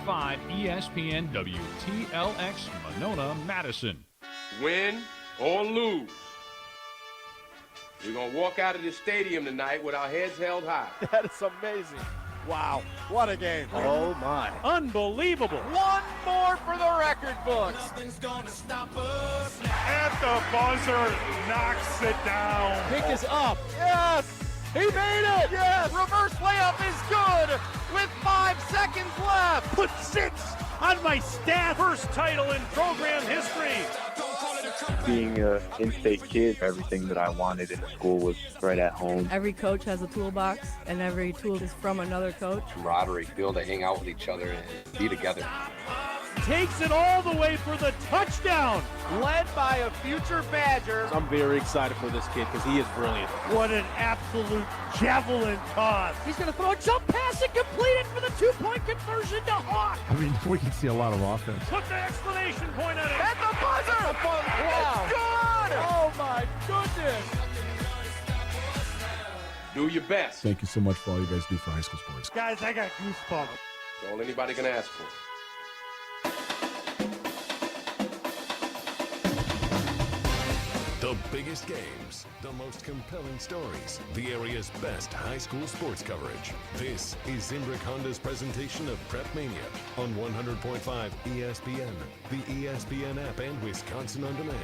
ESPN WTLX Monona, Madison. Win or lose, we're going to walk out of this stadium tonight with our heads held high. That is amazing. Wow, what a game. Oh, my. Unbelievable. One more for the record books. Nothing's gonna stop us now. At the buzzer, knocks it down. Pick is up. Yes. He made it. Yes. Reverse layup is good with 5 seconds left. Put 6 on my stat. First title in program history. Being an in-state kid, everything that I wanted in the school was right at home. Every coach has a toolbox, and every tool is from another coach. Camaraderie, be able to hang out with each other and be together. Takes it all the way for the touchdown. Led by a future Badger. I'm very excited for this kid because he is brilliant. What an absolute javelin toss. He's going to throw a jump pass and complete it for the 2-point conversion to Hawk. I mean, we can see a lot of offense. Put the exclamation point on it. At the buzzer. Wow. It's good. Oh, my goodness. Do your best. Thank you so much for all you guys do for high school sports. Guys, I got goosebumps. That's all anybody can ask for. The biggest games, the most compelling stories, the area's best high school sports coverage. This is Zimbrick Honda's presentation of Prep Mania on 100.5 ESPN, the ESPN app, and Wisconsin On Demand.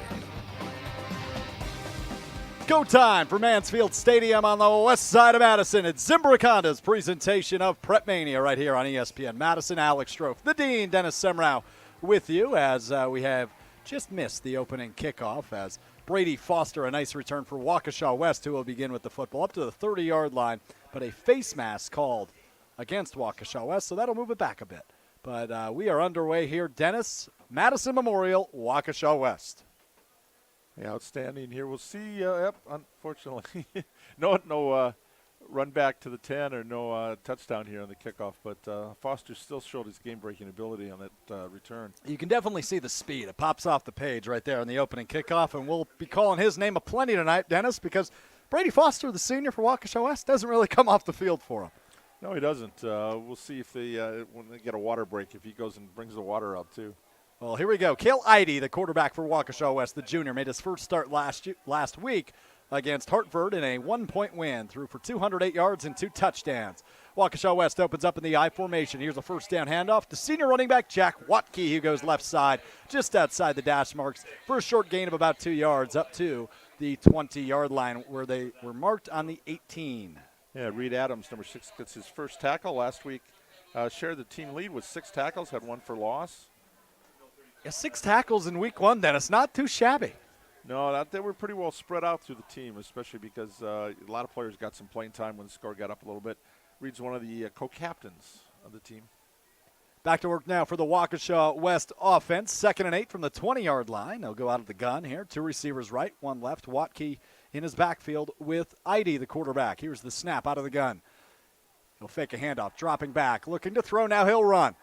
Go time for Mansfield Stadium on the west side of Madison. It's Zimbrick Honda's presentation of Prep Mania right here on ESPN Madison. Alex Strofe, the Dean, Dennis Semrau with you as we have just missed the opening kickoff as Brady Foster, a nice return for Waukesha West, who will begin with the football up to the 30-yard line, but a face mask called against Waukesha West, so that'll move it back a bit. But we are underway here. Dennis, Madison Memorial, Waukesha West. Yeah, outstanding here. We'll see. Yep, unfortunately, no run back to the 10 or no touchdown here on the kickoff. But Foster still showed his game-breaking ability on that return. You can definitely see the speed. It pops off the page right there on the opening kickoff, and we'll be calling his name aplenty tonight, Dennis, because Brady Foster, the senior for Waukesha West, doesn't really come off the field for him. No, he doesn't. We'll see if they when they get a water break, if he goes and brings the water out too. Well, here we go. Cale Eide, the quarterback for Waukesha West, the junior, made his first start last week against Hartford in a 1-point win, threw for 208 yards and 2 touchdowns. Waukesha West opens up in the I formation. Here's a first down handoff to senior running back Jack Watke, who goes left side just outside the dash marks for a short gain of about 2 yards up to the 20-yard line where they were marked on the 18. Yeah, Reed Adams, number 6, gets his first tackle. Last week shared the team lead with 6 tackles, had 1 for loss. Yeah, 6 tackles in week 1, Dennis. Not too shabby. No, they were pretty well spread out through the team, especially because a lot of players got some playing time when the score got up a little bit. Reed's one of the co-captains of the team. Back to work now for the Waukesha West offense. 2nd and 8 from the 20-yard line. They'll go out of the gun here. 2 receivers right, 1 left. Watke in his backfield with Eide, the quarterback. Here's the snap out of the gun. He'll fake a handoff, dropping back, looking to throw. Now he'll run.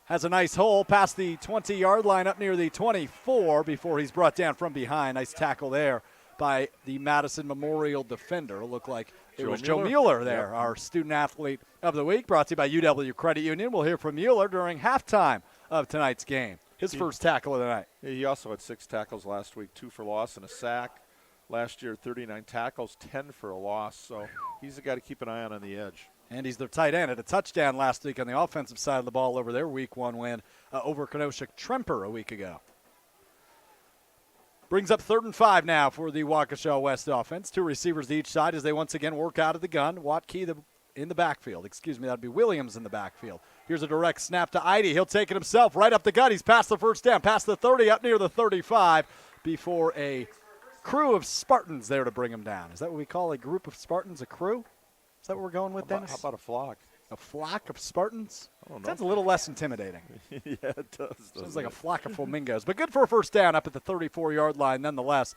Has a nice hole past the 20-yard line up near the 24 before he's brought down from behind. Nice tackle there by the Madison Memorial defender. Looked like it was Joe Mueller there, yep. Our student athlete of the week, brought to you by UW Credit Union. We'll hear from Mueller during halftime of tonight's game. His first tackle of the night. He also had 6 tackles last week, 2 for loss and a sack. Last year, 39 tackles, 10 for a loss. So he's the guy to keep an eye on the edge. And he's their tight end. Had a touchdown last week on the offensive side of the ball over their week 1 win over Kenosha Tremper a week ago. Brings up 3rd and 5 now for the Waukesha West offense. 2 receivers to each side as they once again work out of the gun. Watke in the backfield. That'd be Williams in the backfield. Here's a direct snap to Eide. He'll take it himself right up the gut. He's past the first down, past the 30, up near the 35 before a crew of Spartans there to bring him down. Is that what we call a group of Spartans, a crew? Is that what we're going with, Dennis? How about a flock? A flock of Spartans? I don't know. Sounds a little less intimidating. Yeah, it does. Sounds like a flock of flamingos. But good for a first down up at the 34-yard line nonetheless.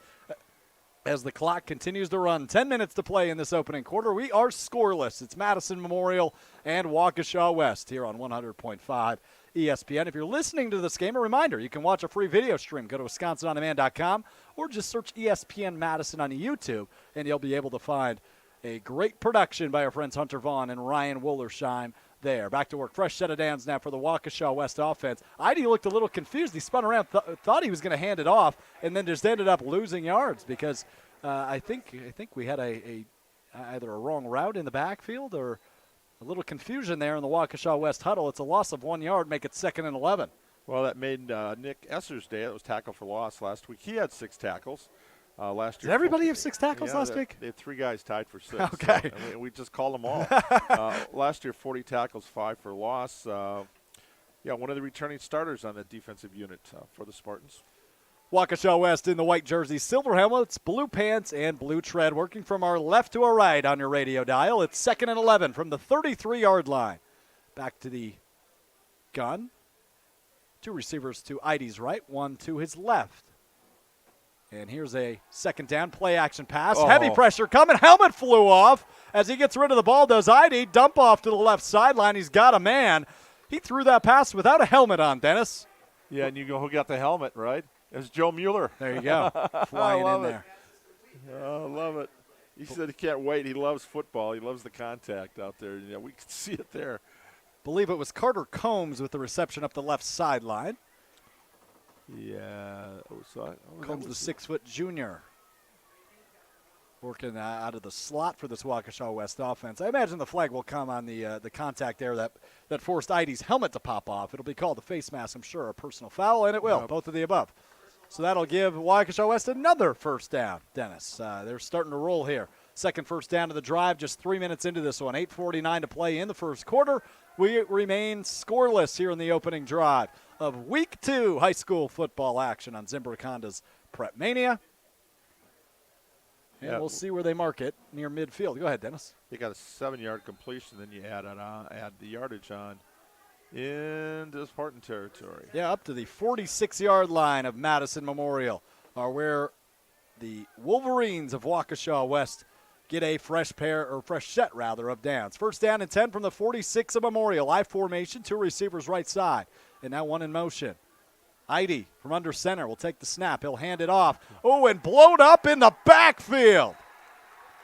As the clock continues to run, 10 minutes to play in this opening quarter. We are scoreless. It's Madison Memorial and Waukesha West here on 100.5 ESPN. If you're listening to this game, a reminder, you can watch a free video stream. Go to WisconsinOnDemand.com or just search ESPN Madison on YouTube, and you'll be able to find a great production by our friends Hunter Vaughn and Ryan Wollersheim there. Back to work. Fresh set of downs now for the Waukesha West offense. Idy looked a little confused. He spun around, thought he was going to hand it off, and then just ended up losing yards because I think we had either a wrong route in the backfield or a little confusion there in the Waukesha West huddle. It's a loss of 1 yard, make it 2nd and 11. Well, that made Nick Esser's day. That was tackle for loss last week. He had 6 tackles last year. Did everybody have 6 tackles last week? They had 3 guys tied for 6. Okay. So, and we just called them all. Last year, 40 tackles, 5 for loss. One of the returning starters on that defensive unit for the Spartans. Waukesha West in the white jerseys, silver helmets, blue pants, and blue tread. Working from our left to our right on your radio dial. It's 2nd and 11 from the 33-yard line. Back to the gun. 2 receivers to Idy's right, 1 to his left. And here's a 2nd down play action pass. Oh. Heavy pressure coming. Helmet flew off. As he gets rid of the ball, does Idy. Dump off to the left sideline. He's got a man. He threw that pass without a helmet on, Dennis. Yeah, and you go, who got the helmet, right? It was Joe Mueller. There you go. Flying in there. Oh, I love it. He said he can't wait. He loves football. He loves the contact out there. You know, we could see it there. Believe it was Carter Combs with the reception up the left sideline. Yeah. Combs, the 6-foot junior, working out of the slot for this Waukesha West offense. I imagine the flag will come on the contact there that forced Idy's helmet to pop off. It'll be called a face mask, I'm sure, a personal foul, and it will, both of the above. So that'll give Waukesha West another 1st down, Dennis. They're starting to roll here. 2nd first down of the drive, just 3 minutes into this one. 8:49 to play in the first quarter. We remain scoreless here in the opening drive of Week 2 high school football action on Zimbrick Honda's Prep Mania. And we'll see where they mark it near midfield. Go ahead, Dennis. You got a 7-yard completion, then you add the yardage on into Spartan territory. Yeah, up to the 46-yard line of Madison Memorial are where the Wolverines of Waukesha West get a fresh set of downs. 1st down and 10 from the 46 of Memorial. I formation, 2 receivers right side. And now 1 in motion. Idy from under center will take the snap. He'll hand it off. Oh, and blown up in the backfield.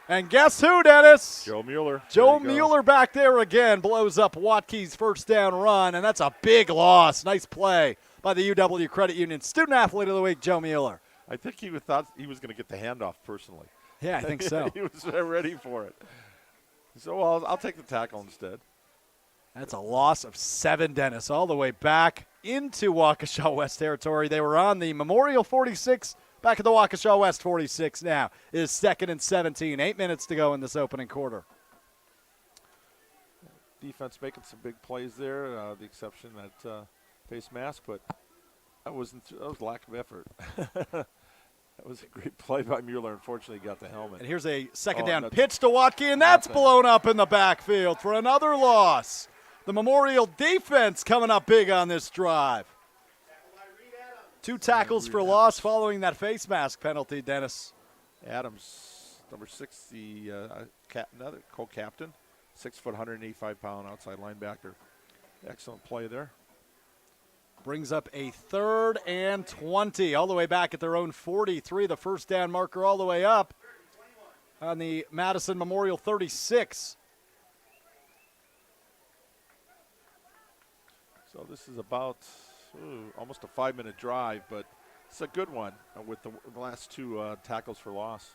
And guess who, Dennis? Joe Mueller. Joe Mueller back there again blows up Watkey's 1st down run, and that's a big loss. Nice play by the UW Credit Union Student Athlete of the Week, Joe Mueller. I think he thought he was going to get the handoff personally. Yeah, I think so. He was ready for it. So I'll take the tackle instead. That's a loss of 7, Dennis, all the way back into Waukesha West territory. They were on the Memorial 46, back at the Waukesha West 46 now. It is 2nd and 17, 8 minutes to go in this opening quarter. Defense making some big plays there, the exception that face mask, but that was lack of effort. That was a great play by Mueller. Unfortunately, he got the helmet. And here's a 2nd down pitch to Watkey, and that's blown up in the backfield for another loss. The Memorial defense coming up big on this drive. 2 tackles for loss following that face mask penalty, Dennis. Adams, number 6, the another co-captain, 6 foot, 185-pound outside linebacker. Excellent play there. Brings up a 3rd and 20, all the way back at their own 43, the 1st down marker all the way up on the Madison Memorial 36. So this is about almost a 5-minute drive, but it's a good one with the last 2 tackles for loss.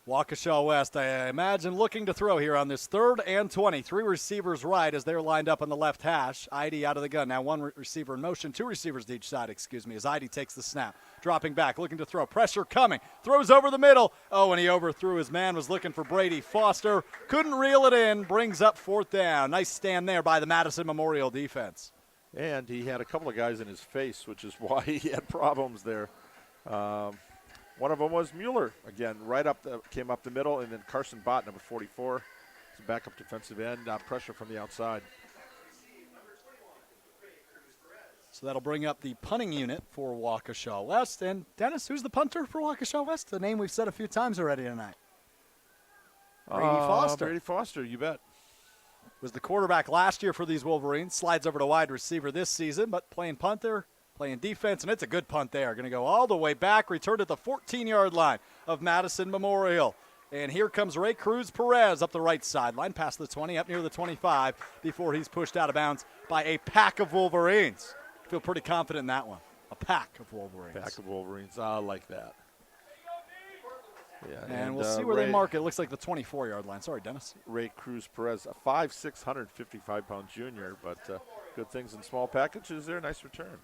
Waukesha West, I imagine, looking to throw here on this 3rd and 20. 3 receivers right as they're lined up on the left hash. Idy out of the gun. Now 1 receiver in motion. 2 receivers to each side, as Idy takes the snap. Dropping back, looking to throw. Pressure coming. Throws over the middle. Oh, and he overthrew his man. Was looking for Brady Foster. Couldn't reel it in. Brings up 4th down. Nice stand there by the Madison Memorial defense. And he had a couple of guys in his face, which is why he had problems there. One of them was Mueller, again, came up the middle, and then Carson Bott, number 44, is a backup defensive end, pressure from the outside. So that'll bring up the punting unit for Waukesha West. And, Dennis, who's the punter for Waukesha West? The name we've said a few times already tonight. Brady Foster. Brady Foster, you bet. Was the quarterback last year for these Wolverines. Slides over to wide receiver this season, but playing punter, playing defense, and it's a good punt there. Going to go all the way back, returned at the 14-yard line of Madison Memorial. And here comes Ray Cruz Perez up the right sideline, past the 20, up near the 25, before he's pushed out of bounds by a pack of Wolverines. Feel pretty confident in that one. A pack of Wolverines. Pack of Wolverines. I like that. Yeah, and we'll see where they mark it. It looks like the 24-yard line. Sorry, Dennis. Ray Cruz Perez, a 5'6", 155-pound junior, but good things in small packages there. Nice return.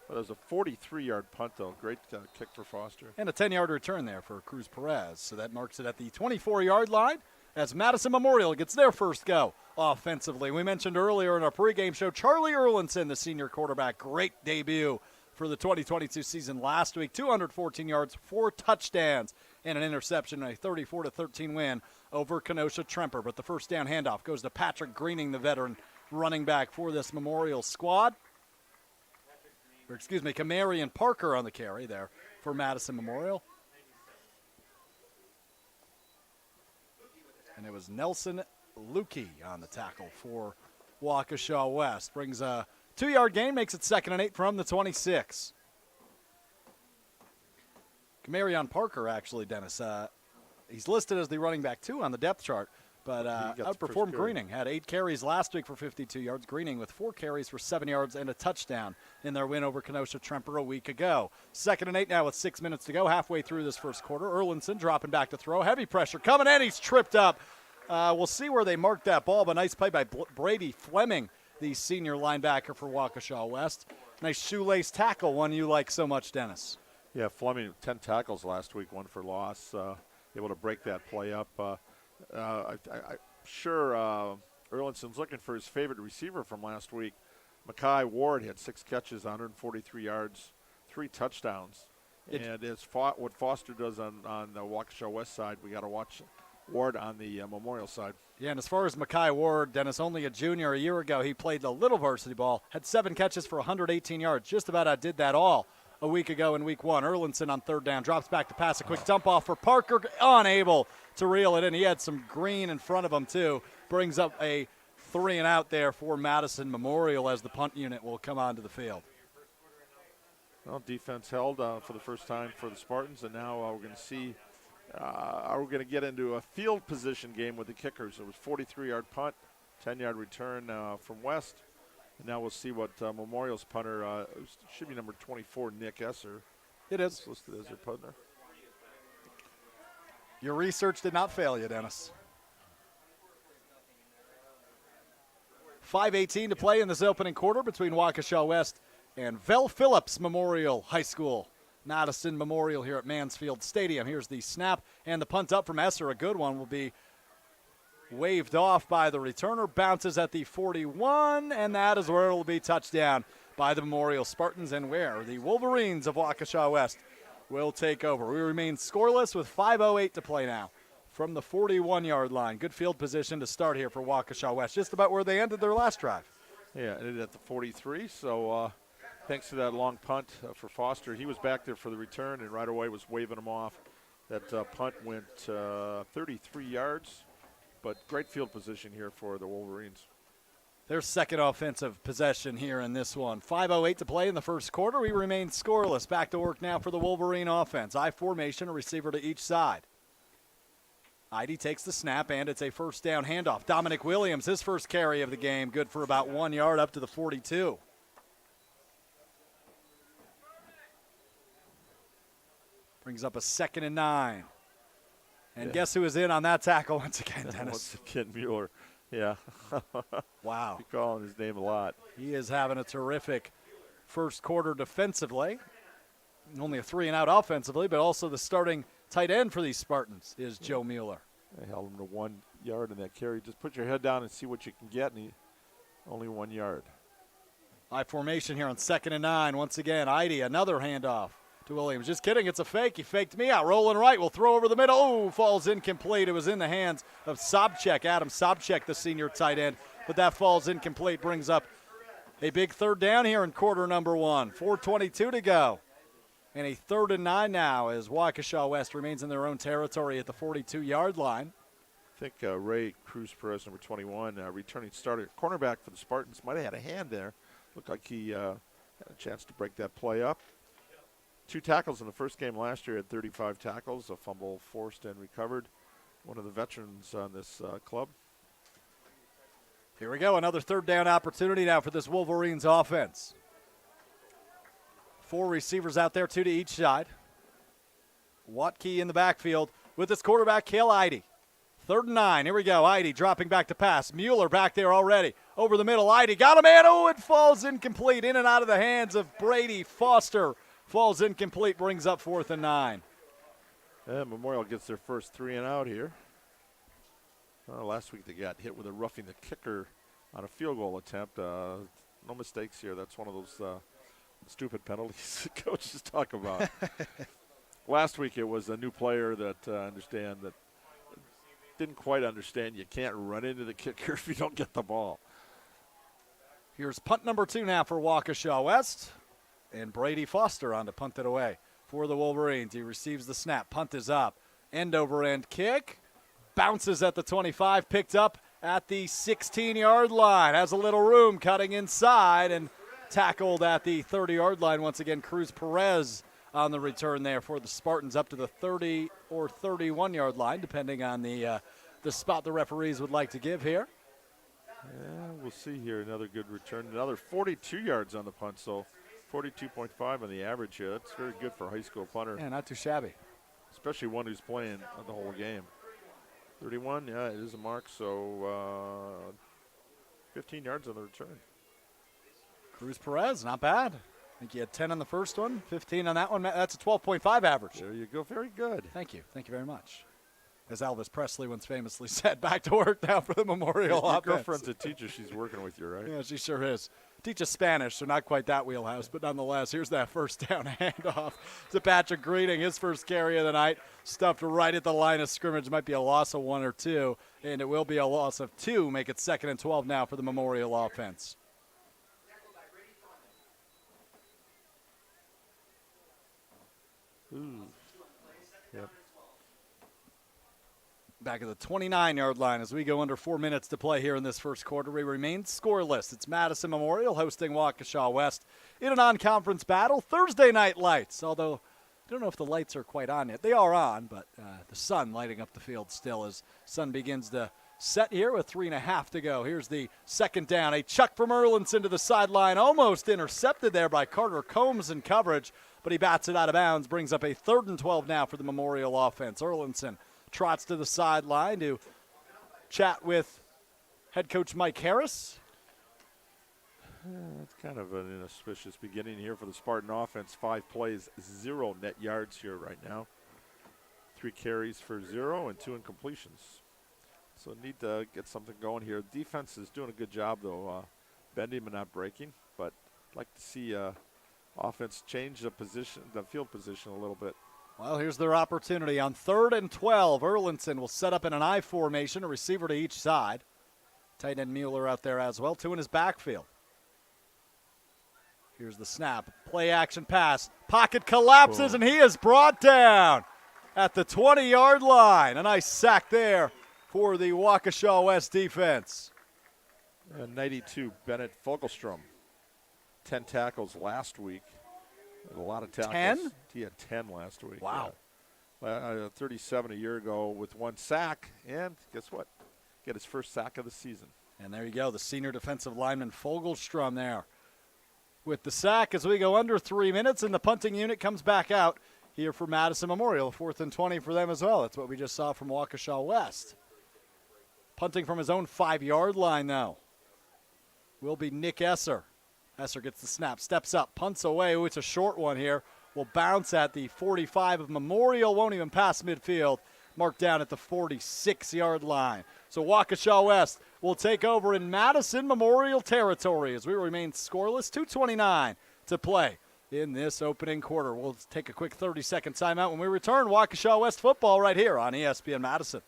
Well, that was a 43-yard punt, though. Great kick for Foster. And a 10-yard return there for Cruz Perez. So that marks it at the 24-yard line as Madison Memorial gets their first go offensively. We mentioned earlier in our pregame show, Charlie Erlinson, the senior quarterback. Great debut for the 2022 season last week. 214 yards, 4 touchdowns, and an interception, a 34-13 win over Kenosha Tremper. But the first down handoff goes to Patrick Greening, the veteran running back for this Memorial squad. Kamarian Parker on the carry there for Madison Memorial. And it was Nelson Lukey on the tackle for Waukesha West. Brings a 2-yard gain, makes it 2nd and 8 from the 26. Kamarion Parker, actually, Dennis, he's listed as the running back 2 on the depth chart, but outperformed Greening. Had 8 carries last week for 52 yards. Greening with 4 carries for 7 yards and a touchdown in their win over Kenosha Tremper a week ago. 2nd and 8 now with 6 minutes to go, halfway through this first quarter. Erlinson dropping back to throw. Heavy pressure coming in. He's tripped up. We'll see where they marked that ball, but nice play by Brady Fleming, the senior linebacker for Waukesha West. Nice shoelace tackle, one you like so much, Dennis. Yeah, Fleming, 10 tackles last week, 1 for loss. Able to break that play up. I'm sure Erlinson's looking for his favorite receiver from last week. Mackay Ward had 6 catches, 143 yards, 3 touchdowns. And it's what Foster does on the Waukesha West side, we got to watch Ward on the Memorial side. Yeah, and as far as Mackay Ward, Dennis, only a junior a year ago, he played a little varsity ball, had 7 catches for 118 yards, just about outdid that all a week ago in week 1. Erlinson on 3rd down, drops back to pass, a quick dump off for Parker, unable to reel it in. He had some green in front of him too, brings up a 3 and out there for Madison Memorial as the punt unit will come onto the field. Well, defense held for the first time for the Spartans, and now we're going to see we're going to get into a field position game with the kickers. It was 43-yard punt, 10-yard return from West. And now we'll see what Memorial's punter, should be number 24, Nick Esser. It is. It's listed as their punter. Your research did not fail you, Dennis. 5:18 to play in this opening quarter between Waukesha West and Vel Phillips Memorial High School. Madison Memorial here at Mansfield Stadium. Here's the snap and the punt up from Esser. A good one will be waved off by the returner. Bounces at the 41, and that is where it will be touchdown by the Memorial Spartans, and where the Wolverines of Waukesha West will take over. We remain scoreless with 5:08 to play now from the 41-yard line. Good field position to start here for Waukesha West, just about where they ended their last drive. Yeah, ended at the 43, so thanks to that long punt for Foster. He was back there for the return and right away was waving him off. That punt went 33 yards, but great field position here for the Wolverines. Their second offensive possession here in this one. 5:08 to play in the first quarter. We remain scoreless. Back to work now for the Wolverine offense. I formation, a receiver to each side. Idy takes the snap, and it's a first down handoff. Dominic Williams, his first carry of the game, good for about 1 yard up to the 42. Brings up a 2nd and 9. And guess who is in on that tackle once again, Dennis? Once again, Mueller. Yeah. Wow. You're calling his name a lot. He is having a terrific first quarter defensively. Only a 3 and out offensively, but also the starting tight end for these Spartans is Joe Mueller. They held him to 1 yard in that carry. Just put your head down and see what you can get, and only 1 yard. I formation here on 2nd and 9. Once again, Idy, another handoff to Williams. Just kidding, it's a fake. He faked me out. Rolling right, will throw over the middle. Oh, falls incomplete. It was in the hands of Sobchak, Adam Sobchak, the senior tight end. But that falls incomplete, brings up a big 3rd down here in quarter number 1. 4:22 to go. And a 3rd and 9 now as Waukesha West remains in their own territory at the 42-yard line. I think Ray Cruz Perez, number 21, returning starter, cornerback for the Spartans, might have had a hand there. Looked like he had a chance to break that play up. 2 tackles in the first game last year. Had 35 tackles, a fumble forced and recovered. One of the veterans on this club. Here we go, another third down opportunity now for this Wolverines offense. 4 receivers out there, 2 to each side. Waukesha in the backfield with his quarterback, Cale Eide. 3rd and 9. Here we go. Eide dropping back to pass. Mueller back there already. Over the middle. Eide got a man. Oh, it falls incomplete. In and out of the hands of Brady Foster. Falls incomplete. Brings up 4th and 9. And Memorial gets their first 3 and out here. Last week they got hit with a roughing the kicker on a field goal attempt. No mistakes here. That's one of those stupid penalties coaches talk about. Last week it was a new player that didn't quite understand you can't run into the kicker if you don't get the ball. Here's punt number 2 now for Waukesha West. And Brady Foster on to punt it away for the Wolverines. He receives the snap. Punt is up. End over end kick. Bounces at the 25. Picked up at the 16-yard line. Has a little room cutting inside and tackled at the 30-yard line. Once again, Cruz Perez on the return there for the Spartans up to the 30 or 31-yard line, depending on the spot the referees would like to give here. Yeah, we'll see here. Another good return. Another 42 yards on the punt, so 42.5 on the average here. That's very good for a high school punter. Yeah, not too shabby. Especially one who's playing the whole game. 31, yeah, it is a mark, so 15 yards on the return. Cruz Perez, not bad. I think he had 10 on the first one, 15 on that one. That's a 12.5 average. There you go. Very good. Thank you. Thank you very much. As Elvis Presley once famously said, back to work now for the Memorial offense. Your girlfriend's a teacher. She's working with you, right? Yeah, she sure is. Teaches Spanish, so not quite that wheelhouse, but nonetheless, here's that first down handoff to Patrick Greeting. His first carry of the night, stuffed right at the line of scrimmage. Might be a loss of 1 or 2, and it will be a loss of 2. Make it 2nd and 12 now for the Memorial offense. Ooh. Yep. Back at the 29-yard line as we go under 4 minutes to play here in this first quarter. We remain scoreless. It's Madison Memorial hosting Waukesha West in a non-conference battle. Thursday night lights, although I don't know if the lights are quite on yet. They are on, but the sun lighting up the field still as sun begins to set here with 3.5 to go. Here's the 2nd down. A chuck from Erlinson to the sideline, almost intercepted there by Carter Combs in coverage, but he bats it out of bounds, brings up a 3rd and 12 now for the Memorial offense. Erlinson trots to the sideline to chat with head coach Mike Harris. It's kind of an inauspicious beginning here for the Spartan offense. 5 plays, 0 net yards here right now. 3 carries for 0 and 2 incompletions. So need to get something going here. Defense is doing a good job, though, bending and not breaking. But I'd like to see offense change the field position a little bit. Well, here's their opportunity. On 3rd and 12, Erlinson will set up in an I formation, a receiver to each side. Tight end Mueller out there as well, 2 in his backfield. Here's the snap. Play action pass. Pocket collapses, and he is brought down at the 20-yard line. A nice sack there for the Waukesha West defense. 92, Bennett Fogelstrom. 10 tackles last week. A lot of tackles. 10? He had 10 last week. Wow. Yeah. 37 a year ago with 1 sack. And guess what? Get his first sack of the season. And there you go, the senior defensive lineman Fogelstrom there with the sack as we go under 3 minutes, and the punting unit comes back out here for Madison Memorial. 4th and 20 for them as well. That's what we just saw from Waukesha West. Punting from his own 5-yard line now will be Nick Esser. Esser gets the snap, steps up, punts away. Ooh, it's a short one here. Will bounce at the 45 of Memorial. Won't even pass midfield. Marked down at the 46-yard line. So Waukesha West will take over in Madison Memorial territory as we remain scoreless. 2:29 to play in this opening quarter. We'll take a quick 30-second timeout when we return. Waukesha West football right here on ESPN Madison.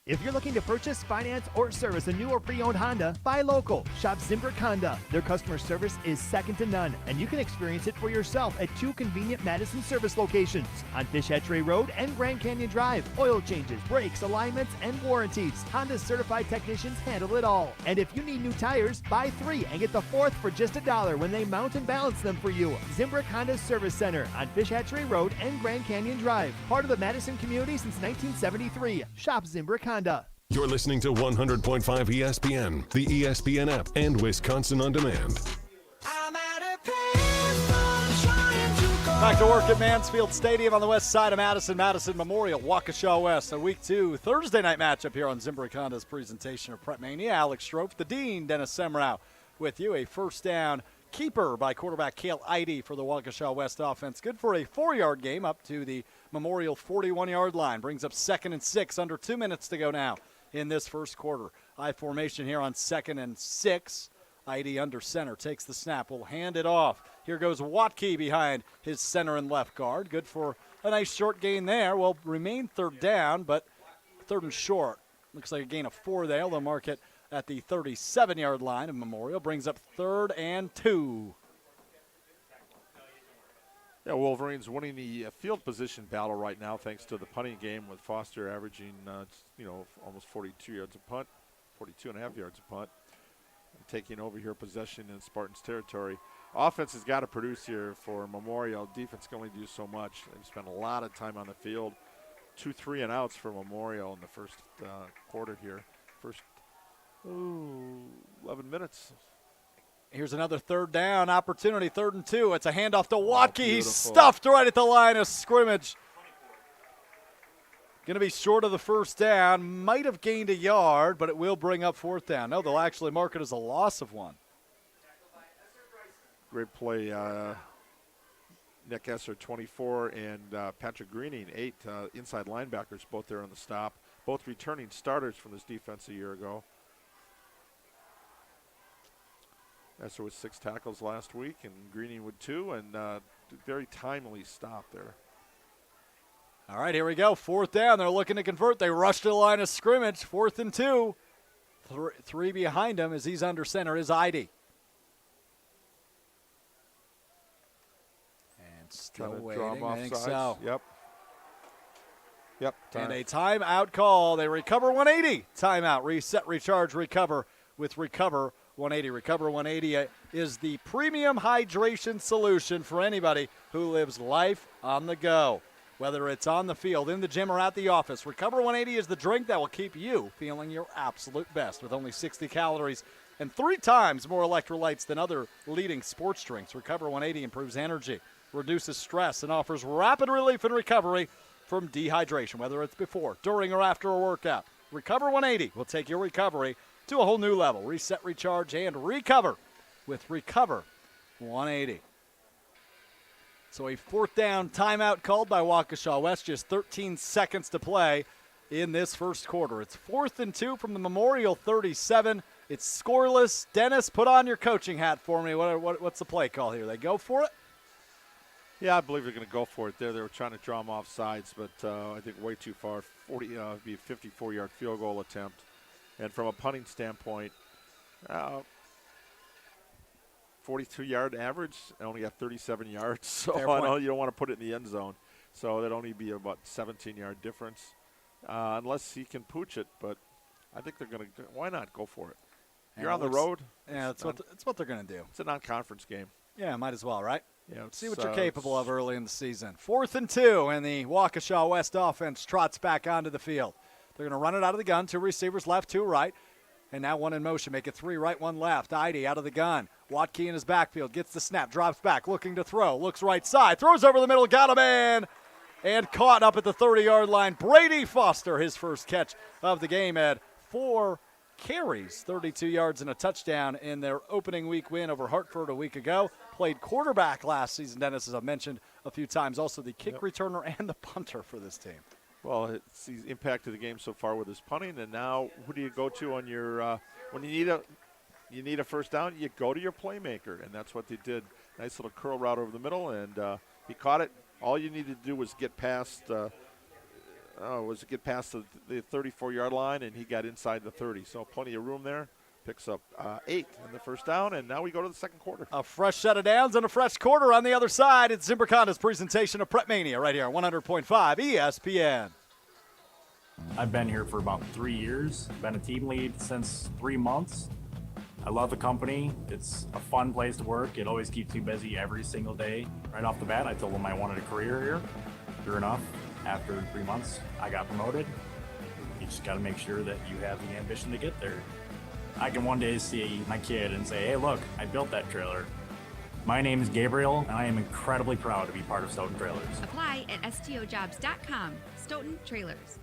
If you're looking to purchase, finance, or service a new or pre-owned Honda, buy local. Shop Zimbrick Honda. Their customer service is second to none, and you can experience it for yourself at 2 convenient Madison service locations on Fish Hatchery Road and Grand Canyon Drive. Oil changes, brakes, alignments, and warranties. Honda's certified technicians handle it all. And if you need new tires, buy 3 and get the 4th for just $1 when they mount and balance them for you. Zimbrick Honda Service Center on Fish Hatchery Road and Grand Canyon Drive. Part of the Madison community since 1973. Shop Zimbrick Honda. You're listening to 100.5 ESPN, the ESPN app, and Wisconsin On Demand. Back to work at Mansfield Stadium on the west side of Madison. Madison Memorial, Waukesha West. A Week 2 Thursday night matchup here on Zimbrick Honda's presentation of Prep Mania. Alex Strofe, the Dean, Dennis Semrau with you. A first down keeper by quarterback Cale Eide for the Waukesha West offense. Good for a 4-yard game up to the Memorial 41-yard line. Brings up 2nd and 6. Under 2 minutes to go now in this first quarter. I formation here on 2nd and 6. Eide under center takes the snap. Will hand it off. Here goes Waukesha behind his center and left guard. Good for a nice short gain there. Will remain 3rd down, but 3rd and short. Looks like a gain of 4 there. They'll mark it at the 37-yard line of Memorial. Brings up 3rd and 2. Yeah, Wolverines winning the field position battle right now thanks to the punting game with Foster averaging, almost 42 yards a punt, 42 and a half yards a punt, and taking over here possession in Spartans territory. Offense has got to produce here for Memorial. Defense can only do so much. They've spent a lot of time on the field. 2 3-and-outs for Memorial in the first quarter here. First 11 minutes. Here's another 3rd down opportunity, 3rd and 2. It's a handoff to Waukesha. He's stuffed right at the line of scrimmage. Going to be short of the first down. Might have gained a yard, but it will bring up 4th down. No, they'll actually mark it as a loss of 1. Great play. Nick Esser, 24, and Patrick Greening, 8 inside linebackers, both there on the stop. Both returning starters from this defense a year ago. Esser with 6 tackles last week, and Greening with 2, and very timely stop there. All right, here we go. 4th down. They're looking to convert. They rush to the line of scrimmage. 4th and 2. 3 behind him as he's under center is Eide. And still waiting. I think so. Yep. And a timeout call. They recover 180. Timeout. Reset, recharge, recover with Recover 180. Recover 180 is the premium hydration solution for anybody who lives life on the go. Whether it's on the field, in the gym, or at the office, Recover 180 is the drink that will keep you feeling your absolute best with only 60 calories and 3 times more electrolytes than other leading sports drinks. Recover 180 improves energy, reduces stress, and offers rapid relief and recovery from dehydration, whether it's before, during, or after a workout. Recover 180 will take your recovery to a whole new level. Reset, recharge, and recover with Recover 180. So a 4th down timeout called by Waukesha West. Just 13 seconds to play in this first quarter. It's 4th and 2 from the Memorial 37. It's scoreless. Dennis, put on your coaching hat for me. What's the play call here? They go for it? Yeah, I believe they're going to go for it there. They were trying to draw them off sides, but I think way too far. It'd be a 54-yard field goal attempt. And from a punting standpoint, 42-yard average, only got 37 yards. So I know you don't want to put it in the end zone. So that'd only be about 17-yard difference, unless he can pooch it. But I think they're going to. Why not go for it? You're on the road. Yeah, that's what they're going to do. It's a non-conference game. Yeah, might as well, right? Yeah. See what you're capable of early in the season. 4th and 2, and the Waukesha West offense trots back onto the field. They're going to run it out of the gun. 2 receivers left, 2 right. And now 1 in motion. Make it 3 right, 1 left. Eide out of the gun. Waukesha in his backfield. Gets the snap. Drops back. Looking to throw. Looks right side. Throws over the middle. Got a man. And caught up at the 30-yard line. Brady Foster, his first catch of the game, had 4 carries, 32 yards and a touchdown in their opening week win over Hartford a week ago. Played quarterback last season, Dennis, as I've mentioned a few times. Also the kick returner and the punter for this team. Well, he's impacted the game so far with his punting, and now who do you go to on your when you need a first down? You go to your playmaker, and that's what they did. Nice little curl route over the middle, and he caught it. All you needed to do was get past was to get past the 34-yard line, and he got inside the 30. So plenty of room there. Picks up 8 in the first down, and now we go to the second quarter. A fresh set of downs and a fresh quarter on the other side. It's Zimbrick Honda's presentation of Prep Mania right here on 100.5 ESPN. I've been here for about 3 years. Been a team lead since 3 months. I love the company. It's a fun place to work. It always keeps you busy every single day. Right off the bat, I told them I wanted a career here. Sure enough, after 3 months, I got promoted. You just got to make sure that you have the ambition to get there. I can one day see my kid and say, hey, look, I built that trailer. My name is Gabriel, and I am incredibly proud to be part of Stoughton Trailers. Apply at stojobs.com. Stoughton Trailers.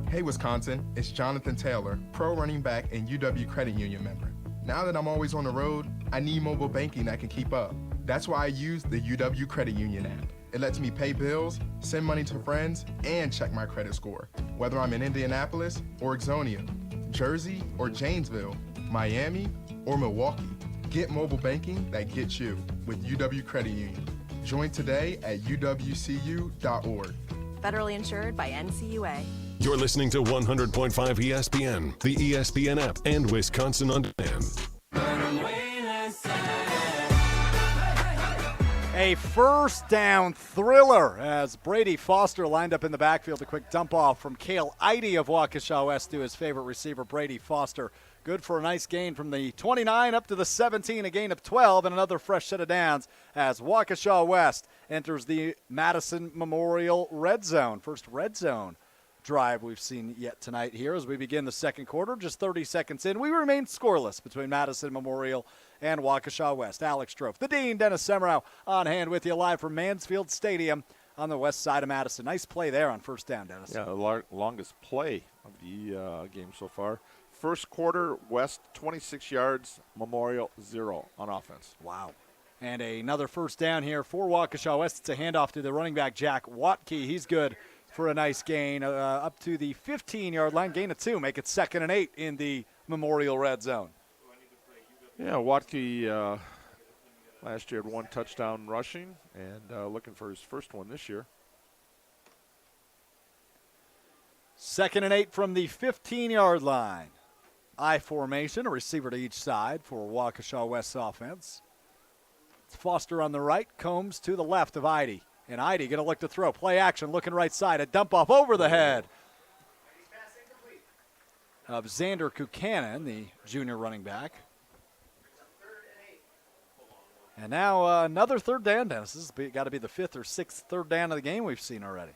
Hey Wisconsin, it's Jonathan Taylor, pro running back and UW Credit Union member. Now that I'm always on the road, I need mobile banking that can keep up. That's why I use the UW Credit Union app. It lets me pay bills, send money to friends, and check my credit score. Whether I'm in Indianapolis or Ixonia, Jersey or Janesville, Miami or Milwaukee, get mobile banking that gets you with UW Credit Union. Join today at uwcu.org. Federally insured by NCUA. You're listening to 100.5 ESPN, the ESPN app, and Wisconsin On Demand. A first down thriller as Brady Foster lined up in the backfield. A quick dump off from Cale Eide of Waukesha West to his favorite receiver, Brady Foster. Good for a nice gain from the 29 up to the 17, a gain of 12, and another fresh set of downs as Waukesha West enters the Madison Memorial Red Zone. First red zone drive we've seen yet tonight here as we begin the second quarter. Just 30 seconds in, we remain scoreless between Madison Memorial and Waukesha West. Alex Strofe, the Dean, Dennis Semrau on hand with you live from Mansfield Stadium on the west side of Madison. Nice play there on first down, Dennis. Yeah, the longest play of the game so far. First quarter, West 26 yards, Memorial 0 on offense. Wow. And another first down here for Waukesha West. It's a handoff to the running back, Jack Watke. He's good for a nice gain up to the 15-yard line. Gain of 2. Make it 2nd and 8 in the Memorial Red Zone. Yeah, Watke last year had 1 touchdown rushing and looking for his first one this year. 2nd and 8 from the 15-yard line. I formation, a receiver to each side for Waukesha West's offense. It's Foster on the right, Combs to the left of Eide. And Eide going to look to throw. Play action, looking right side. A dump off over the head of Xander Kukanen, the junior running back. And now another third down, Dennis. This has got to be the 5th or 6th third down of the game we've seen already.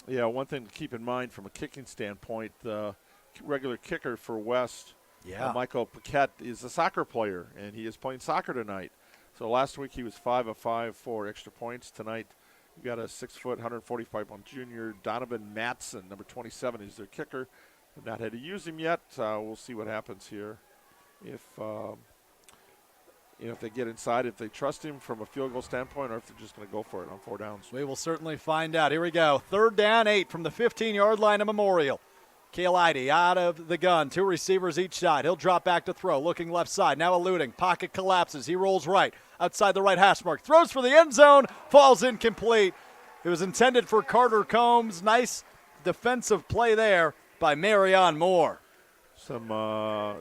Yeah, one thing to keep in mind from a kicking standpoint, the regular kicker for West, Michael Paquette, is a soccer player, and he is playing soccer tonight. So last week he was 5 of 5 for extra points. Tonight you got a 6-foot, 145-pound junior, Donovan Matson, number 27, is their kicker. I've not had to use him yet. We'll see what happens here. If they get inside, if they trust him from a field goal standpoint, or if they're just going to go for it on 4 downs. We will certainly find out. Here we go. 3rd down, 8 from the 15-yard line of Memorial. Cale Eide out of the gun. 2 receivers each side. He'll drop back to throw. Looking left side. Now eluding. Pocket collapses. He rolls right. Outside the right hash mark. Throws for the end zone. Falls incomplete. It was intended for Carter Combs. Nice defensive play there by Marion Moore. Some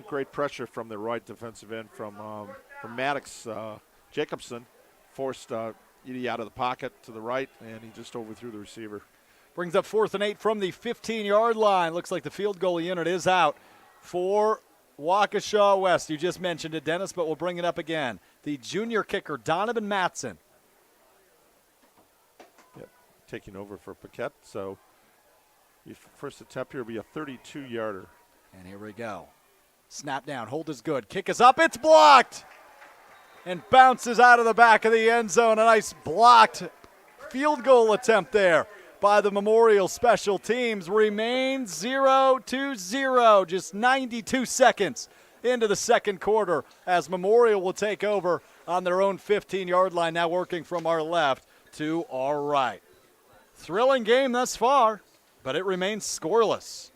great pressure from the right defensive end from Maddox Jacobson. Forced Edie out of the pocket to the right, and he just overthrew the receiver. Brings up 4th and 8 from the 15-yard line. Looks like the field goal unit is out for Waukesha West. You just mentioned it, Dennis, but we'll bring it up again. The junior kicker, Donovan Matson. Yep, taking over for Paquette. So your first attempt here will be a 32-yarder. And here we go. Snap down. Hold is good. Kick is up. It's blocked. And bounces out of the back of the end zone. A nice blocked field goal attempt there by the Memorial special teams. Remains 0-0. Just 92 seconds into the second quarter as Memorial will take over on their own 15-yard line, now working from our left to our right. Thrilling game thus far, but it remains scoreless.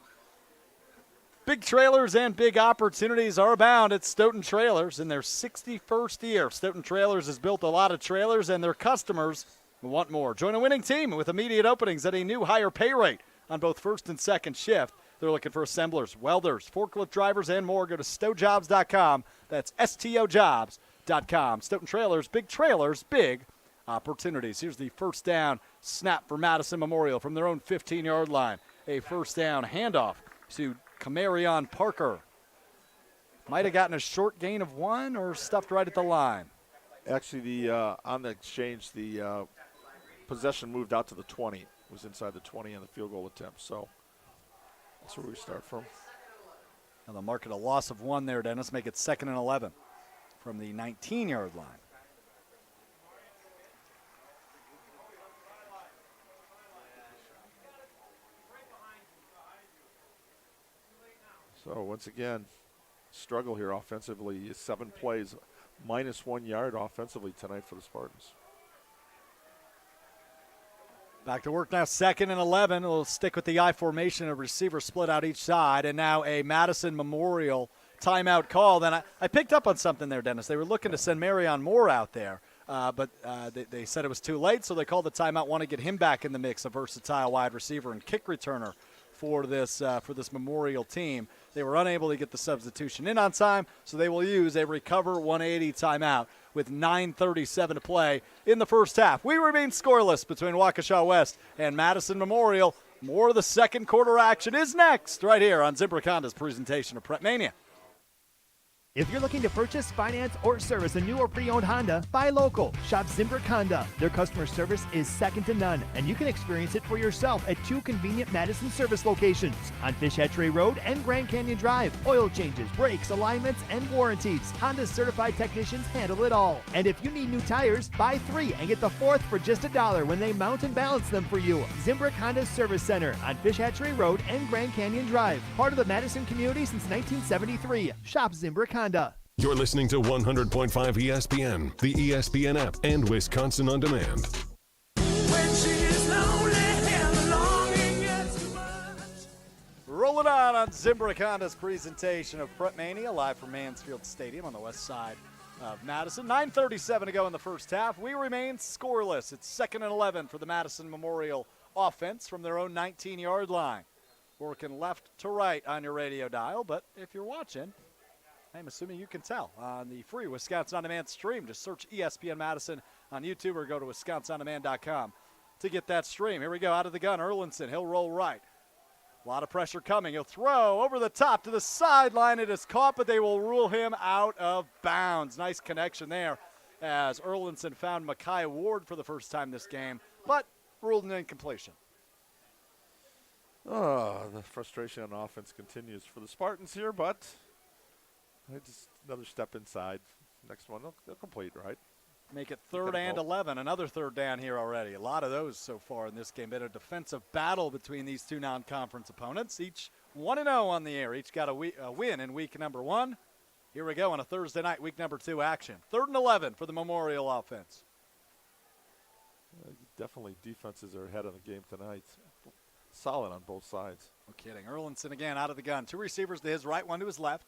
Big trailers and big opportunities are abound at Stoughton Trailers in their 61st year. Stoughton Trailers has built a lot of trailers, and their customers Want more? Join a winning team with immediate openings at a new higher pay rate on both first and second shift. They're looking for assemblers, welders, forklift drivers, and more. Go to stojobs.com. That's STOjobs.com. Stoughton Trailers, big opportunities. Here's the first down snap for Madison Memorial from their own 15-yard line. A first down handoff to Camarion Parker. Might have gotten a short gain of 1 or stuffed right at the line. Actually, on the exchange, the possession moved out to the 20. It was inside the 20 on the field goal attempt. So that's where we start from. Now they'll mark it a loss of 1 there, Dennis. Make it 2nd and 11 from the 19-yard line. So once again, struggle here offensively. 7 plays, minus 1 yard offensively tonight for the Spartans. Back to work now, 2nd and 11. We'll stick with the I formation, a receiver split out each side, and now a Madison Memorial timeout call. Then I picked up on something there, Dennis. They were looking to send Marion Moore out there, but they said it was too late, so they called the timeout, want to get him back in the mix, a versatile wide receiver and kick returner for this Memorial team. They were unable to get the substitution in on time, so they will use a recover 180 timeout with 9:37 to play in the first half. We remain scoreless between Waukesha West and Madison Memorial. More of the second quarter action is next right here on Zimbrick Honda's presentation of Prep Mania. If you're looking to purchase, finance, or service a new or pre-owned Honda, buy local. Shop Zimbrick Honda. Their customer service is second to none, and you can experience it for yourself at 2 convenient Madison service locations on Fish Hatchery Road and Grand Canyon Drive. Oil changes, brakes, alignments, and warranties. Honda's certified technicians handle it all. And if you need new tires, buy 3 and get the 4th for just $1 when they mount and balance them for you. Zimbrick Honda's Service Center on Fish Hatchery Road and Grand Canyon Drive. Part of the Madison community since 1973. Shop Zimbrick Honda. You're listening to 100.5 ESPN, the ESPN app, and Wisconsin On Demand. Rolling on Zimbrick Honda's presentation of Prep Mania, live from Mansfield Stadium on the west side of Madison. 9:37 to go in the first half. We remain scoreless. It's 2nd and 11 for the Madison Memorial offense from their own 19-yard line. Working left to right on your radio dial, but if you're watching, I'm assuming you can tell on the free Wisconsin On Demand stream. Just search ESPN Madison on YouTube or go to wisconsinondemand.com to get that stream. Here we go, out of the gun, Erlinson. He'll roll right. A lot of pressure coming. He'll throw over the top to the sideline. It is caught, but they will rule him out of bounds. Nice connection there as Erlinson found Makai Ward for the first time this game, but ruled an incompletion. Oh, the frustration on offense continues for the Spartans here, but just another step inside. Next one, they'll complete, right? Make it 3rd and 11. Another third down here already. A lot of those so far in this game. Been a defensive battle between these two non-conference opponents. Each 1-0 on the air. Each got a win in week number 1. Here we go on a Thursday night, week number 2 action. 3rd and 11 for the Memorial offense. Definitely defenses are ahead of the game tonight. Solid on both sides. No kidding. Erlinson again out of the gun. 2 receivers to his right, 1 to his left.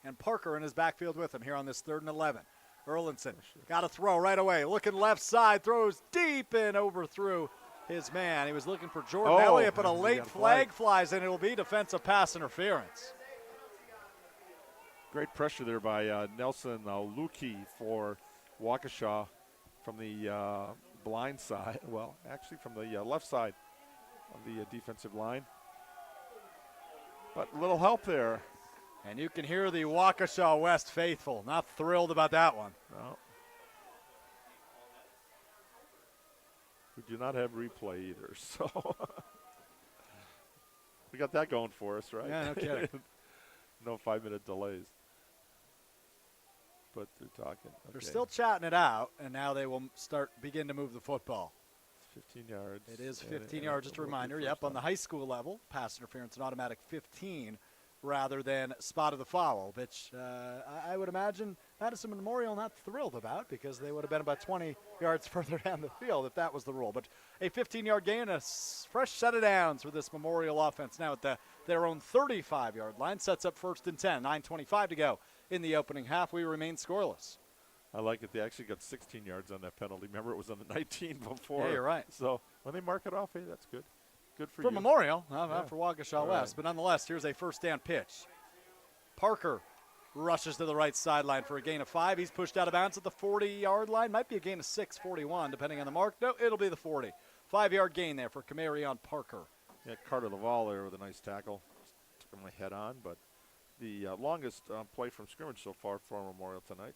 And Parker in his backfield with him here on this 3rd and 11. Erlinson got a throw right away. Looking left side, throws deep and overthrew his man. He was looking for Jordan Elliott, but a late flag flies, and it will be defensive pass interference. Great pressure there by Nelson Luki for Waukesha from the blind side. Well, actually from the left side of the defensive line. But a little help there. And you can hear the Waukesha West faithful not thrilled about that one. No. We do not have replay either, so we got that going for us, right? Yeah, no kidding. No 5-minute delays. But they're talking. Okay. They're still chatting it out, and now they will begin to move the football. It's 15 yards. It is 15 yards, just a reminder. Yep, on the high school level, pass interference, an automatic 15. Rather than spot of the foul, which I would imagine Madison Memorial not thrilled about because they would have been about 20 yards further down the field if that was the rule. But a 15-yard gain, a fresh set of downs for this Memorial offense now at their own 35-yard line. Sets up 1st and 10, 9:25 to go in the opening half. We remain scoreless. I like it. They actually got 16 yards on that penalty. Remember, it was on the 19 before. Yeah, you're right. So when they mark it off, hey, that's good. Good for For you. Memorial, not for Waukesha All West. right. But nonetheless, here's a first down pitch. Parker rushes to the right sideline for a gain of 5. He's pushed out of bounds at the 40-yard line. Might be a gain of 6, 41, depending on the mark. No, it'll be the 40. 5-yard gain there for Camarion Parker. Yeah, Carter Laval there with a nice tackle. Took him head on, but the longest play from scrimmage so far for Memorial tonight.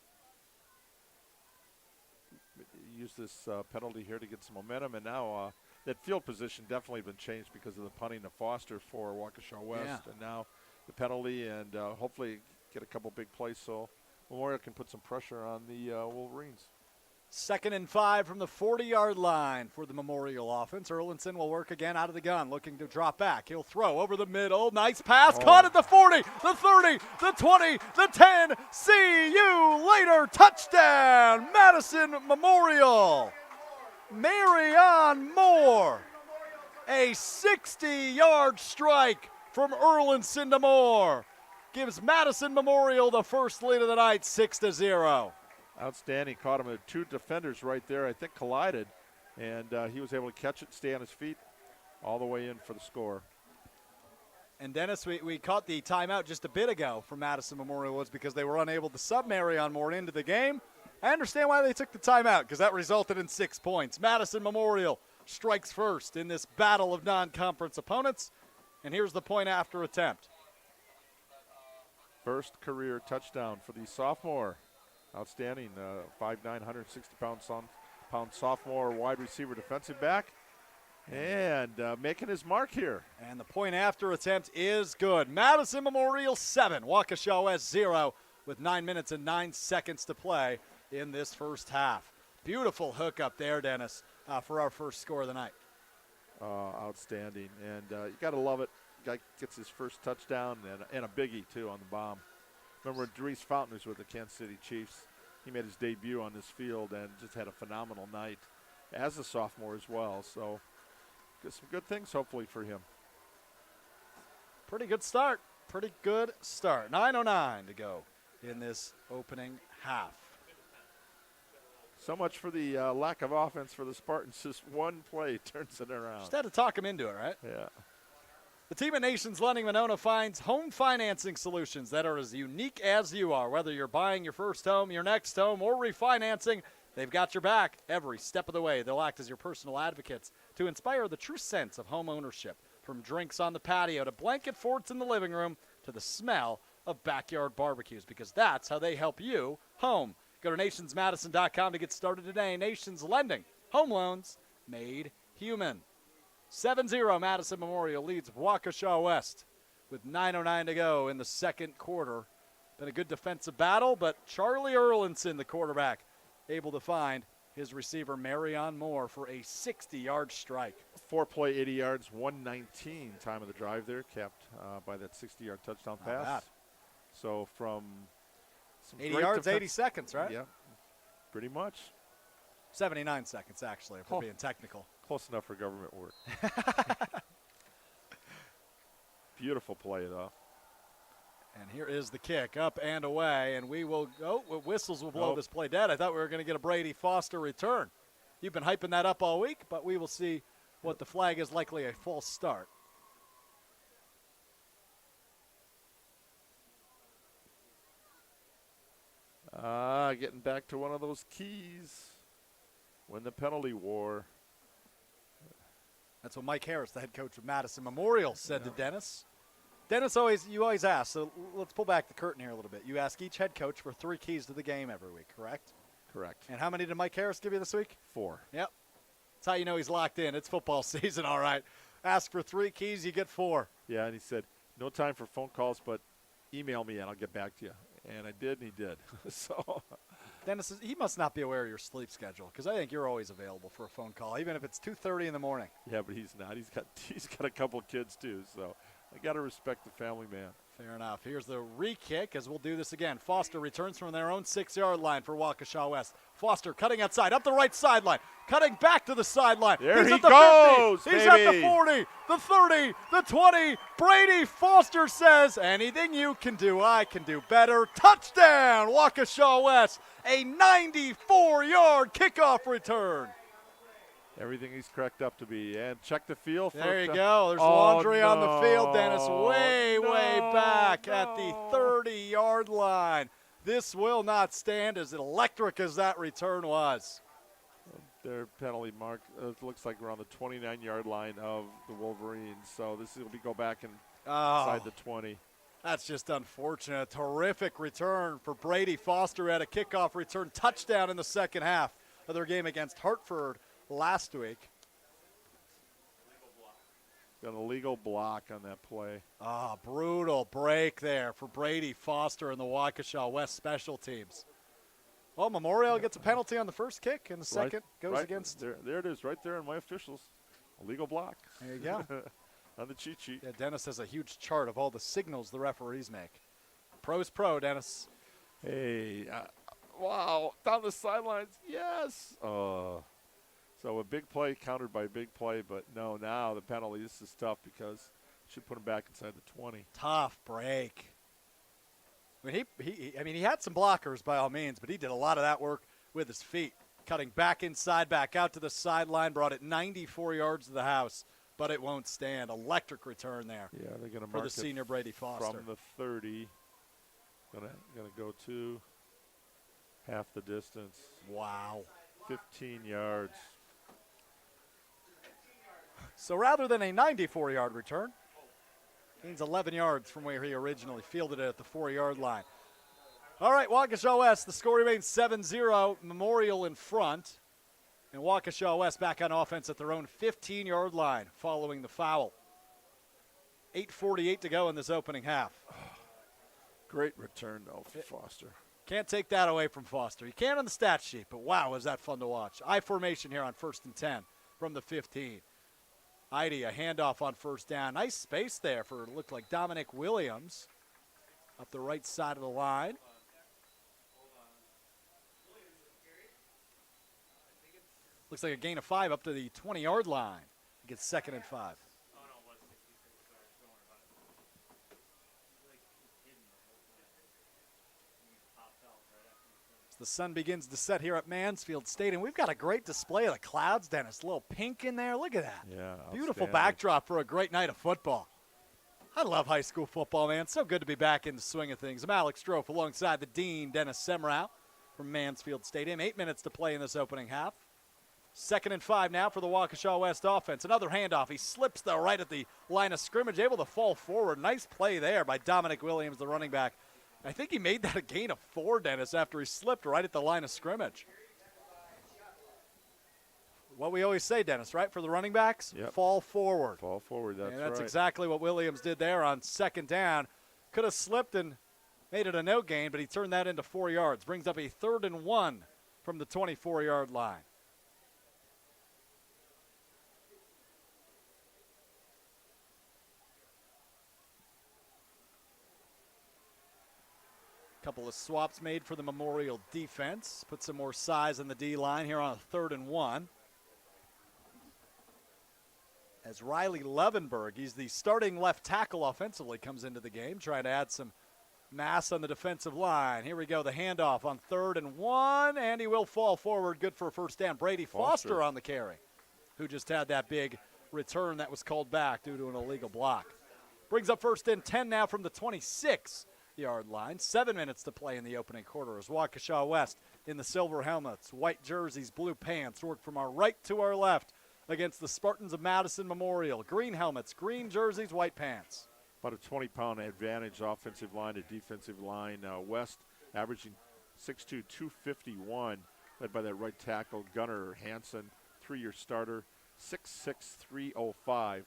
Use this penalty here to get some momentum, and now that field position definitely been changed because of the punting to Foster for Waukesha West, and now the penalty, and hopefully get a couple big plays so Memorial can put some pressure on the Wolverines. 2nd and 5 from the 40-yard line for the Memorial offense. Erlinson will work again out of the gun, looking to drop back. He'll throw over the middle. Nice pass. Caught at the 40, the 30, the 20, the 10. See you later. Touchdown, Madison Memorial. Marion Moore. A 60-yard strike from Erlinson to Moore gives Madison Memorial the first lead of the night, 6-0. Outstanding. Caught him with 2 defenders right there, I think collided, and he was able to catch it, stay on his feet, all the way in for the score. And Dennis, we caught the timeout just a bit ago from Madison Memorial Woods because they were unable to sub Marion Moore into the game. I understand why they took the timeout because that resulted in 6 points. Madison Memorial strikes first in this battle of non-conference opponents, and here's the point after attempt. First career touchdown for the sophomore. Outstanding, 5'9", 160-pound sophomore wide receiver defensive back. And making his mark here. And the point after attempt is good. Madison Memorial 7, Waukesha West 0 with 9 minutes and 9 seconds to play in this first half. Beautiful hook up there, Dennis, for our first score of the night. Outstanding. And you got to love it. Guy gets his first touchdown and a biggie, too, on the bomb. Remember Dries Fountain, who's with the Kansas City Chiefs. He made his debut on this field and just had a phenomenal night as a sophomore as well. So some good things, hopefully, for him. Pretty good start. 9:09 to go in this opening half. So much for the lack of offense for the Spartans. Just one play turns it around. Just had to talk him into it, right? Yeah. The team at Nations Lending Monona finds home financing solutions that are as unique as you are. Whether you're buying your first home, your next home, or refinancing, they've got your back every step of the way. They'll act as your personal advocates to inspire the true sense of home ownership. From drinks on the patio to blanket forts in the living room to the smell of backyard barbecues, because that's how they help you home. Go to nationsmadison.com to get started today. Nations Lending, home loans made human. 7-0 Madison Memorial leads Waukesha West with 9:09 to go in the second quarter. Been a good defensive battle, but Charlie Erlinson, the quarterback, able to find his receiver Marion Moore for a 60-yard strike. 4-play, 80 yards, 119 time of the drive there, capped by that 60-yard touchdown pass. bad. So from some 80 great yards, 80 seconds, right? Yeah, pretty much. 79 seconds, actually, if we're being technical. Close enough for government work. Beautiful play, though. And here is the kick, up and away, and we will go. Whistles will blow this play dead. I thought we were going to get a Brady Foster return. You've been hyping that up all week, but we will see what the flag is, likely a false start. Getting back to one of those keys. Win the penalty war. That's what Mike Harris, the head coach of Madison Memorial, said to Dennis. Dennis, you always ask, so let's pull back the curtain here a little bit. You ask each head coach for 3 keys to the game every week, correct? Correct. And how many did Mike Harris give you this week? 4. Yep. That's how you know he's locked in. It's football season, all right. Ask for 3 keys, you get 4. Yeah, and he said, no time for phone calls, but email me and I'll get back to you. And I did, and he did. So Dennis, he must not be aware of your sleep schedule because I think you're always available for a phone call, even if it's 2:30 in the morning. Yeah, but he's not. He's got a couple kids too, so I got to respect the family man. Fair enough. Here's the re-kick as we'll do this again. Foster returns from their own 6-yard line for Waukesha West. Foster cutting outside, up the right sideline, cutting back to the sideline. There He's he at the goes, 50. He's baby. at the 40, the 30, the 20. Brady Foster says, anything you can do, I can do better. Touchdown, Waukesha West. A 94-yard kickoff return. Everything he's cracked up to be. And check the field. There you go. There's laundry on the field, Dennis. Way back at the 30-yard line. This will not stand, as electric as that return was. Their penalty mark, it looks like we're on the 29-yard line of the Wolverines. So this will go back inside the 20. That's just unfortunate. Terrific return for Brady Foster at a kickoff return touchdown in the second half of their game against Hartford last week. Got an illegal block on that play. Brutal break there for Brady Foster and the Waukesha West special teams. Well, Memorial gets a penalty on the first kick, and the second goes against. There it is, right there in my officials. Illegal block. There you go. On the cheat sheet. Yeah, Dennis has a huge chart of all the signals the referees make. Pro's pro, Dennis. Hey, wow, down the sidelines, yes. So a big play countered by a big play, but no, now the penalty, this is tough because should put him back inside the 20. Tough break. I mean, he had some blockers by all means, but he did a lot of that work with his feet. Cutting back inside, back out to the sideline, brought it 94 yards to the house, but it won't stand. Electric return there. Yeah, they're going to for mark the senior Brady Foster. From the 30, gonna go to half the distance. Wow. 15 yards. So rather than a 94-yard return, gains 11 yards from where he originally fielded it at the 4-yard line. All right, Waukesha West, the score remains 7-0. Memorial in front. And Waukesha West back on offense at their own 15-yard line following the foul. 8:48 to go in this opening half. Great return, though, for Foster. Can't take that away from Foster. You can on the stat sheet, but wow, is that fun to watch. I formation here on 1st and 10 from the 15. Heidi, a handoff on first down. Nice space there for it looked like Dominic Williams up the right side of the line. Looks like a gain of 5 up to the 20-yard line. He gets 2nd and 5. The sun begins to set here at Mansfield Stadium. We've got a great display of the clouds, Dennis. A little pink in there. Look at that. Yeah, beautiful backdrop for a great night of football. I love high school football, man. So good to be back in the swing of things. I'm Alex Strofe alongside the Dean, Dennis Semrau from Mansfield Stadium. 8 minutes to play in this opening half. 2nd and 5 now for the Waukesha West offense. Another handoff. He slips though right at the line of scrimmage, able to fall forward. Nice play there by Dominic Williams, the running back. I think he made that a gain of 4, Dennis, after he slipped right at the line of scrimmage. What we always say, Dennis, right, for the running backs? Yep. Fall forward. Fall forward, that's right. And that's exactly what Williams did there on 2nd down. Could have slipped and made it a no gain, but he turned that into 4 yards. Brings up a 3rd and 1 from the 24-yard line. Couple of swaps made for the Memorial defense. Put some more size in the D-line here on a 3rd and 1. As Riley Levenberg, he's the starting left tackle offensively, comes into the game, trying to add some mass on the defensive line. Here we go, the handoff on 3rd and 1, and he will fall forward. Good for a first down. Brady Foster on the carry, who just had that big return that was called back due to an illegal block. Brings up 1st and 10 now from the 26-yard line. 7 minutes to play in the opening quarter as Waukesha West in the silver helmets, white jerseys, blue pants, work from our right to our left against the Spartans of Madison Memorial. Green helmets, green jerseys, white pants. About a 20-pound advantage offensive line to defensive line. West averaging 6'2", 251, led by that right tackle, Gunnar Hansen, 3-year starter, 6'6", 305.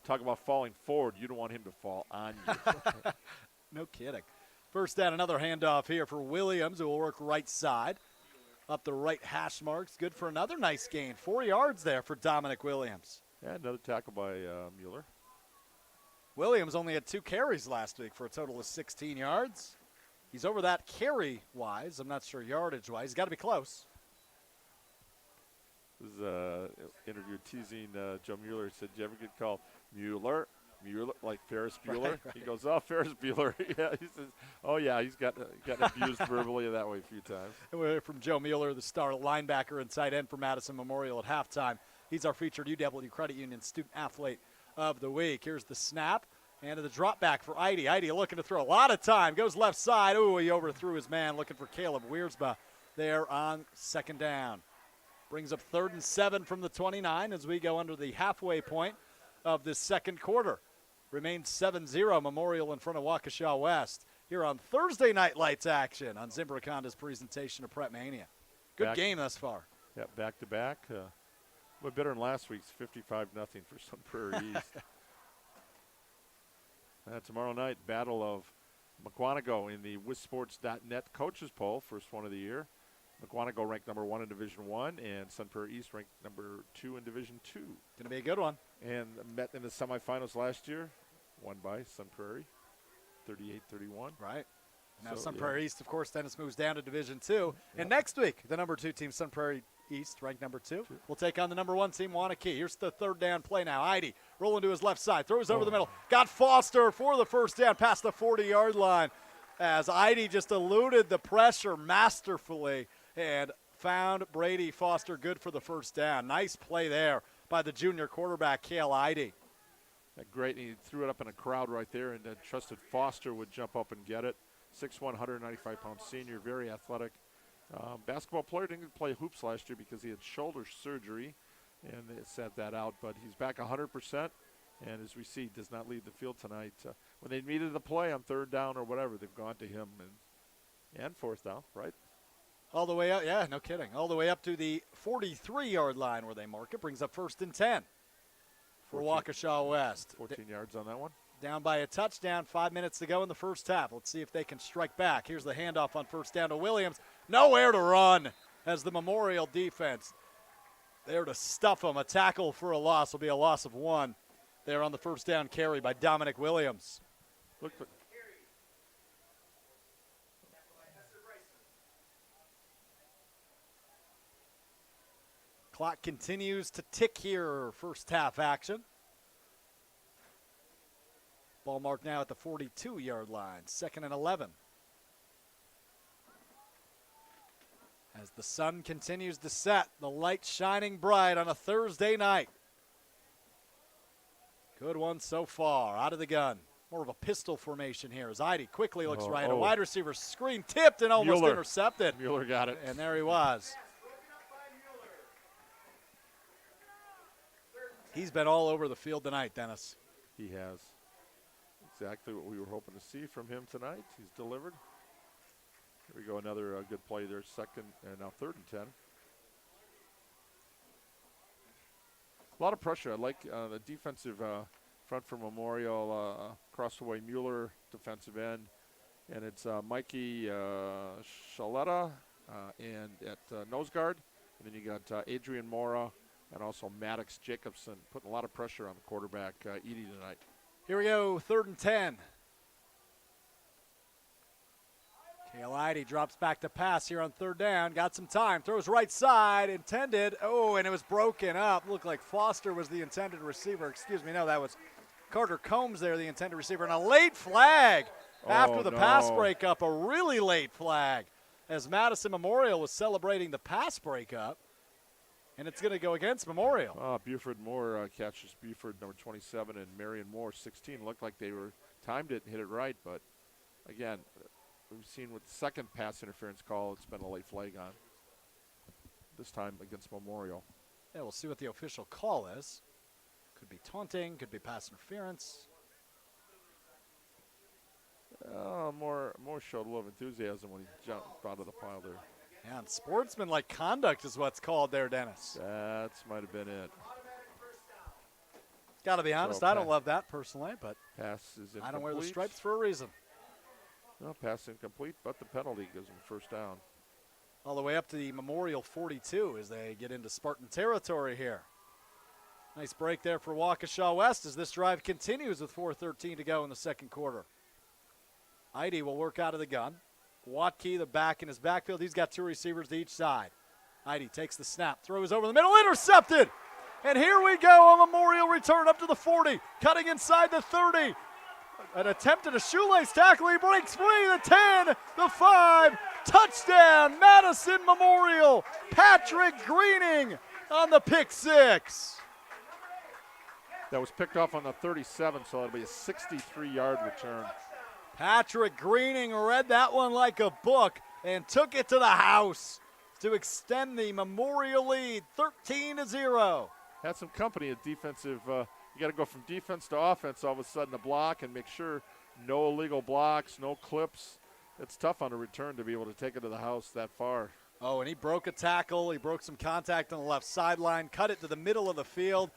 Talk about falling forward. You don't want him to fall on you. No kidding. First down, another handoff here for Williams, who will work right side. Up the right hash marks. Good for another nice gain. 4 yards there for Dominic Williams. And another tackle by Mueller. Williams only had 2 carries last week for a total of 16 yards. He's over that carry-wise. I'm not sure yardage-wise. He's got to be close. This is an interview teasing Joe Mueller. He said, "Did you ever get called Mueller? Mueller, like Ferris Bueller?" Right. He goes, "Oh, Ferris Bueller." Yeah, he says, "Oh yeah, he's got abused verbally that way a few times." And we're from Joe Mueller, the star linebacker and tight end for Madison Memorial at halftime. He's our featured UW Credit Union Student Athlete of the Week. Here's the snap and the drop back for Idy. Idy looking to throw a lot of time. Goes left side. Ooh, he overthrew his man looking for Caleb Wiersma there on second down. Brings up 3rd and 7 from the 29 as we go under the halfway point of this second quarter. Remains 7-0 Memorial in front of Waukesha West here on Thursday Night Lights action on Zimbrick Honda's presentation of Prep Mania. Good game thus far. Yeah, back-to-back. A little better than last week's 55-0 for Sun Prairie East. Tomorrow night, Battle of McWanago in the WisSports.net coaches poll, first one of the year. McWanago ranked number 1 in Division I, and Sun Prairie East ranked number 2 in Division II. Going to be a good one. And met in the semifinals last year, won by Sun Prairie, 38-31. Right. Now So, Sun yeah. Prairie East, of course, Dennis moves down to Division II. And next week, the number 2 team, Sun Prairie East, ranked number 2, will take on the number 1 team, Waunakee. Here's the 3rd down play now. Idy rolling to his left side, throws over the middle. Got Foster for the first down past the 40-yard line as Idy just eluded the pressure masterfully and found Brady Foster good for the first down. Nice play there by the junior quarterback, Cale Idy. Great, and he threw it up in a crowd right there and trusted Foster would jump up and get it. 6'1", 195-pound senior, very athletic. Basketball player, didn't play hoops last year because he had shoulder surgery, and they set that out. But he's back 100%, and as we see, does not leave the field tonight. When they needed the play on 3rd down or whatever, they've gone to him. And 4th down, right? All the way up, yeah, no kidding. All the way up to the 43-yard line where they mark it. Brings up 1st and 10 for Waukesha West. 14 yards on that one. Down by a touchdown, 5 minutes to go in the first half. Let's see if they can strike back. Here's the handoff on 1st down to Williams. Nowhere to run as the Memorial defense there to stuff them. A tackle for a loss will be a loss of 1 there on the 1st down carry by Dominic Williams. Look for Clock continues to tick here, first half action. Ball marked now at the 42-yard line, 2nd and 11. As the sun continues to set, the light shining bright on a Thursday night. Good one so far, out of the gun. More of a pistol formation here as Idy quickly looks right. A wide receiver screen tipped and almost intercepted. Mueller got it. And there he was. He's been all over the field tonight, Dennis. He has. Exactly what we were hoping to see from him tonight. He's delivered. Here we go, another good play there. 2nd and now 3rd and 10. A lot of pressure. I like the defensive front for Memorial. Across the way, Mueller, defensive end. And it's Mikey Shaletta and at nose guard. And then you got Adrian Mora and also Maddox Jacobson putting a lot of pressure on the quarterback, Edie, tonight. Here we go, 3rd and 10. Cale Idy drops back to pass here on 3rd down. Got some time, throws right side, intended. Oh, and it was broken up. Looked like Foster was the intended receiver. Excuse me, no, that was Carter Combs there, the intended receiver. And a late flag after the pass breakup, a really late flag, as Madison Memorial was celebrating the pass breakup. And it's going to go against Memorial. Buford Moore catches Buford, number 27, and Marion Moore, 16. Looked like they were timed it and hit it right. But, again, we've seen with the second pass interference call, it's been a late flag on. This time against Memorial. Yeah, we'll see what the official call is. Could be taunting, could be pass interference. Moore showed a little enthusiasm when he jumped out of the pile there. Yeah, and sportsmanlike conduct is what's called there, Dennis. That might have been it. Got to be honest, I don't love that personally, but pass is incomplete. I don't wear the stripes for a reason. No, pass incomplete, but the penalty gives them 1st down. All the way up to the Memorial 42 as they get into Spartan territory here. Nice break there for Waukesha West as this drive continues with 4:13 to go in the second quarter. Idy will work out of the gun. Watkey, the back in his backfield. He's got two receivers to each side. Idy takes the snap, throws over the middle, intercepted. And here we go, a Memorial return up to the 40, cutting inside the 30. An attempt at a shoelace tackle. He breaks free. The 10, the 5, touchdown, Madison Memorial. Patrick Greening on the pick six. That was picked off on the 37, so it'll be a 63-yard return. Patrick Greening read that one like a book and took it to the house to extend the Memorial lead 13-0. Had some company at defensive. You got to go from defense to offense all of a sudden to block and make sure no illegal blocks, no clips. It's tough on a return to be able to take it to the house that far. Oh, and he broke a tackle. He broke some contact on the left sideline, cut it to the middle of the field.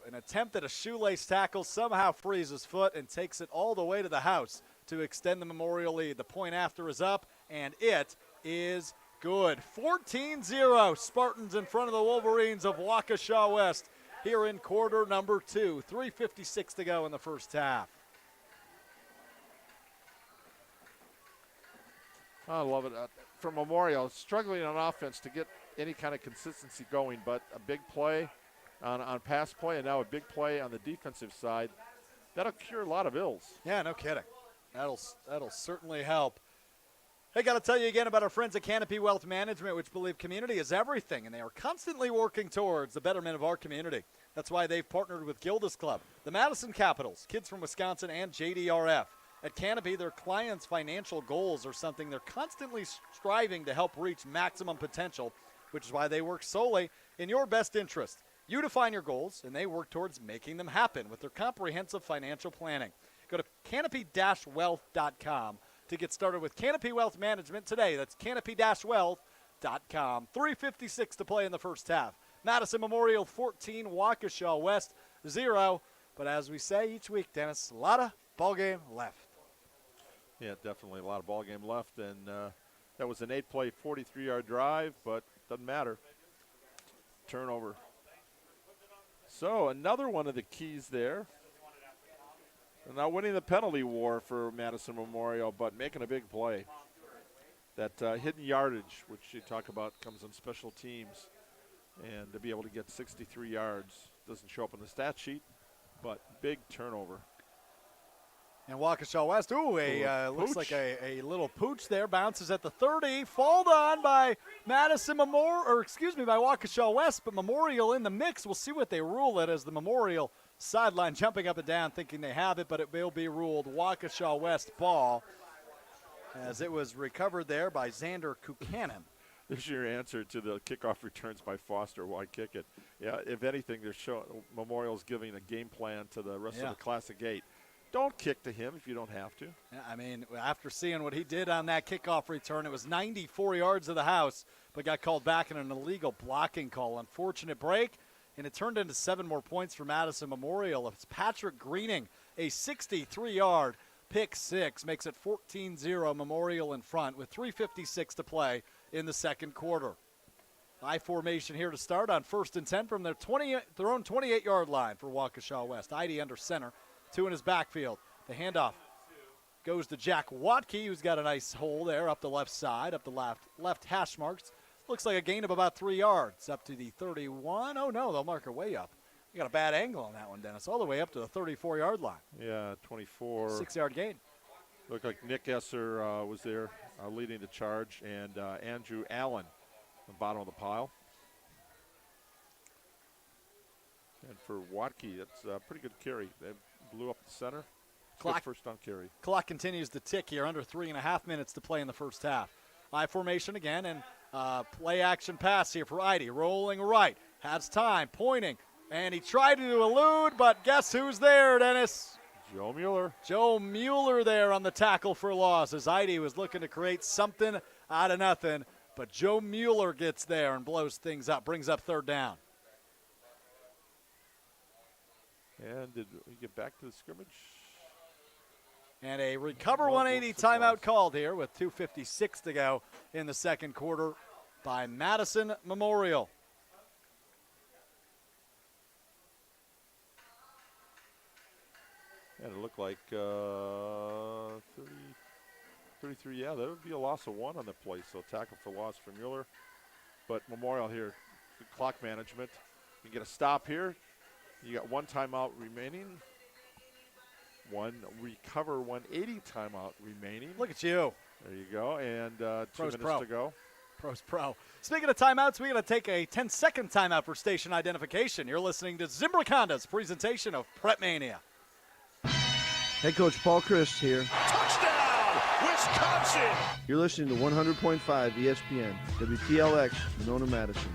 An attempt at a shoelace tackle, somehow frees his foot and takes it all the way to the house to extend the Memorial lead. The point after is up, and it is good. 14-0, Spartans in front of the Wolverines of Waukesha West here in quarter number 2. 3:56 to go in the first half. I love it. For Memorial, struggling on offense to get any kind of consistency going, but a big play on pass play and now a big play on the defensive side, that'll cure a lot of ills. Yeah, no kidding. That'll certainly help. Hey, got to tell you again about our friends at Canopy Wealth Management, which believe community is everything, and they are constantly working towards the betterment of our community. That's why they've partnered with Gilda's Club, the Madison Capitals, Kids from Wisconsin, and JDRF. At Canopy, their clients' financial goals are something they're constantly striving to help reach maximum potential, which is why they work solely in your best interest. You define your goals, and they work towards making them happen with their comprehensive financial planning. Go to canopy-wealth.com to get started with Canopy Wealth Management today. That's canopy-wealth.com. 3:56 to play in the first half. Madison Memorial 14, Waukesha West 0. But as we say each week, Dennis, a lot of ball game left. Yeah, definitely a lot of ball game left, and that was an 8-play, 43-yard drive, but doesn't matter. Turnover. So another one of the keys there. They're not winning the penalty war for Madison Memorial, but making a big play. That hidden yardage, which you talk about, comes on special teams. And to be able to get 63 yards doesn't show up on the stat sheet, but big turnover. And Waukesha West, looks like a little pooch there, bounces at the 30, falled on by Madison Memorial, by Waukesha West, but Memorial in the mix. We'll see what they rule it as the Memorial sideline jumping up and down thinking they have it, but it will be ruled Waukesha West ball as it was recovered there by Xander Kukanen. There's your answer to the kickoff returns by Foster. Why kick it? Yeah, if anything, they're showing Memorial's giving a game plan to the rest of the Classic 8. Don't kick to him if you don't have to. Yeah, I mean, after seeing what he did on that kickoff return, it was 94 yards of the house, but got called back in an illegal blocking call. Unfortunate break, and it turned into 7 more points for Madison Memorial. It's Patrick Greening, a 63-yard pick six, makes it 14-0 Memorial in front with 3:56 to play in the second quarter. I formation here to start on 1st and 10 from their own 28-yard line for Waukesha West. Idy under center. 2 in his backfield. The handoff goes to Jack Watkey, who's got a nice hole there up the left side, up the left hash marks. Looks like a gain of about 3 yards up to the 31. Oh, no, they'll mark it way up. You got a bad angle on that one, Dennis, all the way up to the 34-yard line. Yeah, 24. 6-yard gain. Looked like Nick Esser was there leading the charge, and Andrew Allen on the bottom of the pile. And for Watkey, that's a pretty good carry. They blew up the center. Good first down carry. Clock continues to tick here, under 3.5 minutes to play in the first half. I formation again, and play action pass here for Idy. Rolling right, has time, pointing, and he tried to elude, but guess who's there, Dennis? Joe Mueller. Joe Mueller there on the tackle for loss, as Idy was looking to create something out of nothing, but Joe Mueller gets there and blows things up, brings up 3rd down. And did we get back to the scrimmage? And a recover 180 timeout called here with 2:56 to go in the second quarter by Madison Memorial. And it looked like 33, yeah, that would be a loss of 1 on the play. So tackle for loss for Mueller. But Memorial here, good clock management. You get a stop here. You got 1 timeout remaining. 1 recover 180 timeout remaining. Look at you. There you go. And 2 minutes to go. Pros Pro. Speaking of timeouts, we're going to take a 10-second timeout for station identification. You're listening to Zimbrick Honda's presentation of Prep Mania. Head coach Paul Christ here. Touchdown, Wisconsin! You're listening to 100.5 ESPN, WTLX, Monona, Madison.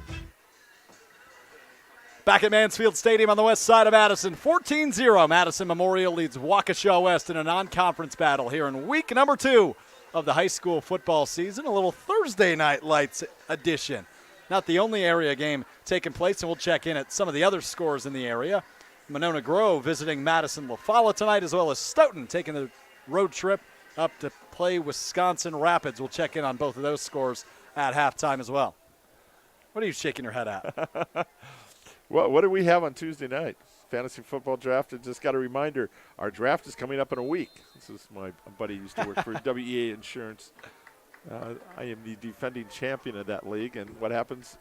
Back at Mansfield Stadium on the west side of Madison, 14-0. Madison Memorial leads Waukesha West in a non-conference battle here in week number 2 of the high school football season. A little Thursday night lights edition. Not the only area game taking place, and we'll check in at some of the other scores in the area. Monona Grove visiting Madison La Folla tonight, as well as Stoughton taking the road trip up to play Wisconsin Rapids. We'll check in on both of those scores at halftime as well. What are you shaking your head at? Well, what do we have on Tuesday night? Fantasy football draft. I just got a reminder. Our draft is coming up in a week. This is my buddy who used to work for WEA Insurance. I am the defending champion of that league. And what happens?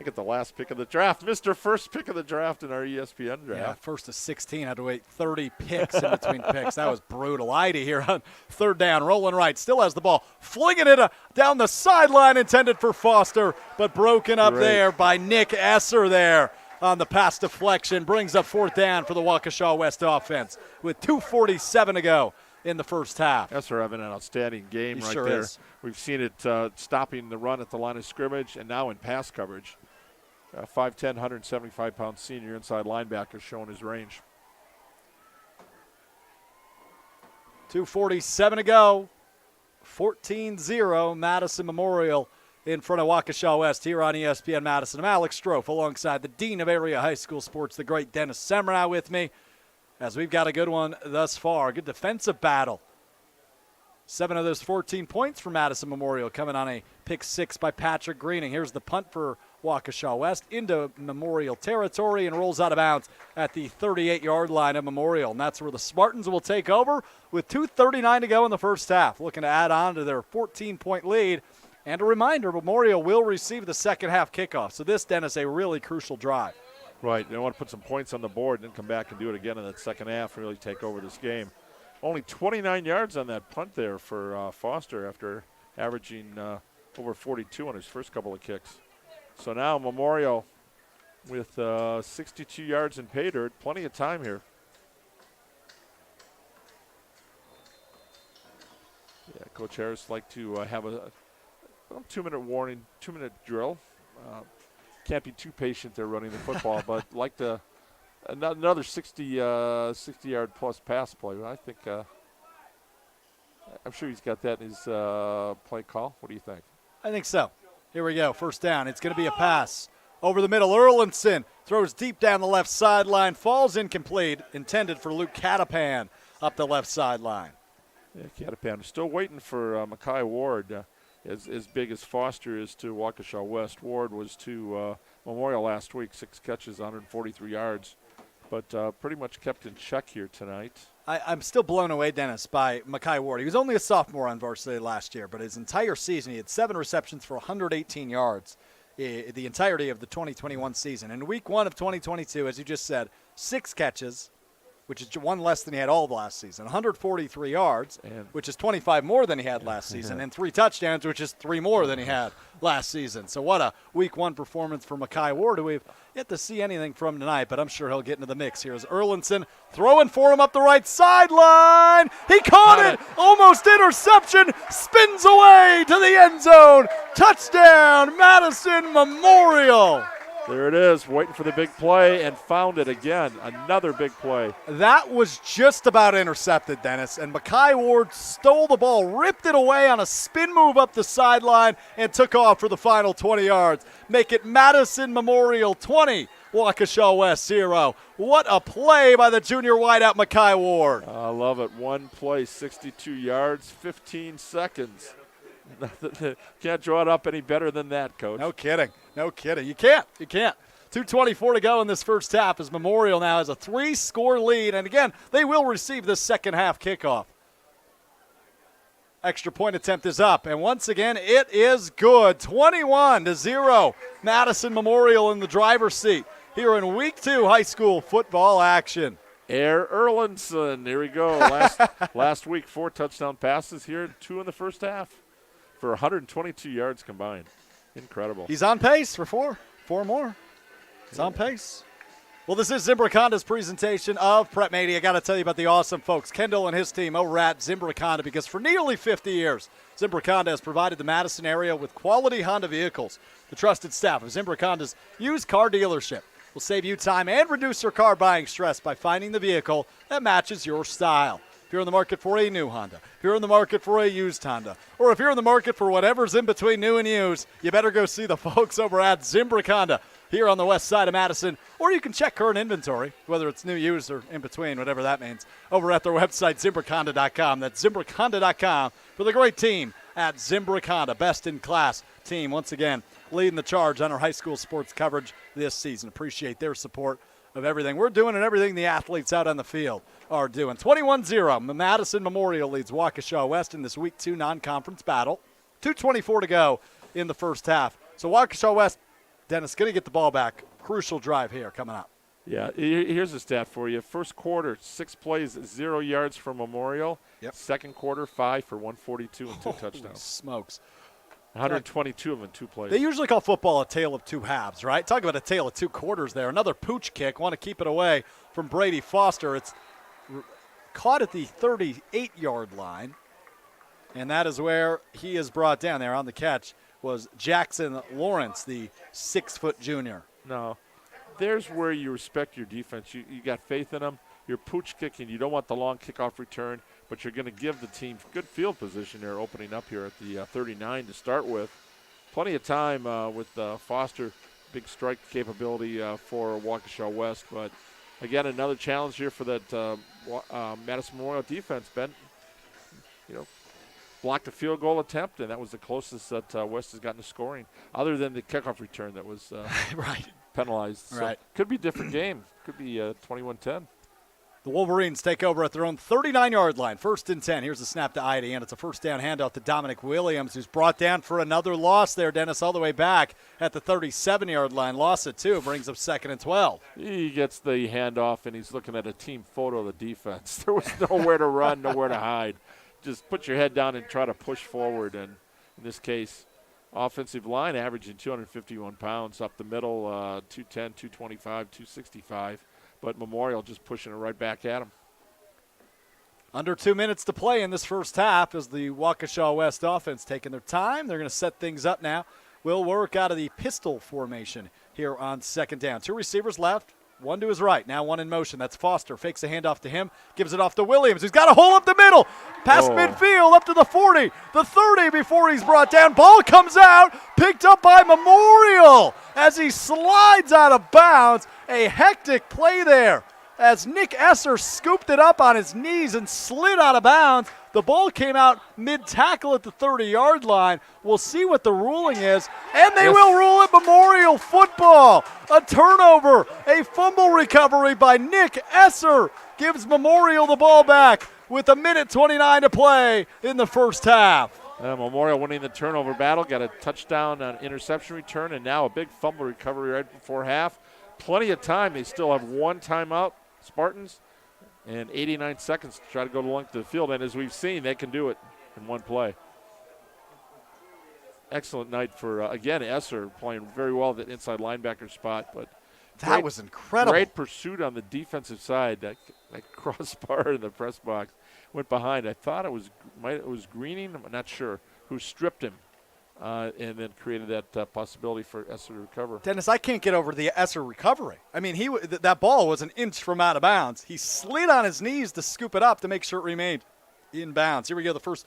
I get the last pick of the draft. Mr. First pick of the draft in our ESPN draft. Yeah, first to 16. Had to wait 30 picks in between picks. That was brutal. Idy here on third down. Rolling right. Still has the ball. Flinging it down the sideline intended for Foster, but broken up there by Nick Esser there on the pass deflection. Brings up fourth down for the Waukesha West offense with 2:47 to go in the first half. Esser having an outstanding game right there. Is. We've seen it stopping the run at the line of scrimmage and now in pass coverage. 5'10", 175-pound senior inside linebacker showing his range. 2:47 to go. 14-0 Madison Memorial in front of Waukesha West here on ESPN Madison. I'm Alex Strofe alongside the Dean of Area High School Sports, the great Dennis Semrau with me, as we've got a good one thus far. Good defensive battle. 7 of those 14 points for Madison Memorial coming on a pick 6 by Patrick Greening. Here's the punt for Waukesha West into Memorial territory and rolls out of bounds at the 38-yard line of Memorial. And that's where the Spartans will take over with 2:39 to go in the first half, looking to add on to their 14-point lead. And a reminder, Memorial will receive the second half kickoff. So this, Dennis, a really crucial drive. Right. They want to put some points on the board and then come back and do it again in that second half and really take over this game. Only 29 yards on that punt there for Foster after averaging over 42 on his first couple of kicks. So now Memorial with 62 yards in pay dirt. Plenty of time here. Yeah, Coach Harris like to have a 2-minute warning, 2-minute drill. Can't be too patient there running the football, but like to another 60-yard plus pass play. I think I'm sure he's got that in his play call. What do you think? I think so. Here we go. First down. It's going to be a pass. Over the middle, Erlinson throws deep down the left sideline. Falls incomplete. Intended for Luke Catapan up the left sideline. Yeah, Catapan. Still waiting for Mackay Ward. As big as Foster is to Waukesha West, Ward was to Memorial last week. 6 catches, 143 yards. But pretty much kept in check here tonight. I'm still blown away, Dennis, by Mackay Ward. He was only a sophomore on varsity last year, but his entire season, he had 7 receptions for 118 yards the entirety of the 2021 season. In week 1 of 2022, as you just said, 6 catches, which is 1 less than he had all of last season, 143 yards, which is 25 more than he had last season, and 3 touchdowns, which is 3 more than he had last season. So what a week 1 performance for Mackay Ward, who we've yet to see anything from tonight, but I'm sure he'll get into the mix. Here's Erlinson throwing for him up the right sideline. He caught it. Almost interception. Spins away to the end zone. Touchdown, Madison Memorial. There it is, waiting for the big play, and found it again. Another big play. That was just about intercepted, Dennis, and Mackay Ward stole the ball, ripped it away on a spin move up the sideline, and took off for the final 20 yards. Make it Madison Memorial 20, Waukesha West 0. What a play by the junior wideout Mackay Ward. I love it. 1 play, 62 yards, 15 seconds. Can't draw it up any better than that, Coach. No kidding. No kidding. You can't. 2:24 to go in this first half as Memorial now has a 3-score lead. And again, they will receive this second half kickoff. Extra point attempt is up, and once again, it is good. 21-0. Madison Memorial in the driver's seat here in Week 2 high school football action. Air Erlandson, here we go. Last week, 4 touchdown passes here, 2 in the first half for 122 yards combined. Incredible. He's on pace for 4 more. He's on pace. Well, this is Zimbrick Honda's presentation of Prep Mania. I got to tell you about the awesome folks, Kendall and his team over at Zimbrick Honda, because for nearly 50 years, Zimbrick Honda has provided the Madison area with quality Honda vehicles. The trusted staff of Zimbrick Honda's used car dealership will save you time and reduce your car buying stress by finding the vehicle that matches your style. If you're in the market for a new Honda, if you're in the market for a used Honda, or if you're in the market for whatever's in between new and used, you better go see the folks over at Zimbrick Honda here on the west side of Madison, or you can check current inventory, whether it's new, used, or in between, whatever that means, over at their website, ZimbrickHonda.com. That's ZimbrickHonda.com for the great team at Zimbrick Honda, best-in-class team, once again, leading the charge on our high school sports coverage this season. Appreciate their support of everything we're doing and everything the athletes out on the field are doing. 21-0, Madison Memorial leads Waukesha West in this Week 2 non-conference battle. 2:24 to go in the first half. So Waukesha West, Dennis, going to get the ball back. Crucial drive here coming up. Yeah, here's a stat for you. First quarter, 6 plays, 0 yards for Memorial. Yep. Second quarter, 5 for 142 and 2 Holy touchdowns. Smokes. 122 of them in 2 plays. They usually call football a tale of 2 halves, right? Talk about a tale of 2 quarters there. Another pooch kick. Want to keep it away from Brady Foster. It's caught at the 38-yard line, and that is where he is brought down there on the catch was Jackson Lawrence, the 6-foot junior. No, there's where you respect your defense. You got faith in them. You're pooch kicking. You don't want the long kickoff return, but you're going to give the team good field position there opening up here at the 39 to start with. Plenty of time with Foster, big strike capability for Waukesha West. But, again, another challenge here for that Madison Memorial defense, Ben. You know, blocked a field goal attempt, and that was the closest that West has gotten to scoring, other than the kickoff return that was right. penalized. So right. Could be a different game. Could be 21-10. The Wolverines take over at their own 39-yard line. 1st and 10. Here's the snap to Ida, and it's a first down handout to Dominic Williams, who's brought down for another loss there, Dennis, all the way back at the 37-yard line. Loss at 2, brings up 2nd and 12. He gets the handoff, and he's looking at a team photo of the defense. There was nowhere to run, nowhere to hide. Just put your head down and try to push forward. And in this case, offensive line averaging 251 pounds up the middle, 210, 225, 265. But Memorial just pushing it right back at him. Under 2 minutes to play in this first half as the Waukesha West offense taking their time. They're going to set things up now. Will work out of the pistol formation here on 2nd down. 2 receivers left. 1 to his right. Now 1 in motion. That's Foster. Fakes a handoff to him. Gives it off to Williams, who's got a hole up the middle. Past midfield, up to the 40. The 30 before he's brought down. Ball comes out. Picked up by Memorial as he slides out of bounds. A hectic play there as Nick Esser scooped it up on his knees and slid out of bounds. The ball came out mid-tackle at the 30-yard line. We'll see what the ruling is, and they will rule it Memorial football. A turnover, a fumble recovery by Nick Esser gives Memorial the ball back with 1:29 to play in the first half. Memorial winning the turnover battle, got a touchdown on interception return, and now a big fumble recovery right before half. Plenty of time. They still have 1 timeout, Spartans, and 89 seconds to try to go the length of the field. And as we've seen, they can do it in 1 play. Excellent night for, again, Esser playing very well at that inside linebacker spot. But that was incredible. Great pursuit on the defensive side. That crossbar in the press box went behind. I thought it was Greening, I'm not sure, who stripped him. And then created that possibility for Esser to recover. Dennis, I can't get over the Esser recovery. I mean, that ball was an inch from out of bounds. He slid on his knees to scoop it up to make sure it remained in bounds. Here we go, the first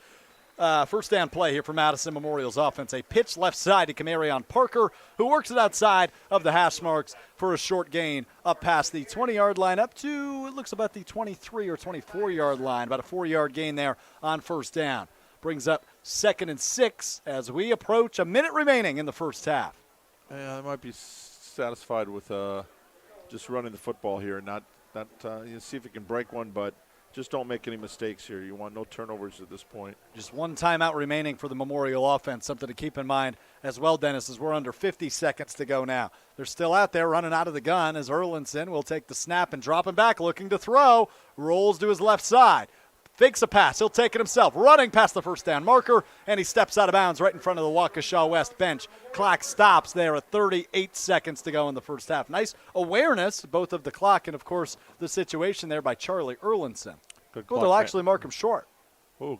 down play here for Madison Memorial's offense. A pitch left side to Camarion Parker, who works it outside of the hash marks for a short gain up past the 20-yard line up to, it looks about the 23 or 24-yard line, about a 4-yard gain there on first down. Brings up 2nd and 6 as we approach a minute remaining in the first half. Yeah, it might be satisfied with just running the football here. Not see if he can break one, but just don't make any mistakes here. You want no turnovers at this point. Just one timeout remaining for the Memorial offense. Something to keep in mind as well, Dennis, as we're under 50 seconds to go now. They're still out there running out of the gun as Erlinson will take the snap and drop him back, looking to throw. Rolls to his left side. Fakes a pass. He'll take it himself. Running past the first down marker, and he steps out of bounds right in front of the Waukesha West bench. Clock stops there at 38 seconds to go in the first half. Nice awareness, both of the clock and, of course, the situation there by Charlie Erlinson. Good Well, they'll actually mark him short. Oh,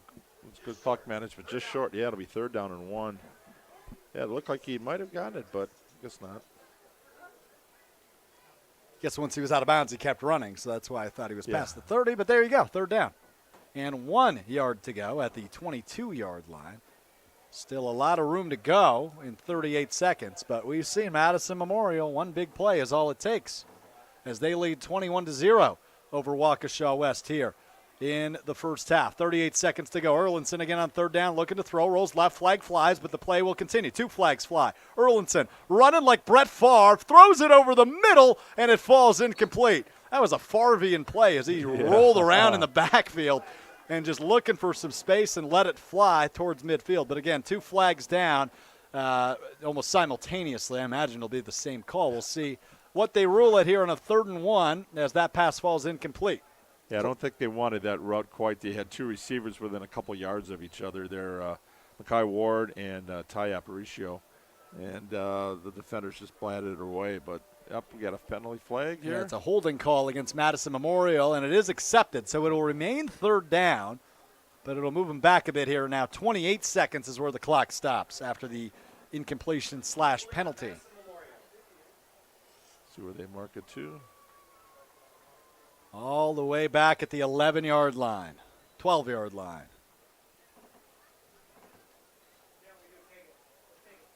it's good clock management. Just short. Yeah, it'll be 3rd down and 1. Yeah, it looked like he might have gotten it, but I guess not. Guess once he was out of bounds, he kept running, so that's why I thought he was past the 30. But there you go, 3rd down. And 1 yard to go at the 22-yard line. Still a lot of room to go in 38 seconds, but we've seen Madison Memorial. One big play is all it takes as they lead 21-0 over Waukesha West here in the first half. 38 seconds to go. Erlinson again on 3rd down, looking to throw. Rolls left, flag flies, but the play will continue. 2 flags fly. Erlinson running like Brett Favre, throws it over the middle, and it falls incomplete. That was a Favrean play as he rolled around in the backfield and just looking for some space and let it fly towards midfield. But again, 2 flags down almost simultaneously. I imagine it'll be the same call. We'll see what they rule it here on a 3rd and 1 as that pass falls incomplete. Yeah, I don't think they wanted that route quite. They had 2 receivers within a couple yards of each other. They're Mackay Ward and Ty Aparicio. And the defenders just blatted it away. But we got a penalty flag here. Yeah, it's a holding call against Madison Memorial, and it is accepted. So it will remain 3rd down, but it'll move them back a bit here. Now 28 seconds is where the clock stops after the incompletion/penalty. See where they mark it to. All the way back at the 11-yard line, 12-yard line.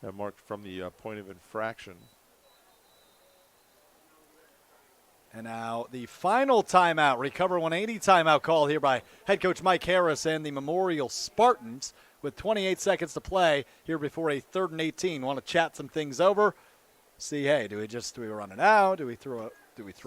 That marked from the point of infraction. And now the final timeout, Recover 180 timeout call here by head coach Mike Harris and the Memorial Spartans with 28 seconds to play here before a 3rd and 18. Want to chat some things over? See, hey, do we run it out? Do we throw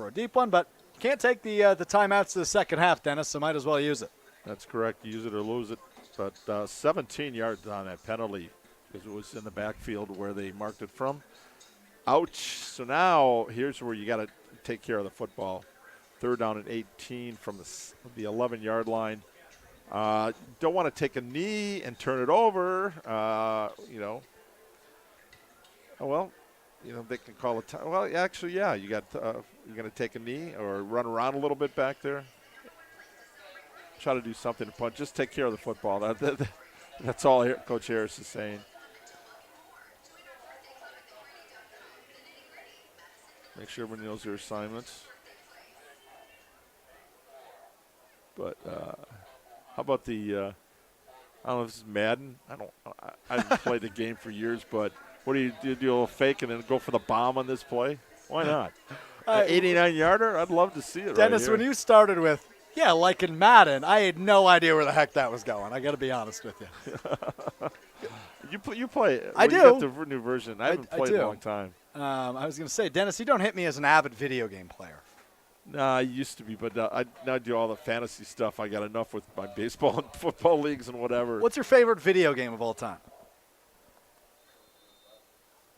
a deep one? But can't take the timeouts to the second half, Dennis, so might as well use it. That's correct. Use it or lose it. But 17 yards on that penalty because it was in the backfield where they marked it from. Ouch. So now here's where you got to take care of the football. 3rd down and 18 from the 11-yard line. Don't want to take a knee and turn it over. They can call a time. Well, actually, yeah, you're going to take a knee or run around a little bit back there. Try to do something to punch. Just take care of the football. That's all Coach Harris is saying. Make sure everyone knows their assignments. But how about the I don't know if this is Madden. I haven't played the game for years, but what do you do? Do a little fake and then go for the bomb on this play? Why not? 89-yarder? I'd love to see it. Dennis, right here. when you started with, like in Madden, I had no idea where the heck that was going. I got to be honest with you. You play. I do. You got the new version. I haven't played in a long time. I was going to say, Dennis, you don't hit me as an avid video game player. Nah, I used to be, but I do all the fantasy stuff. I got enough with my baseball and football leagues and whatever. What's your favorite video game of all time?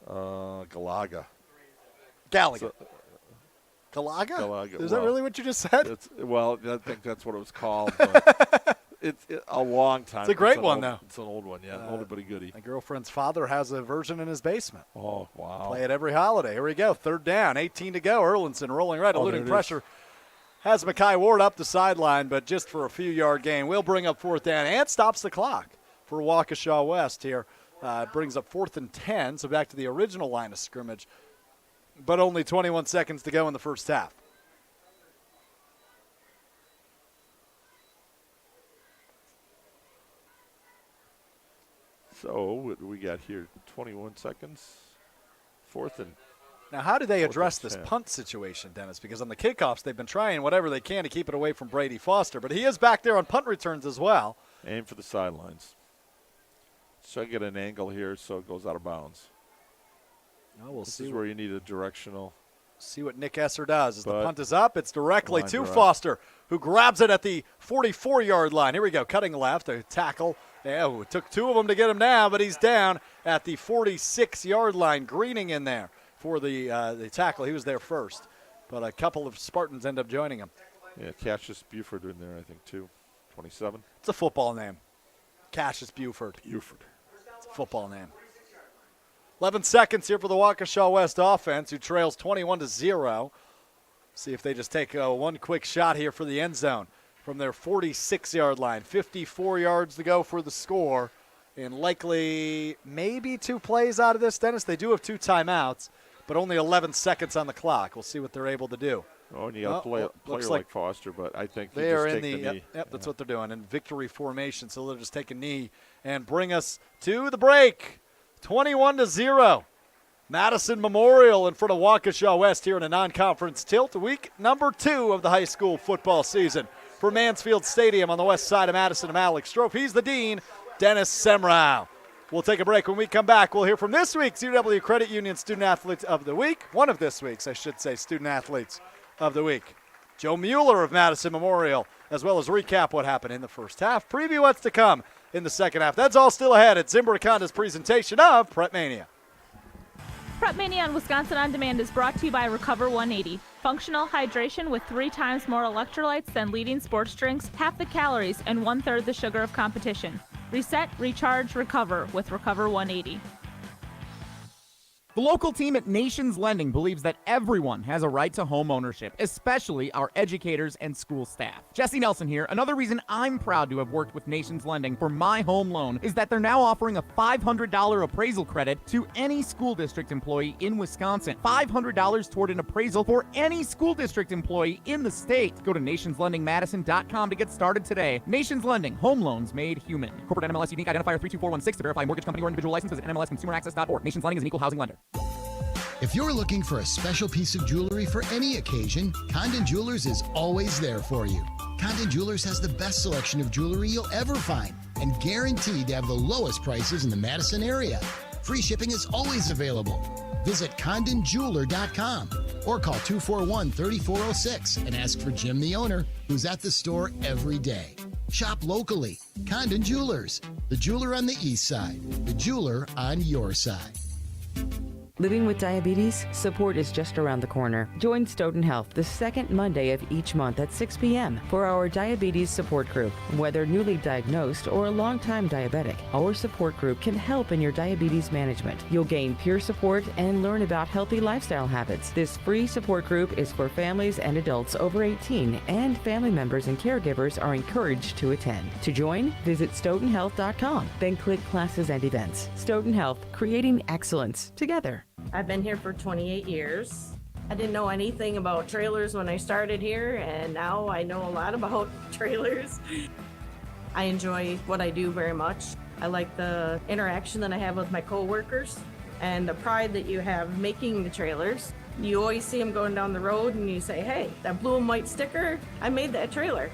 Galaga. Galaga. Galaga? Galaga. Is that really what you just said? I think that's what it was called. But it's a long time. It's a great one, though. It's an old one, yeah. An old but a goodie. My girlfriend's father has a version in his basement. Oh, wow. Play it every holiday. Here we go. 3rd down, 18 to go. Erlinson rolling right, eluding pressure. Has Mackay Ward up the sideline, but just for a few-yard gain. We'll bring up 4th down and stops the clock for Waukesha West here. Brings up 4th and 10, so back to the original line of scrimmage. But only 21 seconds to go in the first half. So what do we got here? 21 seconds. 4th and. Now, how do they address this punt situation, Dennis? Because on the kickoffs, they've been trying whatever they can to keep it away from Brady Foster, but he is back there on punt returns as well. Aim for the sidelines. So I get an angle here so it goes out of bounds. Well, we'll this see is where you need a directional. See what Nick Esser does. As the But punt is up, it's directly to drive. Foster, who grabs it at the 44-yard line. Here we go, cutting left, a tackle. Yeah, it took two of them to get him down, but he's down at the 46-yard line. Greening in there for the tackle. He was there first, but a couple of Spartans end up joining him. Yeah, Cassius Buford in there, I think, too. 27. It's a football name. Cassius Buford. Buford. It's a football name. 11 seconds here for the Waukesha West offense, who trails 21-0. See if they just take one quick shot here for the end zone from their 46-yard line. 54 yards to go for the score, and likely maybe 2 plays out of this, Dennis. They do have 2 timeouts, but only 11 seconds on the clock. We'll see what they're able to do. Oh, and you got a player like Foster, but I think they are just in take the knee. That's what they're doing, in victory formation. So they'll just take a knee and bring us to the break. 21-0. Madison Memorial in front of Waukesha West here in a non-conference tilt. Week number 2 of the high school football season. For Mansfield Stadium on the west side of Madison, I'm Alex Strope. He's the dean, Dennis Semrau. We'll take a break. When we come back, we'll hear from this week's UW Credit Union Student Athletes of the Week. One of this week's, I should say, Student Athletes of the Week. Joe Mueller of Madison Memorial, as well as recap what happened in the first half. Preview what's to come in the second half. That's all still ahead at Zimbrick Honda's presentation of Prep Mania. Prep Mania on Wisconsin On Demand is brought to you by Recover 180. Functional hydration with 3 times more electrolytes than leading sports drinks, half the calories, and 1/3 the sugar of competition. Reset, recharge, recover with Recover 180. The local team at Nations Lending believes that everyone has a right to home ownership, especially our educators and school staff. Jesse Nelson here. Another reason I'm proud to have worked with Nations Lending for my home loan is that they're now offering a $500 appraisal credit to any school district employee in Wisconsin. $500 toward an appraisal for any school district employee in the state. Go to nationslendingmadison.com to get started today. Nations Lending, home loans made human. Corporate NMLS unique identifier 32416 to verify mortgage company or individual license. Visit NMLSconsumeraccess.org. Nations Lending is an equal housing lender. If you're looking for a special piece of jewelry for any occasion, Condon Jewelers is always there for you. Condon Jewelers has the best selection of jewelry you'll ever find and guaranteed to have the lowest prices in the Madison area. Free shipping is always available. Visit CondonJeweler.com or call 241-3406 and ask for Jim, the owner, who's at the store every day. Shop locally. Condon Jewelers, the jeweler on the east side, the jeweler on your side. Living with diabetes? Support is just around the corner. Join Stoughton Health the second Monday of each month at 6 p.m. for our diabetes support group. Whether newly diagnosed or a long-time diabetic, our support group can help in your diabetes management. You'll gain peer support and learn about healthy lifestyle habits. This free support group is for families and adults over 18, and family members and caregivers are encouraged to attend. To join, visit stoughtonhealth.com, then click Classes and Events. Stoughton Health, creating excellence together. I've been here for 28 years. I didn't know anything about trailers when I started here, and now I know a lot about trailers. I enjoy what I do very much. I like the interaction that I have with my coworkers and the pride that you have making the trailers. You always see them going down the road and you say, hey, that blue and white sticker, I made that trailer.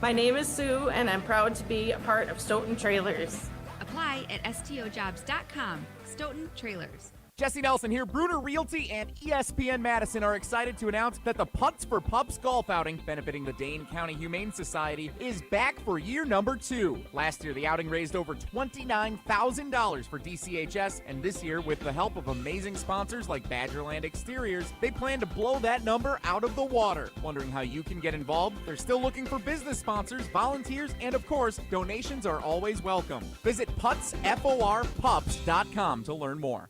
My name is Sue, and I'm proud to be a part of Stoughton Trailers. Apply at stojobs.com. Stoughton Trailers. Jesse Nelson here. Bruner Realty and ESPN Madison are excited to announce that the Putts for Pups golf outing, benefiting the Dane County Humane Society, is back for year number 2. Last year, the outing raised over $29,000 for DCHS, and this year, with the help of amazing sponsors like Badgerland Exteriors, they plan to blow that number out of the water. Wondering how you can get involved? They're still looking for business sponsors, volunteers, and of course, donations are always welcome. Visit putsforpups.com to learn more.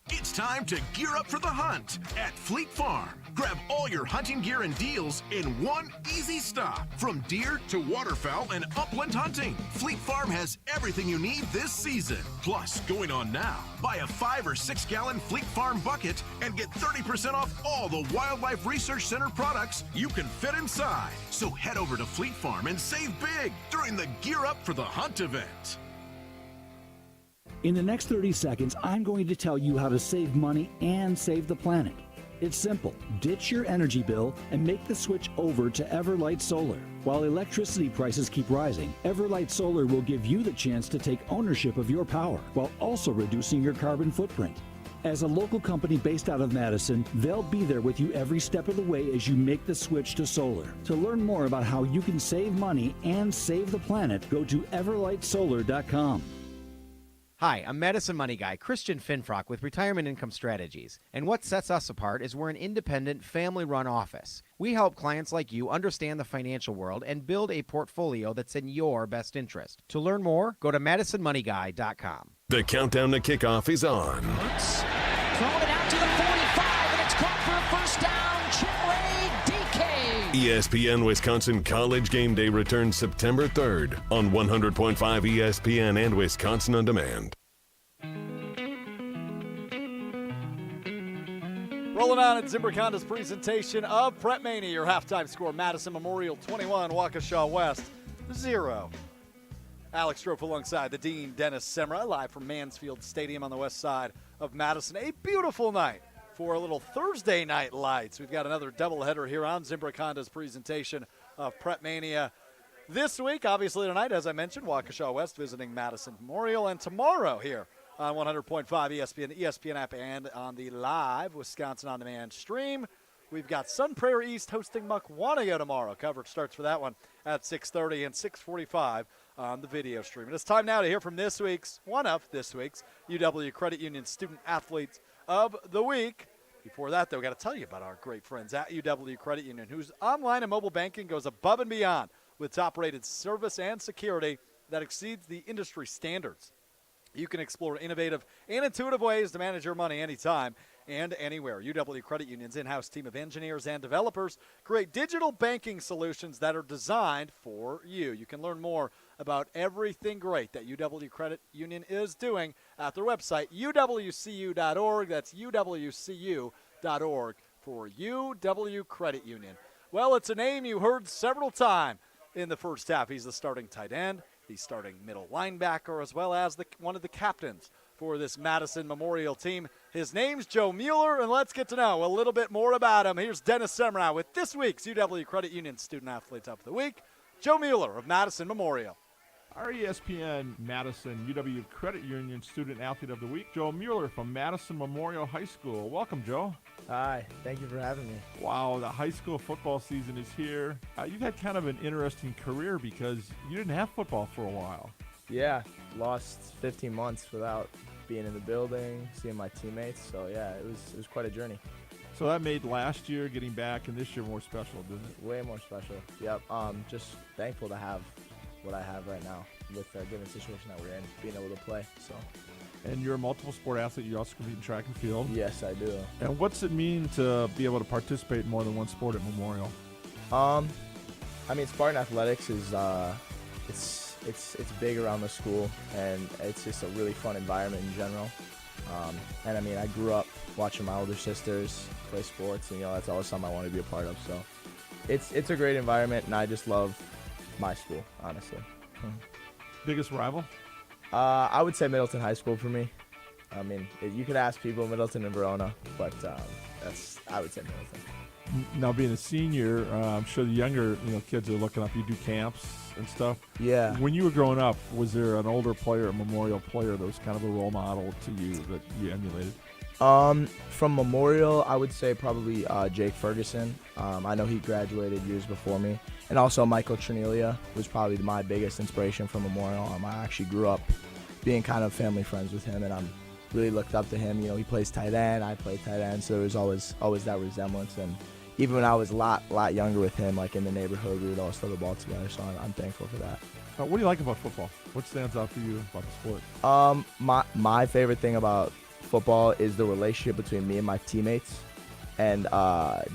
It's time to gear up for the hunt at Fleet Farm. Grab all your hunting gear and deals in one easy stop. From deer to waterfowl and upland hunting, Fleet Farm has everything you need this season. Plus, going on now, buy a 5 or 6 gallon Fleet Farm bucket and get 30% off all the Wildlife Research Center products you can fit inside. So head over to Fleet Farm and save big during the Gear Up for the Hunt event. In the next 30 seconds, I'm going to tell you how to save money and save the planet. It's simple. Ditch your energy bill and make the switch over to Everlight Solar. While electricity prices keep rising, Everlight Solar will give you the chance to take ownership of your power while also reducing your carbon footprint. As a local company based out of Madison, they'll be there with you every step of the way as you make the switch to solar. To learn more about how you can save money and save the planet, go to everlightsolar.com. Hi, I'm Madison Money Guy, Christian Finfrock with Retirement Income Strategies. And what sets us apart is we're an independent, family-run office. We help clients like you understand the financial world and build a portfolio that's in your best interest. To learn more, go to MadisonMoneyGuy.com. The countdown to kickoff is on. Throwing it out to the 45, and it's caught for a first down. Chimray DK. ESPN Wisconsin College Game Day returns September 3rd on 100.5 ESPN and Wisconsin On Demand. Rolling on at Zimbrick Honda's presentation of Prep Mania. Your halftime score, Madison Memorial 21, Waukesha West 0. Alex Strofe alongside the Dean, Dennis Semra, live from Mansfield Stadium on the west side of Madison. A beautiful night for a little Thursday night lights. We've got another doubleheader here on Zimbrick Honda's presentation of Prep Mania. This week, obviously tonight, as I mentioned, Waukesha West visiting Madison Memorial, and tomorrow here on 100.5 ESPN, the ESPN app, and on the live Wisconsin On Demand stream. We've got Sun Prairie East hosting Mukwonago tomorrow. Coverage starts for that one at 6:30 and 6:45 on the video stream. And it's time now to hear from one of this week's UW Credit Union Student Athletes of the Week. Before that, though, we've got to tell you about our great friends at UW Credit Union, whose online and mobile banking goes above and beyond with top-rated service and security that exceeds the industry standards. You can explore innovative and intuitive ways to manage your money anytime and anywhere. UW Credit Union's in-house team of engineers and developers create digital banking solutions that are designed for you. You can learn more about everything great that UW Credit Union is doing at their website, uwcu.org. That's uwcu.org for UW Credit Union. Well, it's a name you heard several times in the first half. He's the starting tight end, the starting middle linebacker, as well as one of the captains for this Madison Memorial team. His name's Joe Mueller, and let's get to know a little bit more about him. Here's Dennis Semra with this week's UW Credit Union Student Athletes of the Week, Joe Mueller of Madison Memorial. Our ESPN Madison UW Credit Union Student Athlete of the Week, Joe Mueller from Madison Memorial High School. Welcome, Joe. Hi, thank you for having me. Wow, the high school football season is here. You've had kind of an interesting career because you didn't have football for a while. Yeah, lost 15 months without being in the building, seeing my teammates. So yeah, it was quite a journey. So that made last year getting back and this year more special, didn't it? Way more special. Yep. Just thankful to have what I have right now with the given situation that we're in, being able to play. So. And you're a multiple sport athlete. You also compete in track and field. Yes, I do. And what's it mean to be able to participate in more than one sport at Memorial? I mean, Spartan athletics is it's big around the school, and it's just a really fun environment in general. And I mean, I grew up watching my older sisters play sports, and that's always something I want to be a part of. So it's a great environment, and I just love my school, honestly. Biggest rival? I would say Middleton High School for me. I mean, you could ask people Middleton and Verona, but I would say Middleton. Now, being a senior, I'm sure the younger kids are looking up. You do camps and stuff. Yeah. When you were growing up, was there an older player, a Memorial player, that was kind of a role model to you that you emulated? From Memorial, I would say probably Jake Ferguson. I know he graduated years before me. And also Michael Trenelia was probably my biggest inspiration from Memorial. I actually grew up being kind of family friends with him, and I'm really looked up to him. He plays tight end, I play tight end, so there was always that resemblance. And even when I was a lot younger with him, like in the neighborhood, we would always throw the ball together, so I'm thankful for that. What do you like about football? What stands out for you about the sport? My favorite thing about football is the relationship between me and my teammates, and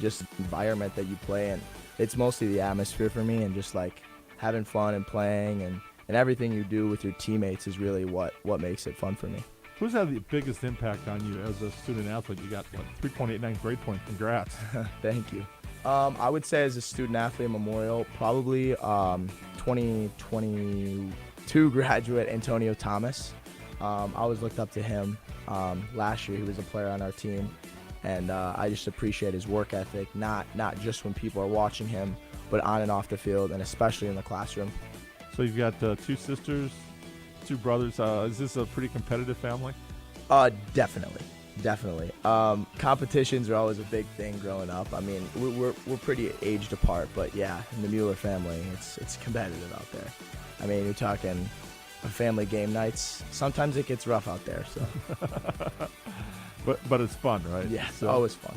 just the environment that you play in. It's mostly the atmosphere for me, and just like having fun and playing, and everything you do with your teammates is really what makes it fun for me. Who's had the biggest impact on you as a student athlete? You got 3.89 grade point. Congrats. Thank you. I would say as a student athlete at Memorial, probably 2022 graduate Antonio Thomas. I always looked up to him. Last year he was a player on our team, And I just appreciate his work ethic, not just when people are watching him, but on and off the field, and especially in the classroom. So you've got 2 sisters, 2 brothers. Is this a pretty competitive family? Definitely. Competitions are always a big thing growing up. I mean, we're pretty aged apart, but yeah, in the Mueller family, it's competitive out there. I mean, you're talking family game nights. Sometimes it gets rough out there. So, but it's fun, right? Yeah, it's always fun.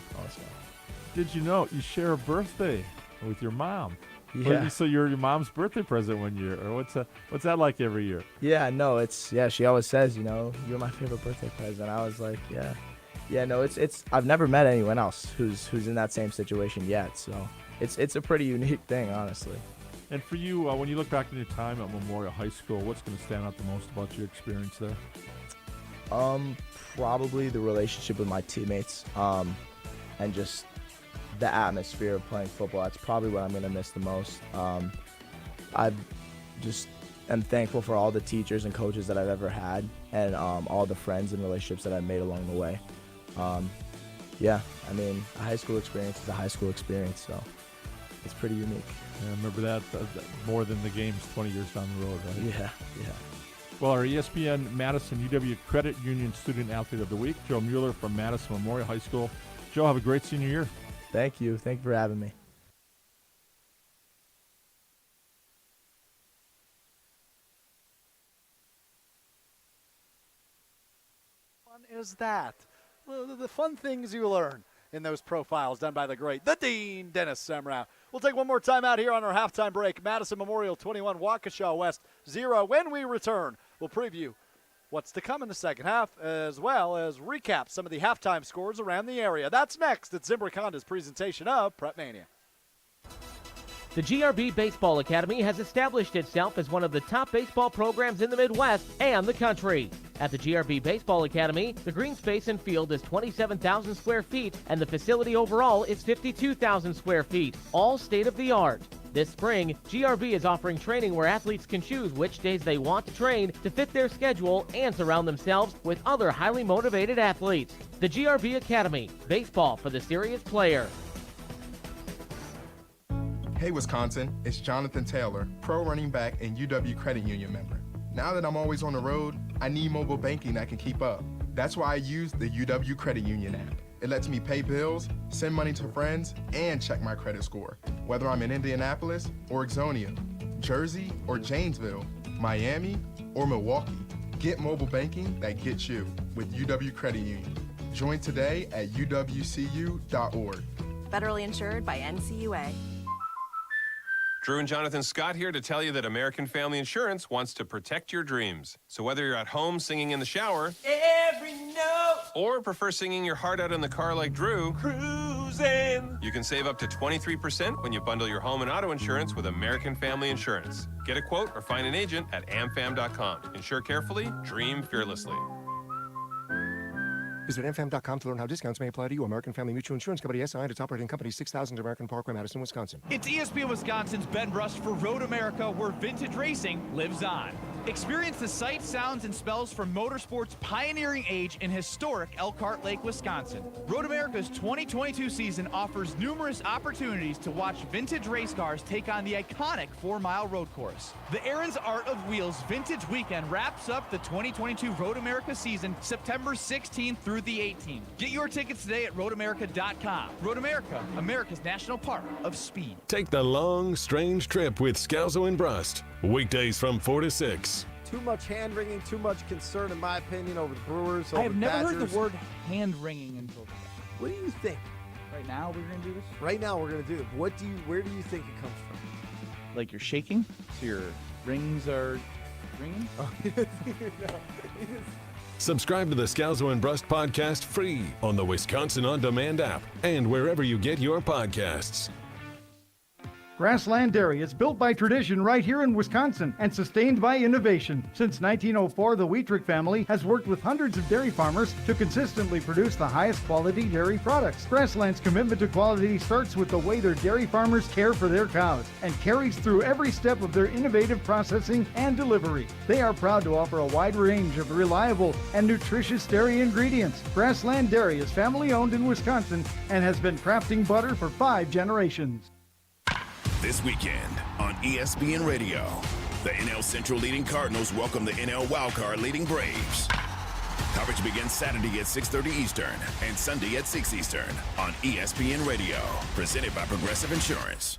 Did you know you share a birthday with your mom? Yeah. So you're your mom's birthday present one year, or what's that like every year? Yeah, no, she always says, you're my favorite birthday present. I was like, yeah, no, it's I've never met anyone else who's in that same situation yet, so it's a pretty unique thing, honestly. And for you, when you look back on your time at Memorial High School, what's going to stand out the most about your experience there? Probably the relationship with my teammates, and just the atmosphere of playing football. That's probably what I'm going to miss the most. I just am thankful for all the teachers and coaches that I've ever had, and all the friends and relationships that I've made along the way. Yeah, I mean, a high school experience is a high school experience, so it's pretty unique. Yeah, remember that more than the games 20 years down the road, right? Yeah. Well, our ESPN Madison UW Credit Union Student Athlete of the Week, Joe Mueller from Madison Memorial High School. Joe, have a great senior year. Thank you. Thank you for having me. Fun is that? The fun things you learn in those profiles done by the great, the Dean, Dennis Semrau. We'll take one more time out here on our halftime break. Madison Memorial 21, Waukesha West 0. When we return, we'll preview what's to come in the second half, as well as recap some of the halftime scores around the area. That's next at Zimbrick Honda's presentation of Prep Mania. The GRB Baseball Academy has established itself as one of the top baseball programs in the Midwest and the country. At the GRB Baseball Academy, the green space and field is 27,000 square feet, and the facility overall is 52,000 square feet, all state-of-the-art. This spring, GRB is offering training where athletes can choose which days they want to train to fit their schedule and surround themselves with other highly motivated athletes. The GRB Academy, baseball for the serious player. Hey Wisconsin, it's Jonathan Taylor, pro running back and UW Credit Union member. Now that I'm always on the road, I need mobile banking that can keep up. That's why I use the UW Credit Union app. It lets me pay bills, send money to friends, and check my credit score. Whether I'm in Indianapolis or Ixonia, Jersey or Janesville, Miami or Milwaukee, get mobile banking that gets you with UW Credit Union. Join today at uwcu.org. Federally insured by NCUA. Drew and Jonathan Scott here to tell you that American Family Insurance wants to protect your dreams. So whether you're at home singing in the shower, Every note, or prefer singing your heart out in the car like Drew, cruising. you can save up to 23% when you bundle your home and auto insurance with American Family Insurance. Get a quote or find an agent at amfam.com. Insure carefully, dream fearlessly. Visit amfam.com to learn how discounts may apply to you. American Family Mutual Insurance Company, SI, and its operating company, 6000 American Parkway, Madison, Wisconsin. It's ESPN Wisconsin's Ben Rust for Road America, where vintage racing lives on. Experience the sights, sounds, and smells from motorsport's pioneering age in historic Elkhart Lake, Wisconsin. Road America's 2022 season offers numerous opportunities to watch vintage race cars take on the iconic 4-mile road course. The Aaron's Art of Wheels Vintage Weekend wraps up the 2022 Road America season September 16th through the 18th. Get your tickets today at roadamerica.com. Road America, America's national park of speed. Take the long, strange trip with Scalzo and Brust. Weekdays from 4 to 6. Too much hand-wringing, too much concern, in my opinion, over the Brewers, over I have never heard Badgers. the word hand-wringing until today. What do you think? Right now, we're going to do this? Right now, we're going to do it. Where do you think it comes from? Like you're shaking, so your rings are ringing? Oh, Subscribe to the Scalzo and Brust podcast free on the Wisconsin On Demand app and wherever you get your podcasts. Grassland Dairy is built by tradition right here in Wisconsin and sustained by innovation. Since 1904, the Wheatrick family has worked with hundreds of dairy farmers to consistently produce the highest quality dairy products. Grassland's commitment to quality starts with the way their dairy farmers care for their cows and carries through every step of their innovative processing and delivery. They are proud to offer a wide range of reliable and nutritious dairy ingredients. Grassland Dairy is family owned in Wisconsin and has been crafting butter for 5 generations. This weekend on ESPN Radio, the NL Central leading Cardinals welcome the NL Wildcard leading Braves. Coverage begins Saturday at 6:30 Eastern and Sunday at 6 Eastern on ESPN Radio, presented by Progressive Insurance.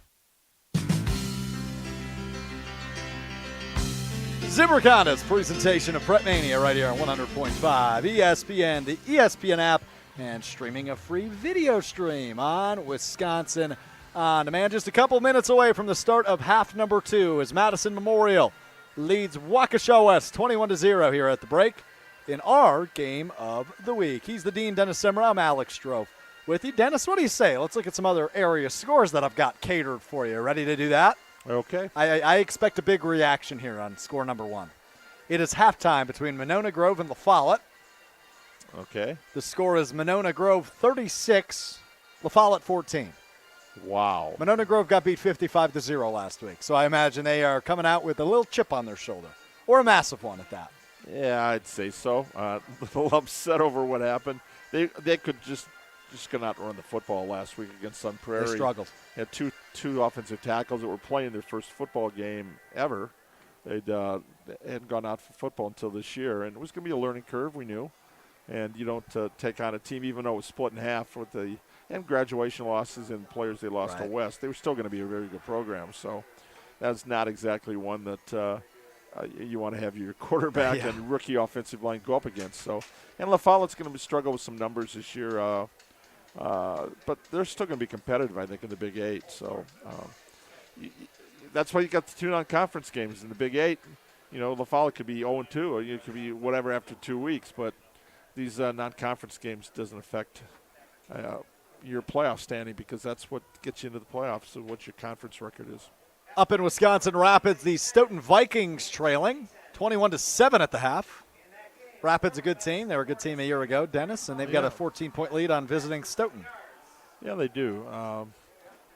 Zimbrick Honda's presentation of Prep Mania right here on 100.5 ESPN, the ESPN app, and streaming a free video stream on Wisconsin On Demand. Just a couple minutes away from the start of half number 2 as Madison Memorial leads Waukesha West 21-0 here at the break in our game of the week. He's the Dean, Dennis Semmer. I'm Alex Strofe with you. Dennis, what do you say? Let's look at some other area scores that I've got catered for you. Ready to do that? Okay. I expect a big reaction here on score number 1. It is halftime between Monona Grove and La Follette. Okay. The score is Monona Grove 36, La Follette 14. Wow. Monona Grove got beat 55-0 last week, so I imagine they are coming out with a little chip on their shoulder, or a massive one at that. Yeah, I'd say so. A little upset over what happened. They could just could not run the football last week against Sun Prairie. They struggled. They had two offensive tackles that were playing their first football game ever. They hadn't gone out for football until this year, and it was going to be a learning curve, we knew. And you don't take on a team, even though it was split in half with the graduation losses and players they lost to West. They were still going to be a very good program. So that's not exactly one that you want to have your quarterback and rookie offensive line go up against. So, and La Follette's going to struggle with some numbers this year, but they're still going to be competitive, I think, in the Big 8. So that's why you got the 2 non-conference games in the Big 8. You know, La Follette could be 0-2, or you could be whatever after 2 weeks, but these non-conference games doesn't affect your playoff standing, because that's what gets you into the playoffs, so what your conference record is. Up in Wisconsin Rapids, the Stoughton Vikings trailing 21-7 at the half. Rapids a good team. They were a good team a year ago, Dennis, and they've got a 14-point lead on visiting Stoughton. Yeah, they do.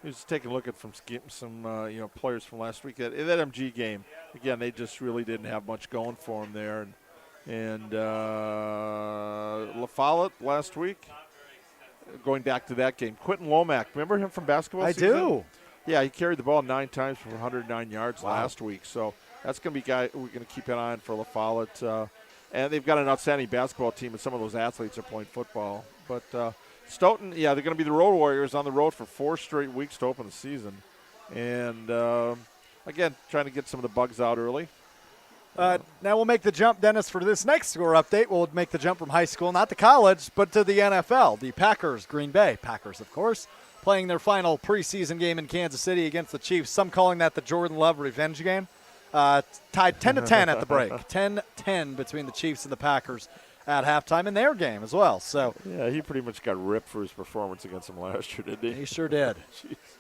Just taking a look at some players from last week. That MG game, again, they just really didn't have much going for them there. And La Follette last week, going back to that game, Quentin Lomack, remember him from basketball season? I do. Yeah, he carried the ball 9 times for 109 yards last week. So that's going to be a guy we're going to keep an eye on for La Follette. And they've got an outstanding basketball team, and some of those athletes are playing football. But Stoughton, they're going to be the Road Warriors on the road for 4 straight weeks to open the season. And, again, trying to get some of the bugs out early. Now we'll make the jump, Dennis, for this next score update. We'll make the jump from high school, not to college, but to the NFL. The Packers, Green Bay Packers, of course, playing their final preseason game in Kansas City against the Chiefs. Some calling that the Jordan Love revenge game. Tied 10-10 at the break. 10-10 between the Chiefs and the Packers at halftime in their game as well. So yeah, he pretty much got ripped for his performance against them last year, didn't he? He sure did.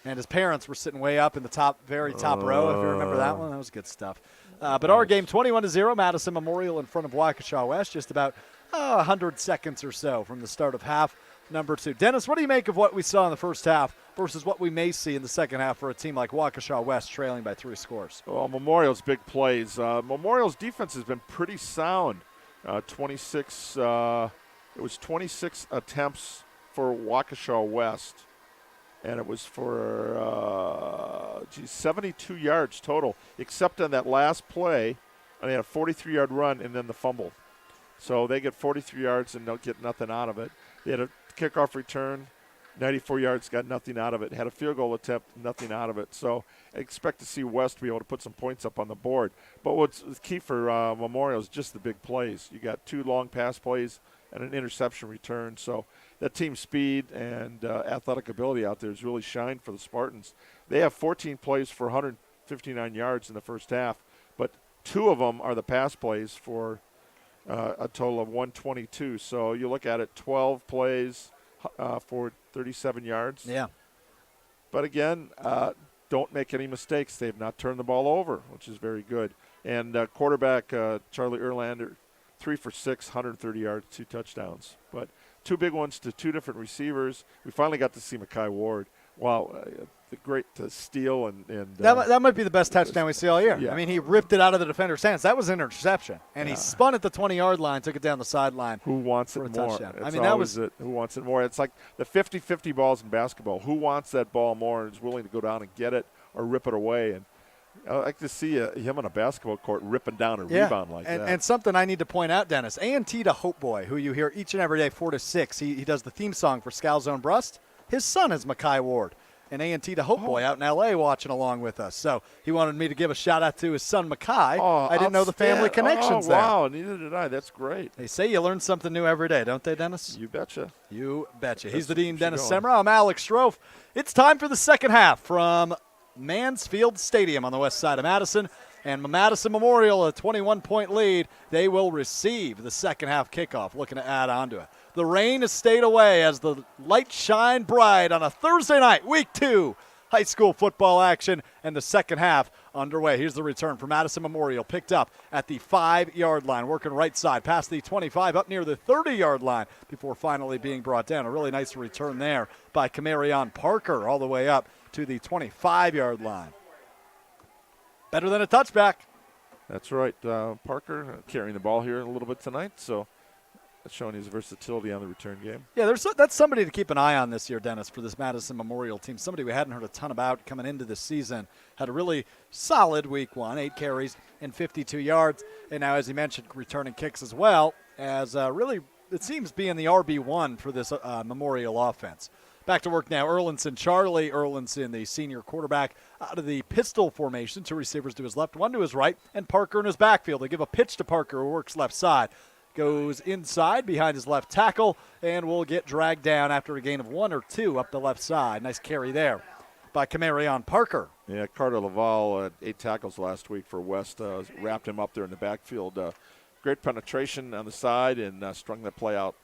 And his parents were sitting way up in the very top row, if you remember that one. That was good stuff. But our game, 21-0, Madison Memorial in front of Waukesha West, just about 100 seconds or so from the start of half number 2. Dennis, what do you make of what we saw in the first half versus what we may see in the second half for a team like Waukesha West trailing by 3 scores? Well, Memorial's big plays. Memorial's defense has been pretty sound. 26 attempts for Waukesha West, and it was for 72 yards total, except on that last play. They had a 43-yard run and then the fumble. So they get 43 yards and don't get nothing out of it. They had a kickoff return, 94 yards, got nothing out of it. Had a field goal attempt, nothing out of it. So I expect to see West be able to put some points up on the board. But what's key for Memorial is just the big plays. You got 2 long pass plays and an interception return. So that team speed and athletic ability out there has really shined for the Spartans. They have 14 plays for 159 yards in the first half, but 2 of them are the pass plays for a total of 122. So you look at it, 12 plays for 37 yards. Yeah. But again, don't make any mistakes. They have not turned the ball over, which is very good. And quarterback Charlie Erlander, 3 for 6, 130 yards, 2 touchdowns. But 2 big ones to 2 different receivers. We finally got to see Mekhi Ward. Wow, the great steal. And that might be the best touchdown we see all year. Yeah. I mean, he ripped it out of the defender's hands. That was an interception. And he spun at the 20-yard line, took it down the sideline. Who wants for it a more? touchdown. It's I mean, that was it. Who wants it more? It's like the 50-50 balls in basketball. Who wants that ball more and is willing to go down and get it or rip it away? And I like to see him on a basketball court ripping down a rebound like that. And something I need to point out, Dennis, A&T to Hope Boy, who you hear each and every day, 4 to 6. He does the theme song for Scal Zone Brust. His son is Mekhi Ward. And A&T to Hope Boy out in L.A. watching along with us. So he wanted me to give a shout-out to his son, Mekhi. I didn't know the family connections there. Wow, neither did I. That's great. They say you learn something new every day, don't they, Dennis? You betcha. You betcha. He's the Dean, Dennis Semra. I'm Alex Strofe. It's time for the second half from Mansfield Stadium on the west side of Madison. And Madison Memorial, a 21-point lead. They will receive the second half kickoff, looking to add on to it. The rain has stayed away as the lights shine bright on a Thursday night, week 2, high school football action, and the second half underway. Here's the return for Madison Memorial, picked up at the 5-yard line, working right side, past the 25, up near the 30-yard line before finally being brought down. A really nice return there by Camarion Parker all the way up to the 25-yard line. Better than a touchback. That's right. Parker carrying the ball here a little bit tonight, so that's showing his versatility on the return game. Yeah, that's somebody to keep an eye on this year, Dennis, for this Madison Memorial team. Somebody we hadn't heard a ton about coming into this season. Had a really solid week 1, 8 carries and 52 yards. And now, as he mentioned, returning kicks as well, as really it seems being the RB1 for this Memorial offense. Back to work now. Erlinson, Charlie Erlinson, the senior quarterback, out of the pistol formation. 2 receivers to his left, 1 to his right, and Parker in his backfield. They give a pitch to Parker, who works left side. Goes inside behind his left tackle and will get dragged down after a gain of 1 or 2 up the left side. Nice carry there by Camarion Parker. Yeah, Carter Laval had 8 tackles last week for West. Wrapped him up there in the backfield. Great penetration on the side and strung that play out.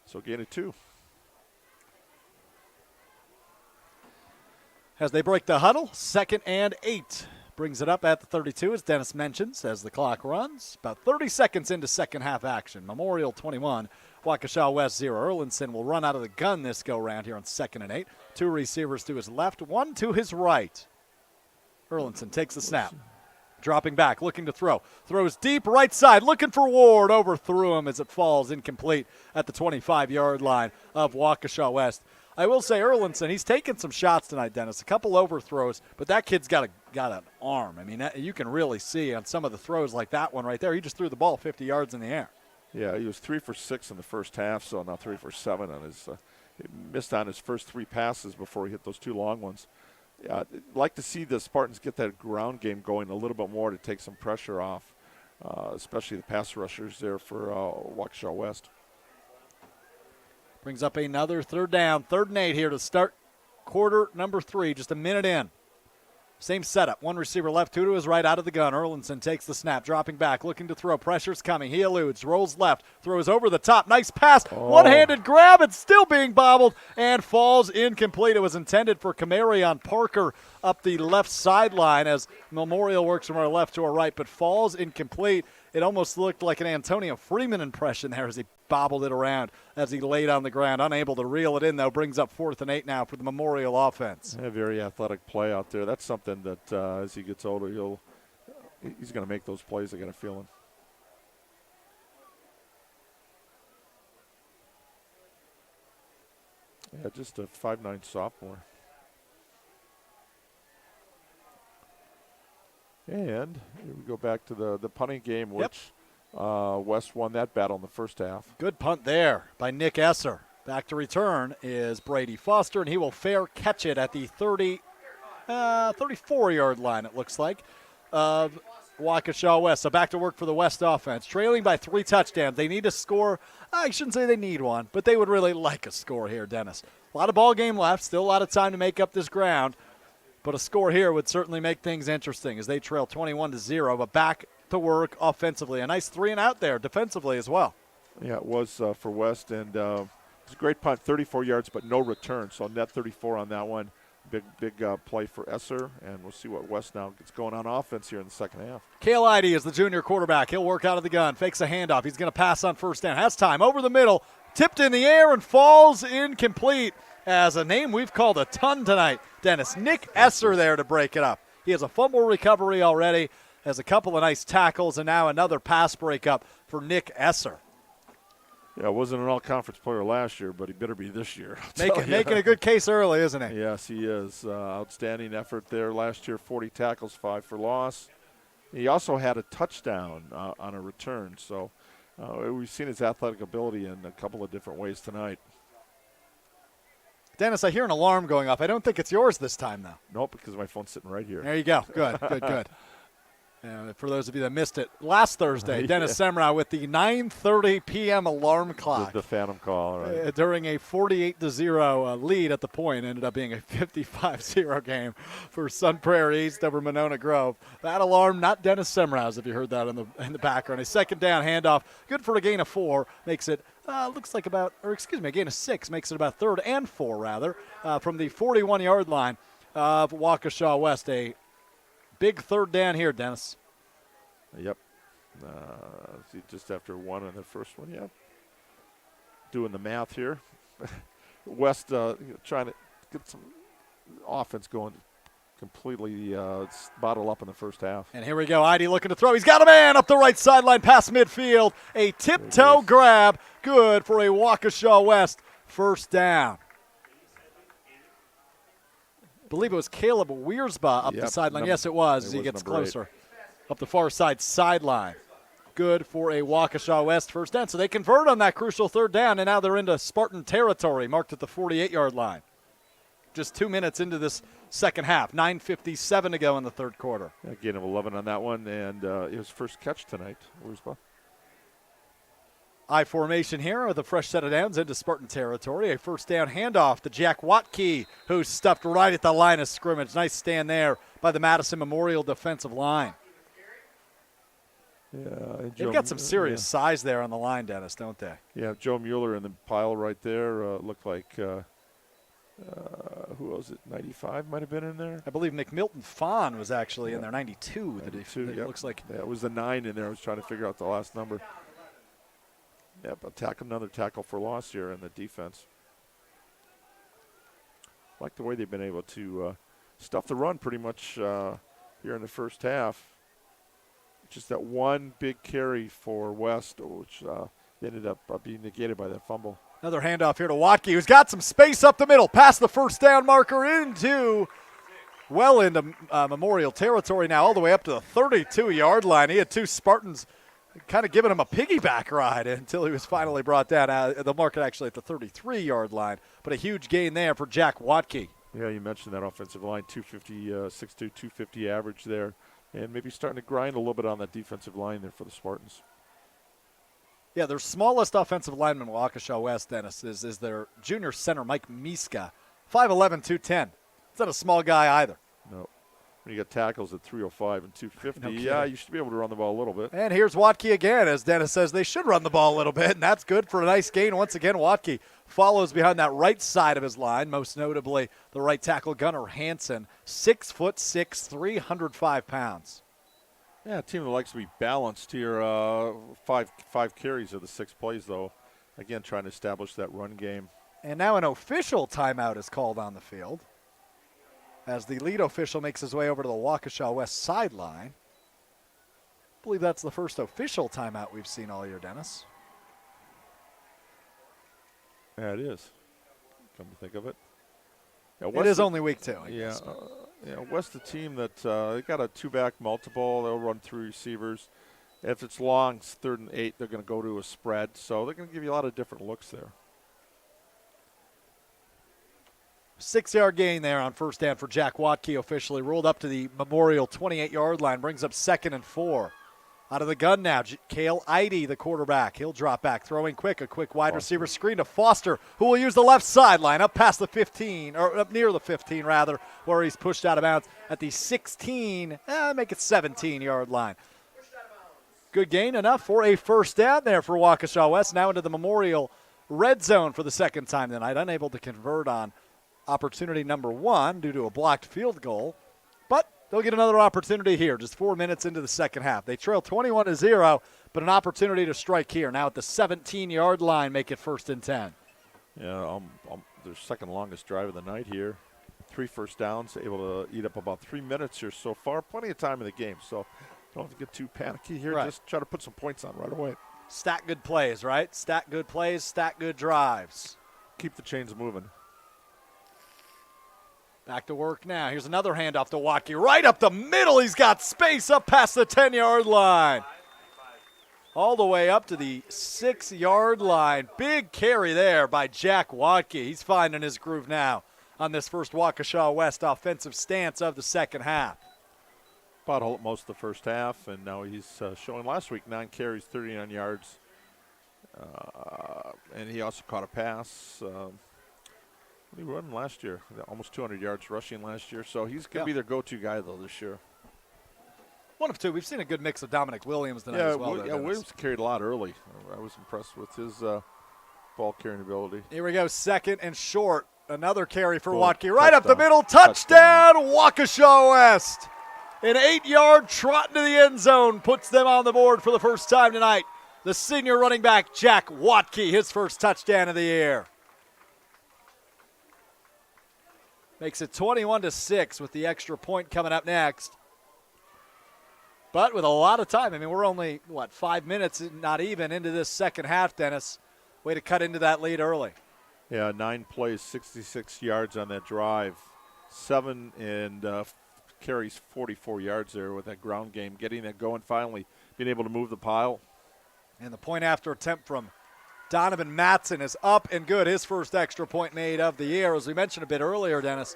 So gain of 2. As they break the huddle, 2nd and 8. Brings it up at the 32, as Dennis mentions, as the clock runs. About 30 seconds into second half action. Memorial 21, Waukesha West 0. Erlinson will run out of the gun this go-round here on 2nd and 8. 2 receivers to his left, 1 to his right. Erlinson takes the snap. Dropping back, looking to throw. Throws deep right side, looking for Ward. Overthrew him as it falls incomplete at the 25-yard line of Waukesha West. I will say Erlinson, he's taken some shots tonight, Dennis. A couple overthrows, but that kid's got an arm. I mean, you can really see on some of the throws like that one right there. He just threw the ball 50 yards in the air. Yeah, he was 3 for 6 in the first half, so now 3 for 7 on his. He missed on his first 3 passes before he hit those 2 long ones. Yeah, I'd like to see the Spartans get that ground game going a little bit more to take some pressure off, especially the pass rushers there for Waukesha West. Brings up another 3rd down, 3rd and 8 here to start quarter number 3, just a minute in. Same setup. 1 receiver left, 2 to his right out of the gun. Erlinson takes the snap, dropping back, looking to throw. Pressure's coming. He eludes, rolls left, throws over the top. Nice pass. One-handed grab. It's still being bobbled and falls incomplete. It was intended for Camarion Parker up the left sideline as Memorial works from our left to our right, but falls incomplete. It almost looked like an Antonio Freeman impression there as he bobbled it around as he laid on the ground. Unable to reel it in, though. Brings up 4th and 8 now for the Memorial offense. Yeah, very athletic play out there. That's something that as he gets older, he's going to make those plays. I got a feeling. Yeah, just a 5'9" sophomore. And here we go back to the punting game, which West won that battle in the first half. Good punt there by Nick Esser. Back to return is Brady Foster, and he will fair catch it at the 34-yard line, it looks like, of Waukesha West. So back to work for the West offense. Trailing by 3 touchdowns. They need a score. I shouldn't say they need one, but they would really like a score here, Dennis. A lot of ball game left. Still a lot of time to make up this ground. But a score here would certainly make things interesting as they trail 21-0, but back to work offensively. A nice 3 and out there defensively as well. Yeah, it was for West, and It's a great punt, 34 yards, but no return. So net 34 on that one. Big play for Esser, and we'll see what West now gets going on offense here in the second half. Cale Ide is the junior quarterback. He'll work out of the gun, fakes a handoff. He's going to pass on first down. Has time over the middle, tipped in the air and falls incomplete. As a name we've called a ton tonight, Dennis. Nick Esser there to break it up. He has a fumble recovery already, has a couple of nice tackles, and now another pass breakup for Nick Esser. Yeah, wasn't an all-conference player last year, but he better be this year. Making a good case early, isn't he? Yes, he is. Outstanding effort there last year, 40 tackles, 5 for loss. He also had a touchdown on a return. So we've seen his athletic ability in a couple of different ways tonight. Dennis, I hear an alarm going off. I don't think it's yours this time, though. Nope, because my phone's sitting right here. There you go. Good. For those of you that missed it, last Thursday, Dennis Semrau with the 9:30 p.m. alarm clock. The phantom call, right. During a 48-0 lead at the point, ended up being a 55-0 game for Sun Prairie East over Monona Grove. That alarm, not Dennis Semrau's, if you heard that in the background. A second down handoff, good for a gain of 4, makes it looks like a gain of 6, makes it about 3rd and 4 rather, from the 41-yard line of Waukesha West. A big third down here, Dennis. Yep. See, just after 1 on the first one, yep. Doing the math here. West trying to get some offense going, completely bottle up in the first half. And here we go. Ide looking to throw. He's got a man up the right sideline past midfield. A tiptoe grab. Good for a Waukesha West first down. I believe it was Caleb Wiersba up the sideline. Yes, it was. As he gets closer. Up the far side sideline. Good for a Waukesha West first down. So they convert on that crucial third down, and now they're into Spartan territory, marked at the 48-yard line. Just 2 minutes into this second half. 9:57 to go in the third quarter. Yeah, gain of 11 on that one, and his first catch tonight. Wiersba. I formation here with a fresh set of downs into Spartan territory. A first down handoff to Jack Watke, who's stuffed right at the line of scrimmage. Nice stand there by the Madison Memorial defensive line. Yeah, They've got some serious size there on the line, Dennis, don't they? Yeah, Joe Mueller in the pile right there. Looked like, who was it, 95 might have been in there? I believe McMilton Fawn was actually in there, 92. 92, it looks like. Yeah, it was the 9 in there. I was trying to figure out the last number. Yep, another tackle for loss here in the defense. Like the way they've been able to stuff the run pretty much here in the first half. Just that one big carry for West, which ended up being negated by that fumble. Another handoff here to Watke, who's got some space up the middle, past the first down marker into Memorial territory now, all the way up to the 32-yard line. He had 2 Spartans kind of giving him a piggyback ride until he was finally brought down. The marker actually at the 33-yard line, but a huge gain there for Jack Watke. Yeah, you mentioned that offensive line, 250, 6'2", 250 average there. And maybe starting to grind a little bit on that defensive line there for the Spartans. Yeah, their smallest offensive lineman, Waukesha West, Dennis, is their junior center, Mike Miska, 5'11", 210. It's not a small guy either. No. When you got tackles at 305 and 250, No yeah, you should be able to run the ball a little bit. And here's Watke again, as Dennis says they should run the ball a little bit, and that's good for a nice gain. Once again, Watke follows behind that right side of his line, most notably the right tackle Gunnar Hansen, 6'6", 305 pounds. Yeah, a team that likes to be balanced here. Five carries of the 6 plays, though. Again, trying to establish that run game. And now an official timeout is called on the field as the lead official makes his way over to the Waukesha West sideline. I believe that's the first official timeout we've seen all year, Dennis. Yeah, it is. Come to think of it. Yeah, it is only week 2. West a team that they got a 2-back multiple. They'll run through receivers. If it's long, it's 3rd and 8. They're going to go to a spread. So they're going to give you a lot of different looks there. 6-yard gain there on first down for Jack Watke, officially rolled up to the Memorial 28-yard line, brings up 2nd and 4. Out of the gun now, Cale Ide, the quarterback. He'll drop back, throwing quick, a quick wide receiver screen to Foster, who will use the left sideline up past the 15, or up near the 15 rather, where he's pushed out of bounds at the 16, make it 17-yard line. Good gain enough for a first down there for Waukesha West, now into the Memorial red zone for the second time tonight, unable to convert on opportunity number 1 due to a blocked field goal. But they'll get another opportunity here, just 4 minutes into the second half. They trail 21-0, but an opportunity to strike here. Now at the 17-yard line, make it 1st and 10. Yeah, their second longest drive of the night here. 3 first downs, able to eat up about 3 minutes here so far. Plenty of time in the game, so don't have to get too panicky here. Right. Just try to put some points on right away. Stack good plays, right? Stack good plays, stack good drives. Keep the chains moving. Back to work now. Here's another handoff to Waukesha. Right up the middle. He's got space up past the 10-yard line. All the way up to the 6-yard line. Big carry there by Jack Waukesha. He's finding his groove now on this first Waukesha West offensive stance of the second half. About most of the first half, and now he's showing last week 9 carries, 39 yards. And he also caught a pass. What did he run last year? Almost 200 yards rushing last year. So he's going to be their go-to guy, though, this year. One of two. We've seen a good mix of Dominic Williams tonight as well. Williams carried a lot early. I was impressed with his ball-carrying ability. Here we go, 2nd and short. Another carry for Waukesha. Right up the middle, touchdown, Waukesha West. An 8-yard trot into the end zone puts them on the board for the first time tonight. The senior running back, Jack Waukesha, his first touchdown of the year. Makes it 21-6 with the extra point coming up next. But with a lot of time. I mean, we're only, 5 minutes, not even, into this second half, Dennis. Way to cut into that lead early. Yeah, 9 plays, 66 yards on that drive. 7 and carries 44 yards there with that ground game. Getting that going finally, being able to move the pile. And the point after attempt from Donovan Matson is up and good. His first extra point made of the year. As we mentioned a bit earlier, Dennis,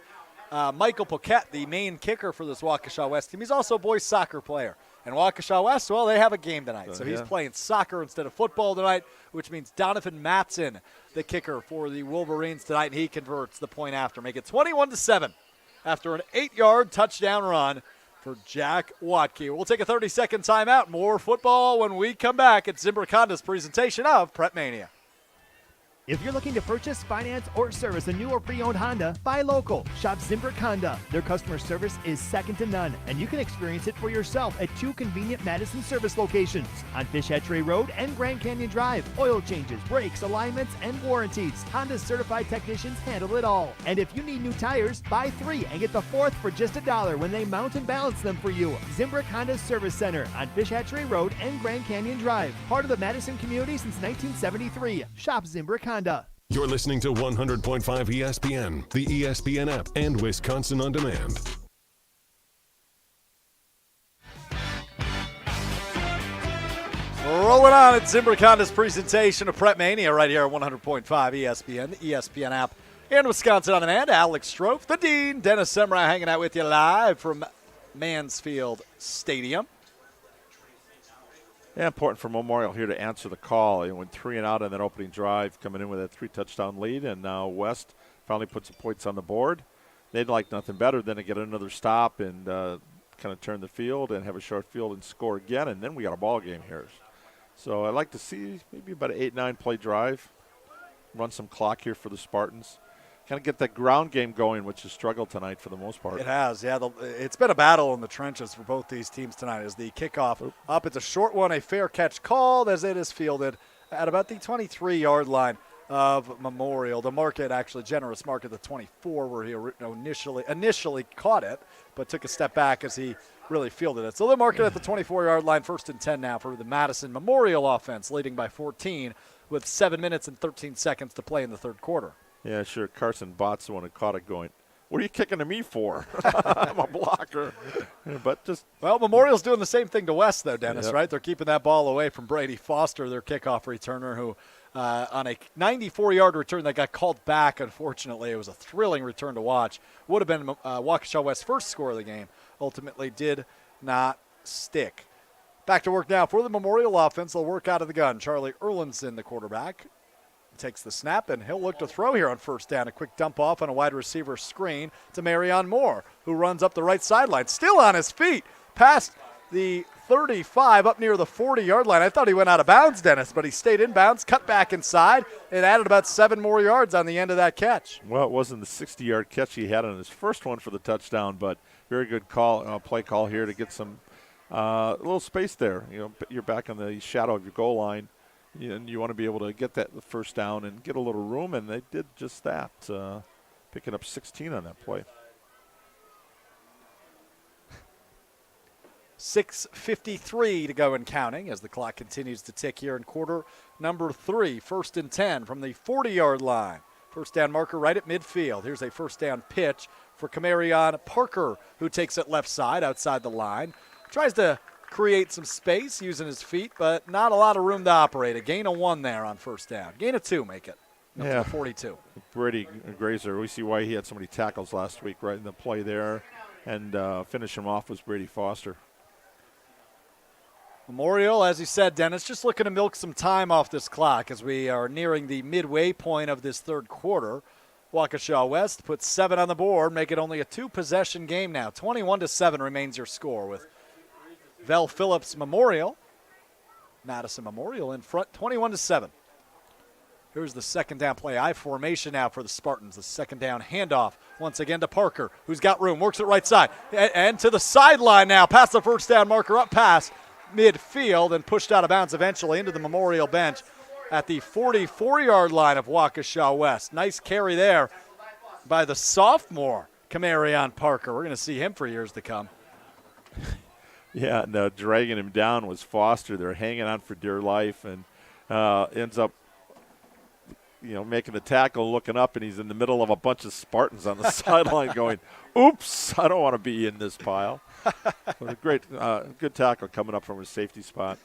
Michael Paquette, the main kicker for this Waukesha West team, he's also a boys soccer player. And Waukesha West, well, they have a game tonight. So he's playing soccer instead of football tonight, which means Donovan Matson, the kicker for the Wolverines tonight, and he converts the point after. Make it 21-7 after an 8-yard touchdown run for Jack Waukesha. We'll take a 30-second timeout. More football when we come back at Zimbrick Honda's presentation of Prep Mania. If you're looking to purchase, finance, or service a new or pre-owned Honda, buy local. Shop Zimbrick Honda. Their customer service is second to none, and you can experience it for yourself at 2 convenient Madison service locations on Fish Hatchery Road and Grand Canyon Drive. Oil changes, brakes, alignments, and warranties. Honda's certified technicians handle it all. And if you need new tires, buy 3 and get the 4th for just $1 when they mount and balance them for you. Zimbrick Honda Service Center on Fish Hatchery Road and Grand Canyon Drive. Part of the Madison community since 1973. Shop Zimbrick Honda. You're listening to 100.5 ESPN, the ESPN app, and Wisconsin On Demand. Rolling on at Zimbrick Honda's presentation of Prep Mania right here at 100.5 ESPN, the ESPN app, and Wisconsin On Demand. Alex Strofe, the Dean, Dennis Semrau hanging out with you live from Mansfield Stadium. Yeah, important for Memorial here to answer the call. They went 3 and out on that opening drive, coming in with a 3-touchdown lead, and now West finally put some points on the board. They'd like nothing better than to get another stop and kind of turn the field and have a short field and score again, and then we got a ball game here. So I'd like to see maybe about an 8-9 play drive, run some clock here for the Spartans. Kind of get that ground game going, which has struggled tonight for the most part. It has, yeah. It's been a battle in the trenches for both these teams tonight as the kickoff up. It's a short one, a fair catch called as it is fielded at about the 23-yard line of Memorial. The market, actually generous mark at the 24 where he initially caught it, but took a step back as he really fielded it. So the market at the 24-yard line, 1st and 10 now for the Madison Memorial offense, leading by 14 with 7 minutes and 13 seconds to play in the third quarter. Yeah, sure. Carson Bott's the one who caught it going, what are you kicking to me for? I'm a blocker. But just Memorial's doing the same thing to West, though, Dennis, right? They're keeping that ball away from Brady Foster, their kickoff returner, who on a 94-yard return that got called back, unfortunately. It was a thrilling return to watch. Would have been Waukesha West's first score of the game. Ultimately did not stick. Back to work now for the Memorial offense. They'll work out of the gun. Charlie Erlinson, the quarterback, takes the snap, and he'll look to throw here on 1st down. A quick dump off on a wide receiver screen to Marion Moore, who runs up the right sideline. Still on his feet. Past the 35 up near the 40-yard line. I thought he went out of bounds, Dennis, but he stayed in bounds, cut back inside, and added about 7 more yards on the end of that catch. Well, it wasn't the 60-yard catch he had on his first one for the touchdown, but very good play call here to get some a little space there. You know, you're back on the shadow of your goal line, and you want to be able to get that first down and get a little room, and they did just that, picking up 16 on that play. 6:53 to go and counting as the clock continues to tick here in quarter number 3. 1st and 10 from the 40-yard line. First down marker right at midfield. Here's a first down pitch for Camarion Parker, who takes it left side outside the line. Tries to create some space using his feet, but not a lot of room to operate. A gain of 1 there on first down. Gain of 2, make it. Yeah, 42. Brady Grazer, we see why he had so many tackles last week right in the play there, and finish him off was Brady Foster. Memorial, as you said, Dennis, just looking to milk some time off this clock as we are nearing the midway point of this third quarter. Waukesha West puts 7 on the board, make it only a 2-possession game now. 21-7 remains your score with Vel Phillips Memorial. Madison Memorial in front, 21-7. Here's the second down play. I formation now for the Spartans. The second down handoff once again to Parker, who's got room, works it right side. And to the sideline now, past the first down marker, up pass midfield and pushed out of bounds eventually into the Memorial bench at the 44-yard line of Waukesha West. Nice carry there by the sophomore Camarion Parker. We're going to see him for years to come. Yeah, and dragging him down was Foster. They're hanging on for dear life, and ends up, making the tackle, looking up, and he's in the middle of a bunch of Spartans on the sideline going, oops, I don't want to be in this pile. A great, good tackle coming up from his safety spot.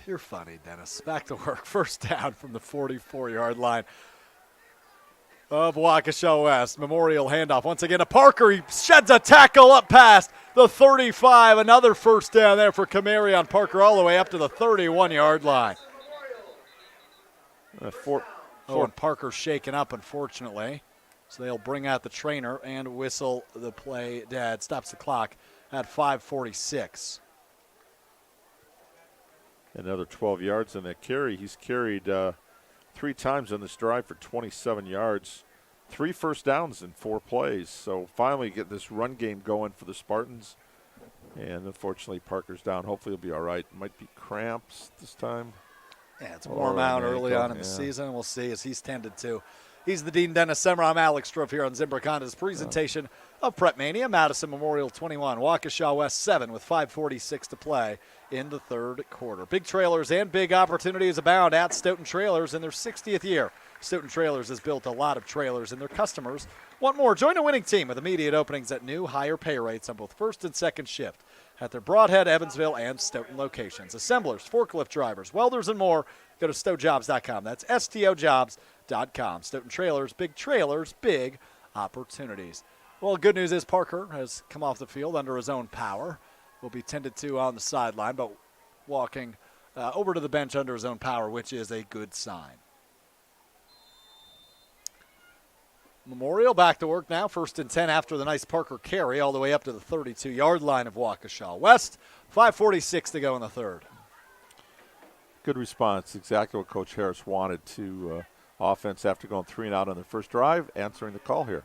You're funny, Dennis. Back to work. First down from the 44-yard line of Waukesha West. Memorial handoff once again to Parker. He sheds a tackle up past the 35. Another first down there for Camarion Parker all the way up to the 31-yard line. And Parker shaken up, unfortunately. So they'll bring out the trainer and whistle the play dead. Stops the clock at 5:46. Another 12 yards on that carry. He's carried 3 times on this drive for 27 yards. 3 first downs in 4 plays. So finally get this run game going for the Spartans. And unfortunately, Parker's down. Hopefully he'll be all right. Might be cramps this time. Yeah, it's warm out early on in the season. We'll see as he's tended to. He's the Dean Dennis Semmer. I'm Alex Struff here on Zimbrick Honda's presentation of Prep Mania. Madison Memorial 21, Waukesha West 7 with 5:46 to play in the third quarter. Big trailers and big opportunities abound at Stoughton Trailers in their 60th year. Stoughton Trailers has built a lot of trailers, and their customers want more. Join a winning team with immediate openings at new, higher pay rates on both first and second shift at their Broadhead, Evansville, and Stoughton locations. Assemblers, forklift drivers, welders, and more. Go to stojobs.com. That's STOjobs.com. Stoughton Trailers, big opportunities. Well, good news is Parker has come off the field under his own power. Will be tended to on the sideline, but walking over to the bench under his own power, which is a good sign. Memorial back to work now. 1st and 10 after the nice Parker carry all the way up to the 32-yard line of Waukesha West. 5:46 to go in the third. Good response. Exactly what Coach Harris wanted to offense after going 3 and out on their first drive, answering the call here.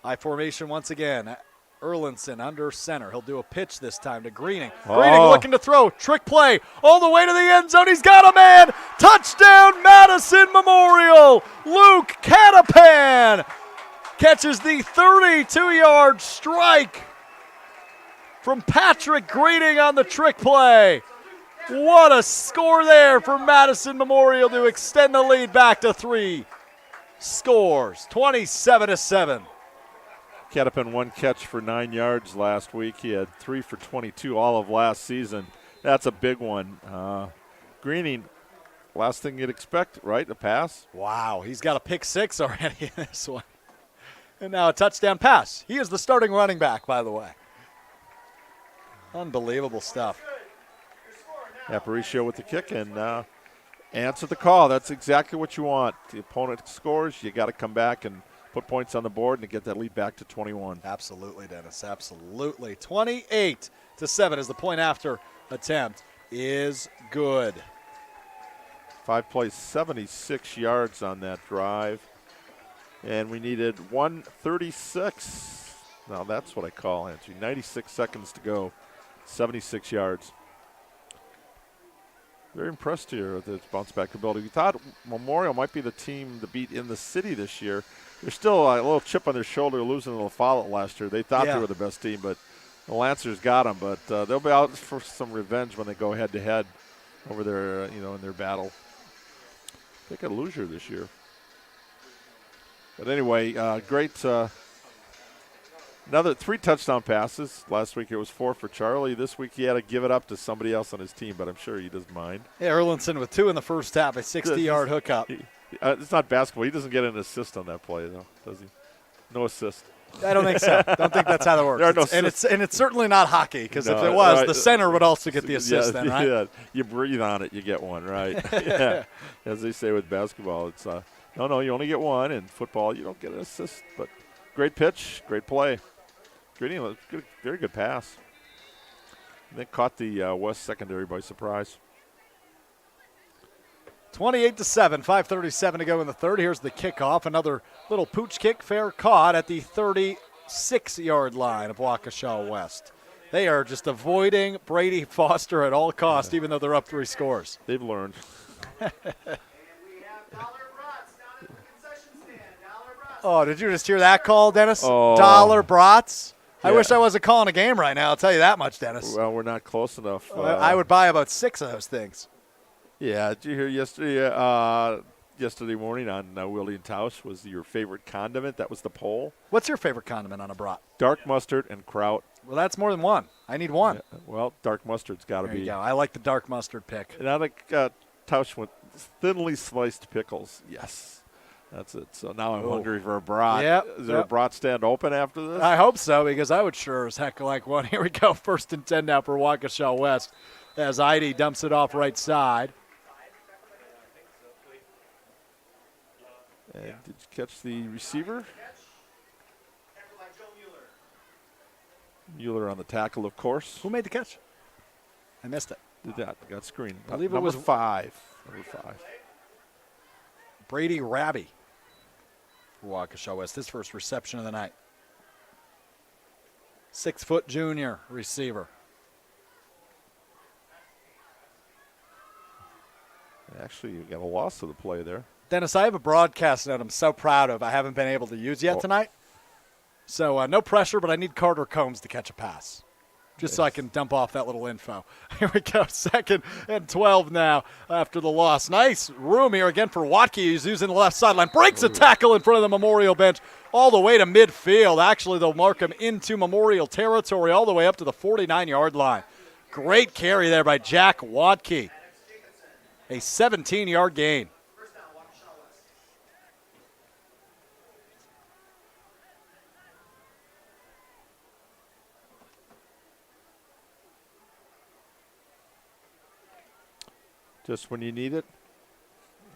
High formation once again. Erlinson under center. He'll do a pitch this time to Greening. Greening looking to throw. Trick play all the way to the end zone. He's got a man. Touchdown, Madison Memorial. Luke Catapan catches the 32-yard strike from Patrick Greening on the trick play. What a score there for Madison Memorial to extend the lead back to 3 scores, 27-7. Catapan 1 catch for 9 yards last week. He had 3 for 22 all of last season. That's a big one. Greening, last thing you'd expect, right? A pass. Wow, he's got a pick 6 already in this one. And now a touchdown pass. He is the starting running back, by the way. Unbelievable stuff. Aparicio with the kick and answer the call. That's exactly what you want. The opponent scores, you got to come back and put points on the board and to get that lead back to 21. Absolutely, Dennis. Absolutely. 28-7 as the point after attempt is good. 5 plays, 76 yards on that drive. And we needed 136. Now that's what I call answering. 96 seconds to go, 76 yards. Very impressed here with this bounce back ability. We thought Memorial might be the team to beat in the city this year. There's still a little chip on their shoulder losing to La Follette last year. They thought they were the best team, but the Lancers got them. But they'll be out for some revenge when they go head-to-head over there, in their battle. They could lose here this year. But anyway, great. Another 3 touchdown passes. Last week it was 4 for Charlie. This week he had to give it up to somebody else on his team, but I'm sure he doesn't mind. Yeah, Erlinson with 2 in the first half, a 60-yard hookup. It's not basketball. He doesn't get an assist on that play, though, does he? No assist. I don't think so. Don't think that's how that works. There are no and it's certainly not hockey, because if it was, the center would also get the assist then, right? Yeah, you breathe on it, you get one, right? Yeah. As they say with basketball, it's no, you only get one. In football, you don't get an assist. But great pitch, great play. Good, very good pass. And they caught the West secondary by surprise. 28-7, 5:37 to go in the third. Here's the kickoff. Another little pooch kick, fair caught at the 36-yard line of Waukesha West. They are just avoiding Brady Foster at all costs, even though they're up 3 scores. They've learned. Oh, did you just hear that call, Dennis? Oh. Dollar brats. I Yeah. wish I wasn't calling a game right now. I'll tell you that much, Dennis. Well, we're not close enough. I would buy about 6 of those things. Yeah, did you hear yesterday? Yesterday morning on Willie and Tausch was your favorite condiment. That was the poll. What's your favorite condiment on a brat? Dark mustard and kraut. Well, that's more than one. I need one. Yeah, well, dark mustard's got to There be. you go. I like the dark mustard pick. And I think Tausch went thinly sliced pickles. Yes, that's it. So now I'm hungry for a brat. Yep, Is there a brat stand open after this? I hope so, because I would sure as heck like one. Here we go. 1st and 10 now for Waukesha West as Idy dumps it off right side. And did you catch the receiver? Mueller on the tackle, of course. Who made the catch? I missed it. Did that? Got screened. I believe it Number was 5. Number 5. Brady Rabby for Waukesha West. His first reception of the night. 6-foot junior receiver. Actually, you got a loss of the play there. Dennis, I have a broadcast note I'm so proud of I haven't been able to use yet tonight. So no pressure, but I need Carter Combs to catch a pass. Just so I can dump off that little info. Here we go, 2nd and 12 now after the loss. Nice room here again for Watke. He's using the left sideline. Breaks a tackle in front of the Memorial bench all the way to midfield. Actually, they'll mark him into Memorial territory all the way up to the 49-yard line. Great carry there by Jack Watke. A 17-yard gain. Just when you need it.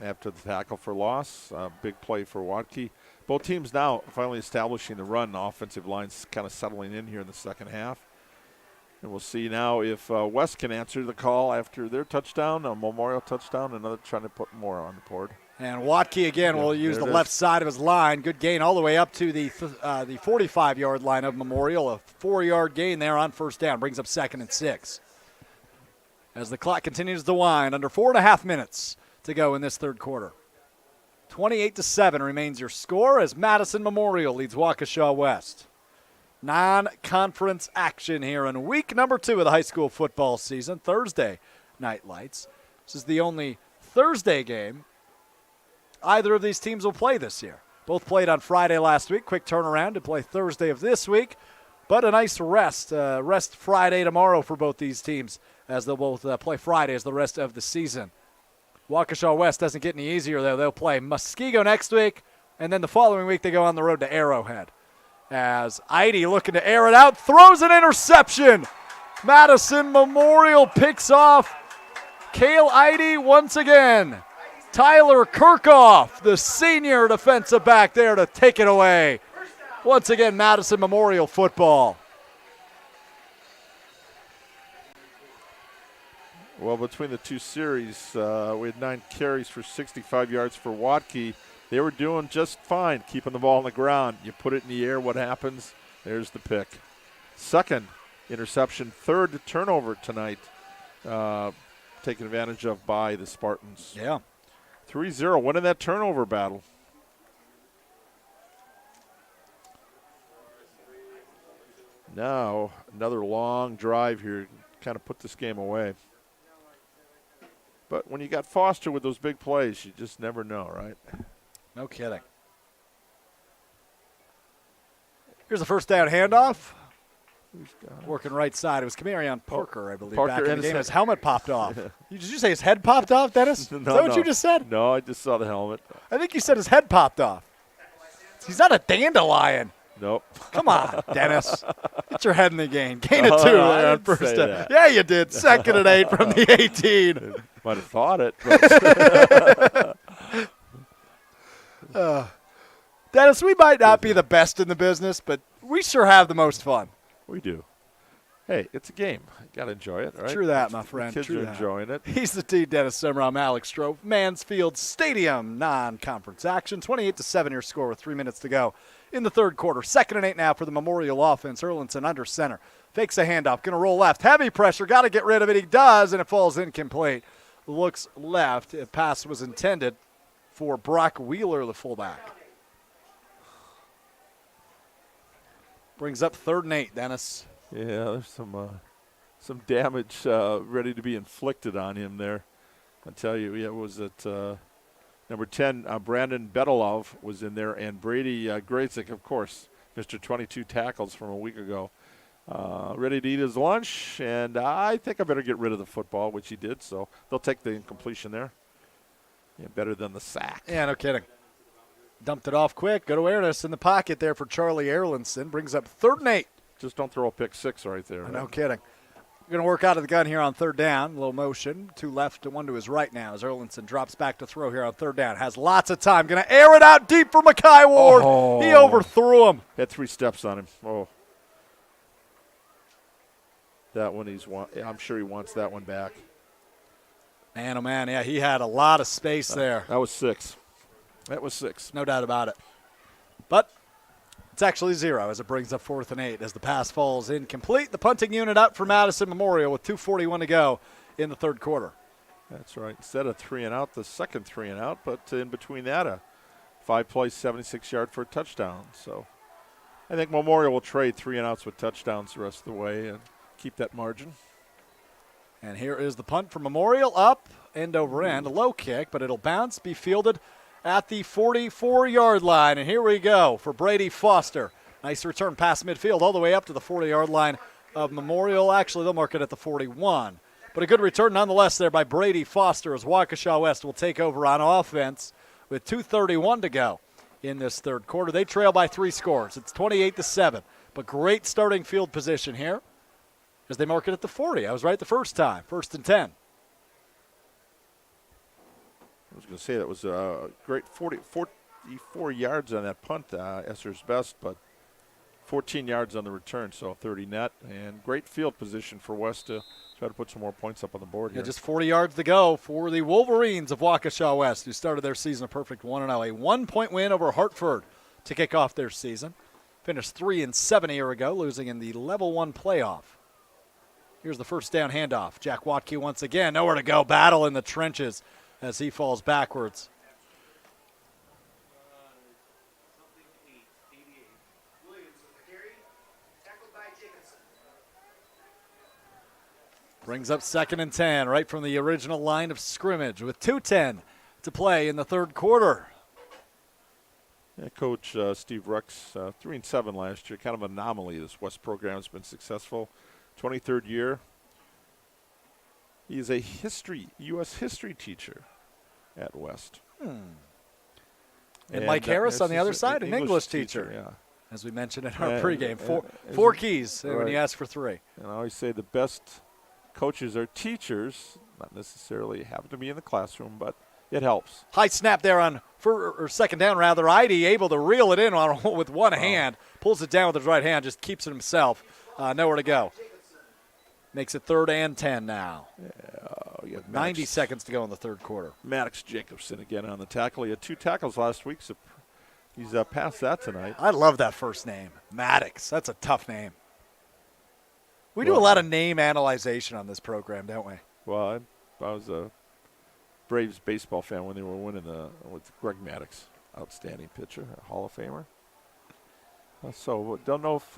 After the tackle for loss, big play for Watke. Both teams now finally establishing the run. The offensive line's kind of settling in here in the second half. And we'll see now if West can answer the call after their touchdown, a Memorial touchdown, another trying to put more on the board. And Watke again will use the left side of his line. Good gain all the way up to the 45-yard line of Memorial. A 4-yard gain there on 1st down. Brings up 2nd and 6. As the clock continues to wind, under 4.5 minutes to go in this third quarter. 28-7 remains your score as Madison Memorial leads Waukesha West. Non-conference action here in week number 2 of the high school football season. Thursday night lights. This is the only Thursday game either of these teams will play this year. Both played on Friday last week. Quick turnaround to play Thursday of this week. But a nice rest Friday tomorrow for both these teams as they'll both play Friday as the rest of the season. Waukesha West doesn't get any easier, though. They'll play Muskego next week, and then the following week they go on the road to Arrowhead. As Idy looking to air it out, throws an interception. Madison Memorial picks off Cale Idy once again. Tyler Kirkhoff, the senior defensive back there to take it away. Once again, Madison Memorial football. Well, between the two series, we had 9 carries for 65 yards for Waukesha. They were doing just fine, keeping the ball on the ground. You put it in the air, what happens? There's the pick. Second interception, third turnover tonight, taken advantage of by the Spartans. Yeah. 3-0, winning that turnover battle. Now, another long drive here, kind of put this game away. But when you got Foster with those big plays, you just never know, right? No kidding. Here's the first down handoff. Working right side. It was Camarion Parker, I believe, back in the game. His helmet popped off. Did you say his head popped off, Dennis? No, Is that what you just said? No, I just saw the helmet. I think you said his head popped off. He's not a dandelion. Nope. Come on, Dennis. Get your head in the game. Gain of 2 there on first down. That. Yeah, you did. 2nd and 8 from the 18. Might have thought it. Dennis, we might not be the best in the business, but we sure have the most fun. We do. Hey, it's a game. You got to enjoy it, right? True that, my friend. Kids True are that. enjoying it. He's the T. Dennis Summer. I'm Alex Stroh. Mansfield Stadium non-conference action. 28-7 your score with 3 minutes to go in the third quarter. 2nd and 8 now for the Memorial offense. Erlinson under center. Fakes a handoff. Going to roll left. Heavy pressure. Got to get rid of it. He does, and it falls incomplete. Looks left. A pass was intended for Brock Wheeler, the fullback. Brings up 3rd and 8, Dennis. Yeah, there's some damage ready to be inflicted on him there. I tell you, yeah, was it number 10, Brandon Bedelov was in there, and Brady Grazik, of course, Mr. 22 tackles from a week ago. Ready to eat his lunch, and I think I better get rid of the football, which he did, so they'll take the incompletion there. Yeah, better than the sack. Yeah, no kidding. Dumped it off quick. Good awareness in the pocket there for Charlie Erlinson. Brings up 3rd and 8. Just don't throw a pick 6 right there. No kidding. We're going to work out of the gun here on 3rd down. A little motion. 2 left to 1 to his right now as Erlinson drops back to throw here on 3rd down. Has lots of time. Going to air it out deep for Mekhi Ward. Oh. He overthrew him. Had 3 steps on him. Oh. That one I'm sure he wants that one back. Man, oh man, yeah, he had a lot of space there. That was 6. That was 6. No doubt about it. But it's actually 0 as it brings up 4th and 8 as the pass falls incomplete. The punting unit up for Madison Memorial with 2:41 to go in the third quarter. That's right. Instead of 3 and out, the second 3 and out, but in between that, a 5-play, 76-yard for a touchdown. So I think Memorial will trade 3 and outs with touchdowns the rest of the way and keep that margin. And here is the punt for Memorial, up, end over end, a low kick, but it'll bounce, be fielded at the 44-yard line. And here we go for Brady Foster. Nice return past midfield all the way up to the 40-yard line of Memorial. Actually, they'll mark it at the 41. But a good return nonetheless there by Brady Foster as Waukesha West will take over on offense with 2:31 to go in this third quarter. They trail by 3 scores. It's 28-7. But great starting field position here as they mark it at the 40. I was right the first time. 1st and 10. I was going to say that was a great 44 yards on that punt, Esser's best, but 14 yards on the return, so 30 net. And great field position for West to try to put some more points up on the board here. Just 40 yards to go for the Wolverines of Waukesha West, who started their season a perfect 1-0. A 1-point win over Hartford to kick off their season. Finished 3-7 a year ago, losing in the level 1 playoff. Here's the first down handoff. Jack Watke once again, nowhere to go. Battle in the trenches as he falls backwards. Brings up 2nd and 10 right from the original line of scrimmage with 2:10 to play in the third quarter. Yeah, Coach Steve Rex, 3-7 last year. Kind of an anomaly. This West program has been successful. 23rd year. He is a U.S. history teacher at West. And Mike Harris on the other side, an English teacher. Yeah. As we mentioned in our pregame. Four keys when you ask for 3. And I always say the best coaches are teachers, not necessarily have to be in the classroom, but It helps. High snap there on second down, rather. Idy able to reel it in with one hand. Pulls it down with his right hand, just keeps it himself. Nowhere to go. Makes it 3rd and 10 now. Yeah, 90 seconds to go in the third quarter. Maddox Jacobson again on the tackle. He had 2 tackles last week, so he's passed that tonight. I love that first name, Maddox. That's a tough name. We do a lot of name analyzation on this program, don't we? Well, I was a Braves baseball fan when they were winning with Greg Maddox, outstanding pitcher, a Hall of Famer. So don't know if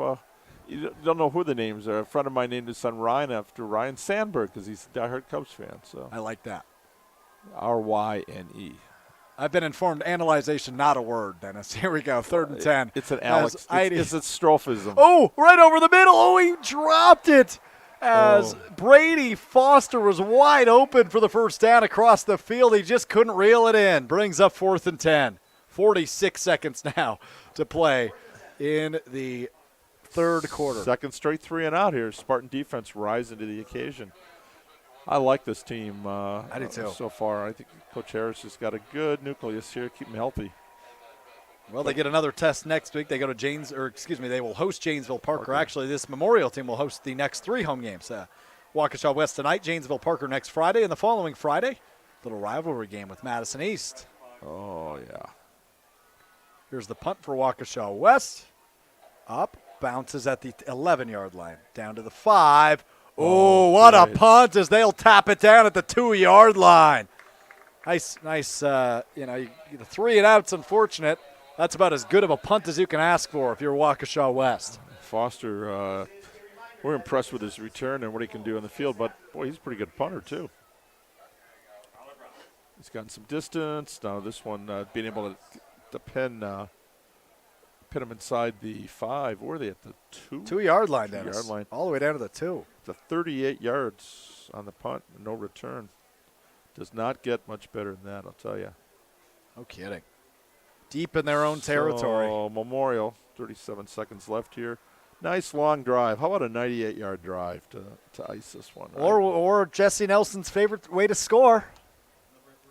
you don't know who the names are. A friend of mine named his son Ryan after Ryan Sandberg because he's a diehard Cubs fan. So I like that. RYNE. I've been informed analyzation not a word, Dennis. Here we go, 3rd and 10. It's an Alex. It's a strophism. Oh, right over the middle. Oh, he dropped it as Brady Foster was wide open for the first down across the field. He just couldn't reel it in. Brings up 4th and 10. 46 seconds now to play in the third quarter. Second straight 3 and out here. Spartan defense rising to the occasion. I like this team. I do too. So far, I think Coach Harris has got a good nucleus here. Keep them healthy. Well, they get another test next week. They go to they will host Janesville Parker. Actually, this Memorial team will host the next 3 home games. Waukesha West tonight, Janesville Parker next Friday, and the following Friday, little rivalry game with Madison East. Oh, yeah. Here's the punt for Waukesha West. Up, bounces at the 11-yard line, down to the 5. Oh, what a punt as they'll tap it down at the 2-yard line. Nice, the 3 and out's unfortunate. That's about as good of a punt as you can ask for if you're Waukesha West. Foster, we're impressed with his return and what he can do in the field, but, boy, he's a pretty good punter, too. He's gotten some distance. Now this one being able to pin him inside the 5. Were they at the 2? 2-yard line, Dennis. 2-yard line. All the way down to the 2. The 38 yards on the punt, no return. Does not get much better than that, I'll tell you. No kidding. Deep in their own territory. So, Memorial, 37 seconds left here. Nice long drive. How about a 98-yard drive to ice this one? Right? Or Jesse Nelson's favorite way to score.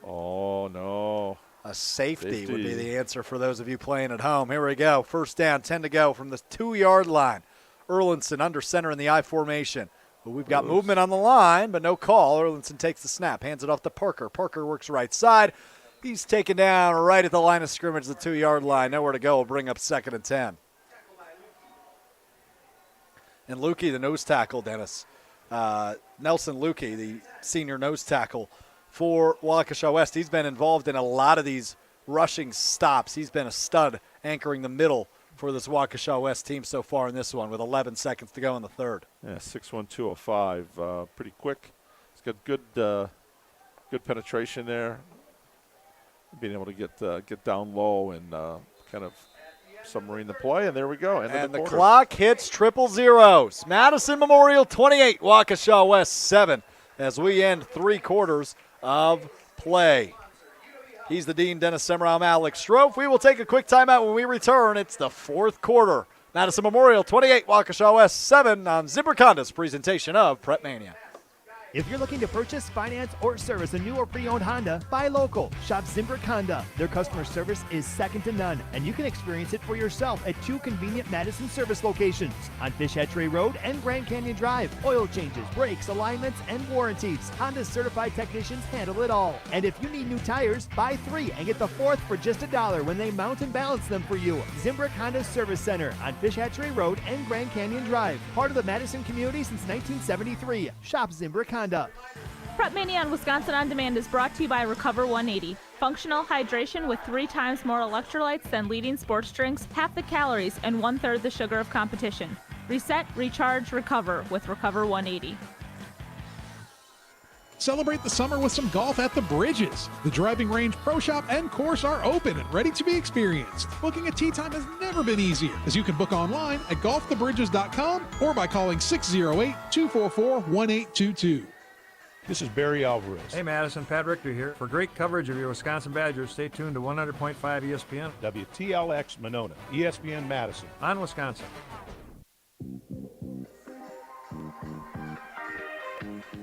Oh, no. A safety would be the answer for those of you playing at home. Here we go. First down, 10 to go from the 2-yard line. Erlinson under center in the I formation. Well, we've got movement on the line, but no call. Erlinson takes the snap, hands it off to Parker. Parker works right side. He's taken down right at the line of scrimmage, the 2-yard line. Nowhere to go. Will bring up 2nd and 10. And Lukey, the nose tackle, Dennis. Nelson Lukey, the senior nose tackle for Waukesha West. He's been involved in a lot of these rushing stops. He's been a stud anchoring the middle for this Waukesha West team so far in this one with 11 seconds to go in the third. Yeah, 6'1", 205. Pretty quick. He's got good penetration there. Being able to get down low and kind of submarine the play, and there we go. And the clock hits 000. Madison Memorial 28, Waukesha West 7 as we end 3 quarters of play. He's the Dean, Dennis Semrau. I'm Alex Strofe. We will take a quick timeout when we return. It's the 4th quarter. Madison Memorial 28, Waukesha West 7 on Zimbrick Honda's presentation of Prep Mania. If you're looking to purchase, finance, or service a new or pre-owned Honda, buy local. Shop Zimbrick Honda. Their customer service is second to none, and you can experience it for yourself at 2 convenient Madison service locations on Fish Hatchery Road and Grand Canyon Drive. Oil changes, brakes, alignments, and warranties. Honda's certified technicians handle it all. And if you need new tires, buy 3 and get the 4th for just $1 when they mount and balance them for you. Zimbrick Honda Service Center on Fish Hatchery Road and Grand Canyon Drive. Part of the Madison community since 1973. Shop Zimbrick Honda. Prep Mania on Wisconsin On Demand is brought to you by Recover 180. Functional hydration with 3 times more electrolytes than leading sports drinks, half the calories, and 1/3 the sugar of competition. Reset, recharge, recover with Recover 180. Celebrate the summer with some golf at the Bridges. The driving range, pro shop, and course are open and ready to be experienced. Booking a tee time has never been easier, as you can book online at golfthebridges.com or by calling 608-244-1822. This is Barry Alvarez. Hey Madison, Pat Richter here. For great coverage of your Wisconsin Badgers, stay tuned to 100.5 ESPN. WTLX Monona, ESPN Madison. On Wisconsin.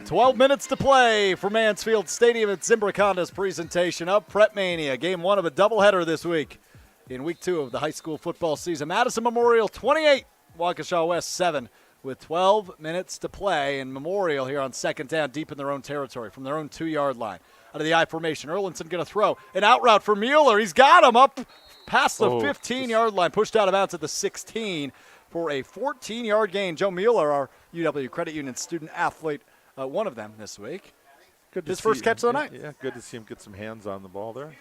12 minutes to play for Mansfield Stadium at Zimbrick Honda's presentation of Prep Mania. Game 1 of a doubleheader this week in week 2 of the high school football season. Madison Memorial 28, Waukesha West 7 with 12 minutes to play. And Memorial here on second down deep in their own territory from their own 2-yard line. Out of the I formation, Erlinson going to throw an out route for Mueller. He's got him up past the 15-yard line, pushed out of bounds at the 16 for a 14-yard gain. Joe Mueller, our UW Credit Union student athlete, one of them this week. His first catch of the night. Yeah, good to see him get some hands on the ball there.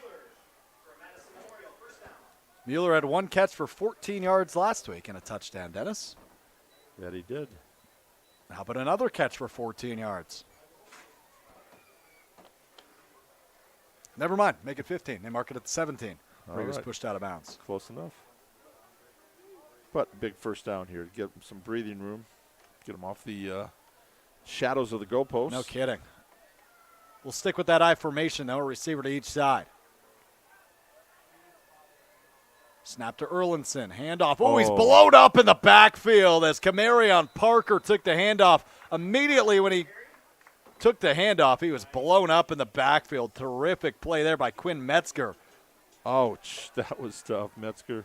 Mueller had one catch for 14 yards last week and a touchdown, Dennis. That he did. How about another catch for 14 yards? Never mind. Make it 15. They mark it at the 17. Where he was pushed out of bounds. Close enough. But big first down here to get him some breathing room. Get him off the shadows of the goalpost. No kidding. We'll stick with that I formation, though, a receiver to each side. Snap to Erlinson. Handoff. Oh, he's blown up in the backfield as Camarion Parker took the handoff. Immediately when he took the handoff, he was blown up in the backfield. Terrific play there by Quinn Metzger. Ouch. That was tough. Metzger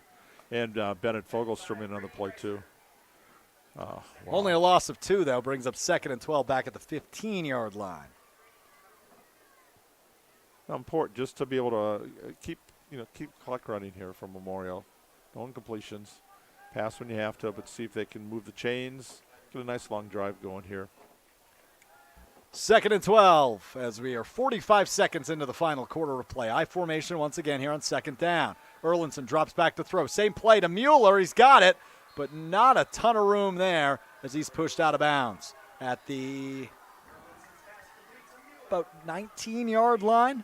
and Bennett Fogelstrom in on the play, too. Oh, wow. Only a loss of 2, though, brings up 2nd and 12 back at the 15-yard line. Important just to be able to keep clock running here from Memorial. No incompletions. Pass when you have to, but see if they can move the chains. Get a nice long drive going here. 2nd and 12 as we are 45 seconds into the final quarter of play. I formation once again here on second down. Erlinson drops back to throw. Same play to Mueller. He's got it, but not a ton of room there as he's pushed out of bounds at the about 19-yard line.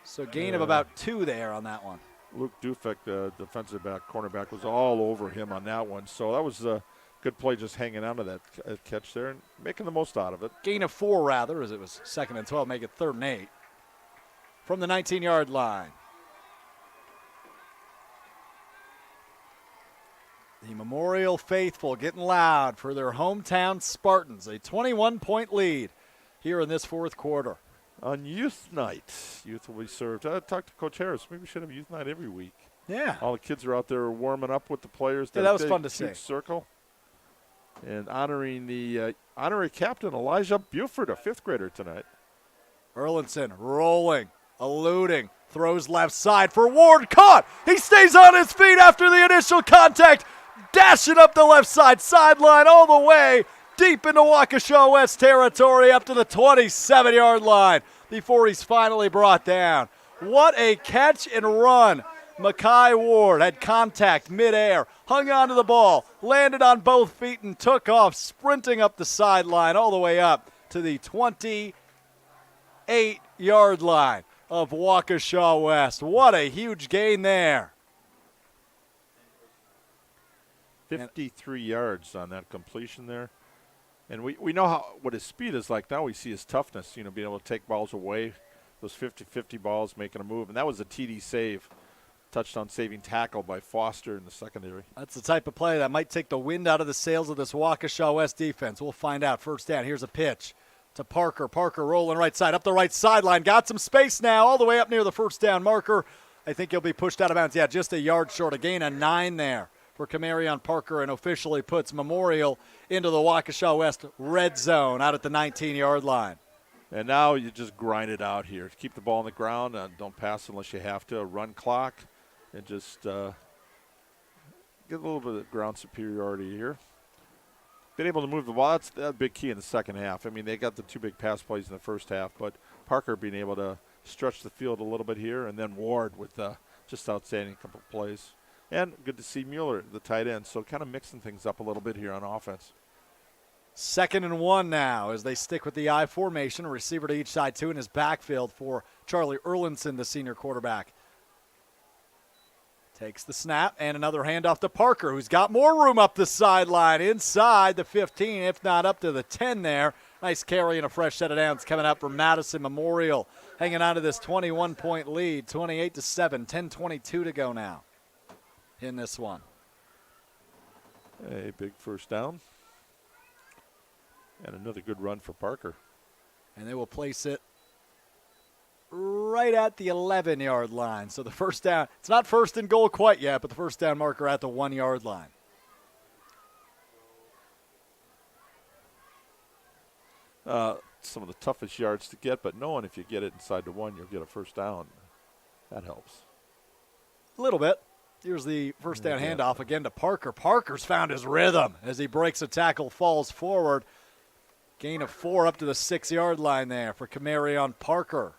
So gain of about 2 there on that one. Luke Dufek, the defensive back, cornerback, was all over him on that one. So that was a good play just hanging on to that catch there and making the most out of it. Gain of 4, rather, as it was 2nd and 12, make it 3rd and 8 from the 19-yard line. The Memorial faithful getting loud for their hometown Spartans. A 21-point lead here in this 4th quarter. On youth night, youth will be served. I talked to Coach Harris. Maybe we should have youth night every week. Yeah. All the kids are out there warming up with the players. Yeah, that was fun to see. Circle. And honoring the honorary captain, Elijah Buford, a 5th grader tonight. Erlinson rolling, eluding, throws left side for Ward. Caught! He stays on his feet after the initial contact. Dashing up the left side sideline all the way deep into Waukesha West territory up to the 27-yard line before he's finally brought down. What a catch and run. Makai Ward had contact midair, hung onto the ball, landed on both feet and took off, sprinting up the sideline all the way up to the 28-yard line of Waukesha West. What a huge gain there. 53 yards on that completion there. And we know what his speed is like. Now we see his toughness, being able to take balls away, those 50-50 balls, making a move. And that was a TD save, touchdown saving tackle by Foster in the secondary. That's the type of play that might take the wind out of the sails of this Waukesha West defense. We'll find out. First down, here's a pitch to Parker. Parker rolling right side, up the right sideline. Got some space now all the way up near the first down marker. I think he'll be pushed out of bounds. Yeah, just a yard short. A gain of 9 there for Camarion Parker and officially puts Memorial into the Waukesha West red zone out at the 19-yard line. And now you just grind it out here. Keep the ball on the ground. Don't pass unless you have to. Run clock and just get a little bit of ground superiority here. Been able to move the ball. That's a big key in the second half. I mean, they got the 2 big pass plays in the first half, but Parker being able to stretch the field a little bit here, and then Ward with just outstanding couple of plays. And good to see Mueller, the tight end, so kind of mixing things up a little bit here on offense. 2nd and 1 now as they stick with the I formation. A receiver to each side, 2 in his backfield for Charlie Erlinson, the senior quarterback. Takes the snap and another handoff to Parker, who's got more room up the sideline inside the 15, if not up to the 10 there. Nice carry and a fresh set of downs coming up from Madison Memorial. Hanging on to this 21-point lead, 28-7, 10:22 to go now in this one. A big first down. And another good run for Parker. And they will place it right at the 11-yard line. So the first down, it's not first and goal quite yet, but the first down marker at the 1-yard line. Some of the toughest yards to get, but knowing if you get it inside the 1, you'll get a first down. That helps. A little bit. Here's the first down handoff again to Parker. Parker's found his rhythm as he breaks a tackle, falls forward. Gain of 4 up to the 6-yard line there for Camarion Parker.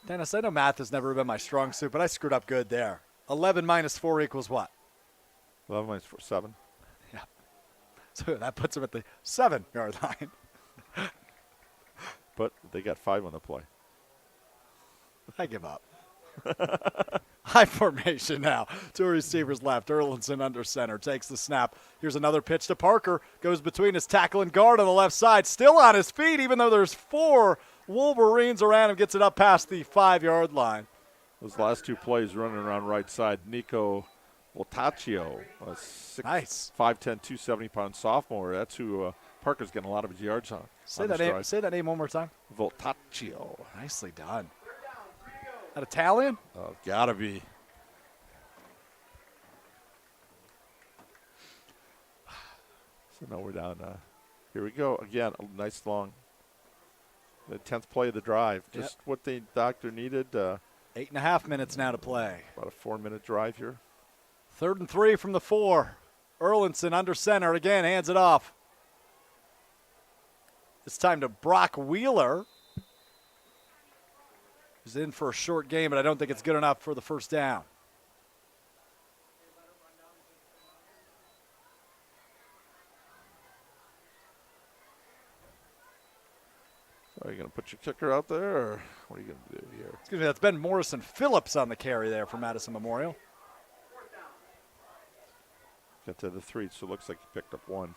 Dennis, I know math has never been my strong suit, but I screwed up good there. 11 minus 4 equals what? 11 minus 4, 7. Yeah. So that puts him at the 7-yard line. But they got 5 on the play. I give up. High formation now. 2 receivers left. Erlinson under center. Takes the snap. Here's another pitch to Parker. Goes between his tackle and guard on the left side. Still on his feet, even though there's 4 Wolverines around him. Gets it up past the 5-yard line. Those last 2 plays running around right side. Nico Voltaccio, a 5'10", 270-pound sophomore. That's who Parker's getting a lot of his yards on. Say that name one more time. Voltaccio. Nicely done. That Italian? Oh, gotta be. So now we're down. Here we go again. A nice long. The 10th play of the drive. Just what the doctor needed. 8.5 minutes now to play. About a 4-minute drive here. 3rd and 3 from the 4. Erlinson under center again, hands it off. It's time to Brock Wheeler. He's in for a short game, but I don't think it's good enough for the first down. So are you going to put your kicker out there, or what are you going to do here? Excuse me, that's Ben Morrison Phillips on the carry there for Madison Memorial. Got to the 3, so it looks like he picked up 1.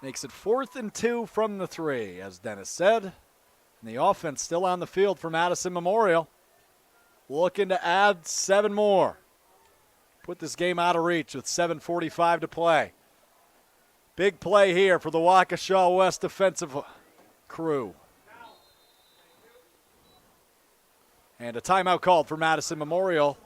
Makes it 4th and 2 from the 3, as Dennis said. And the offense still on the field for Madison Memorial. Looking to add 7 more. Put this game out of reach with 7:45 to play. Big play here for the Waukesha West defensive crew. And a timeout called for Madison Memorial,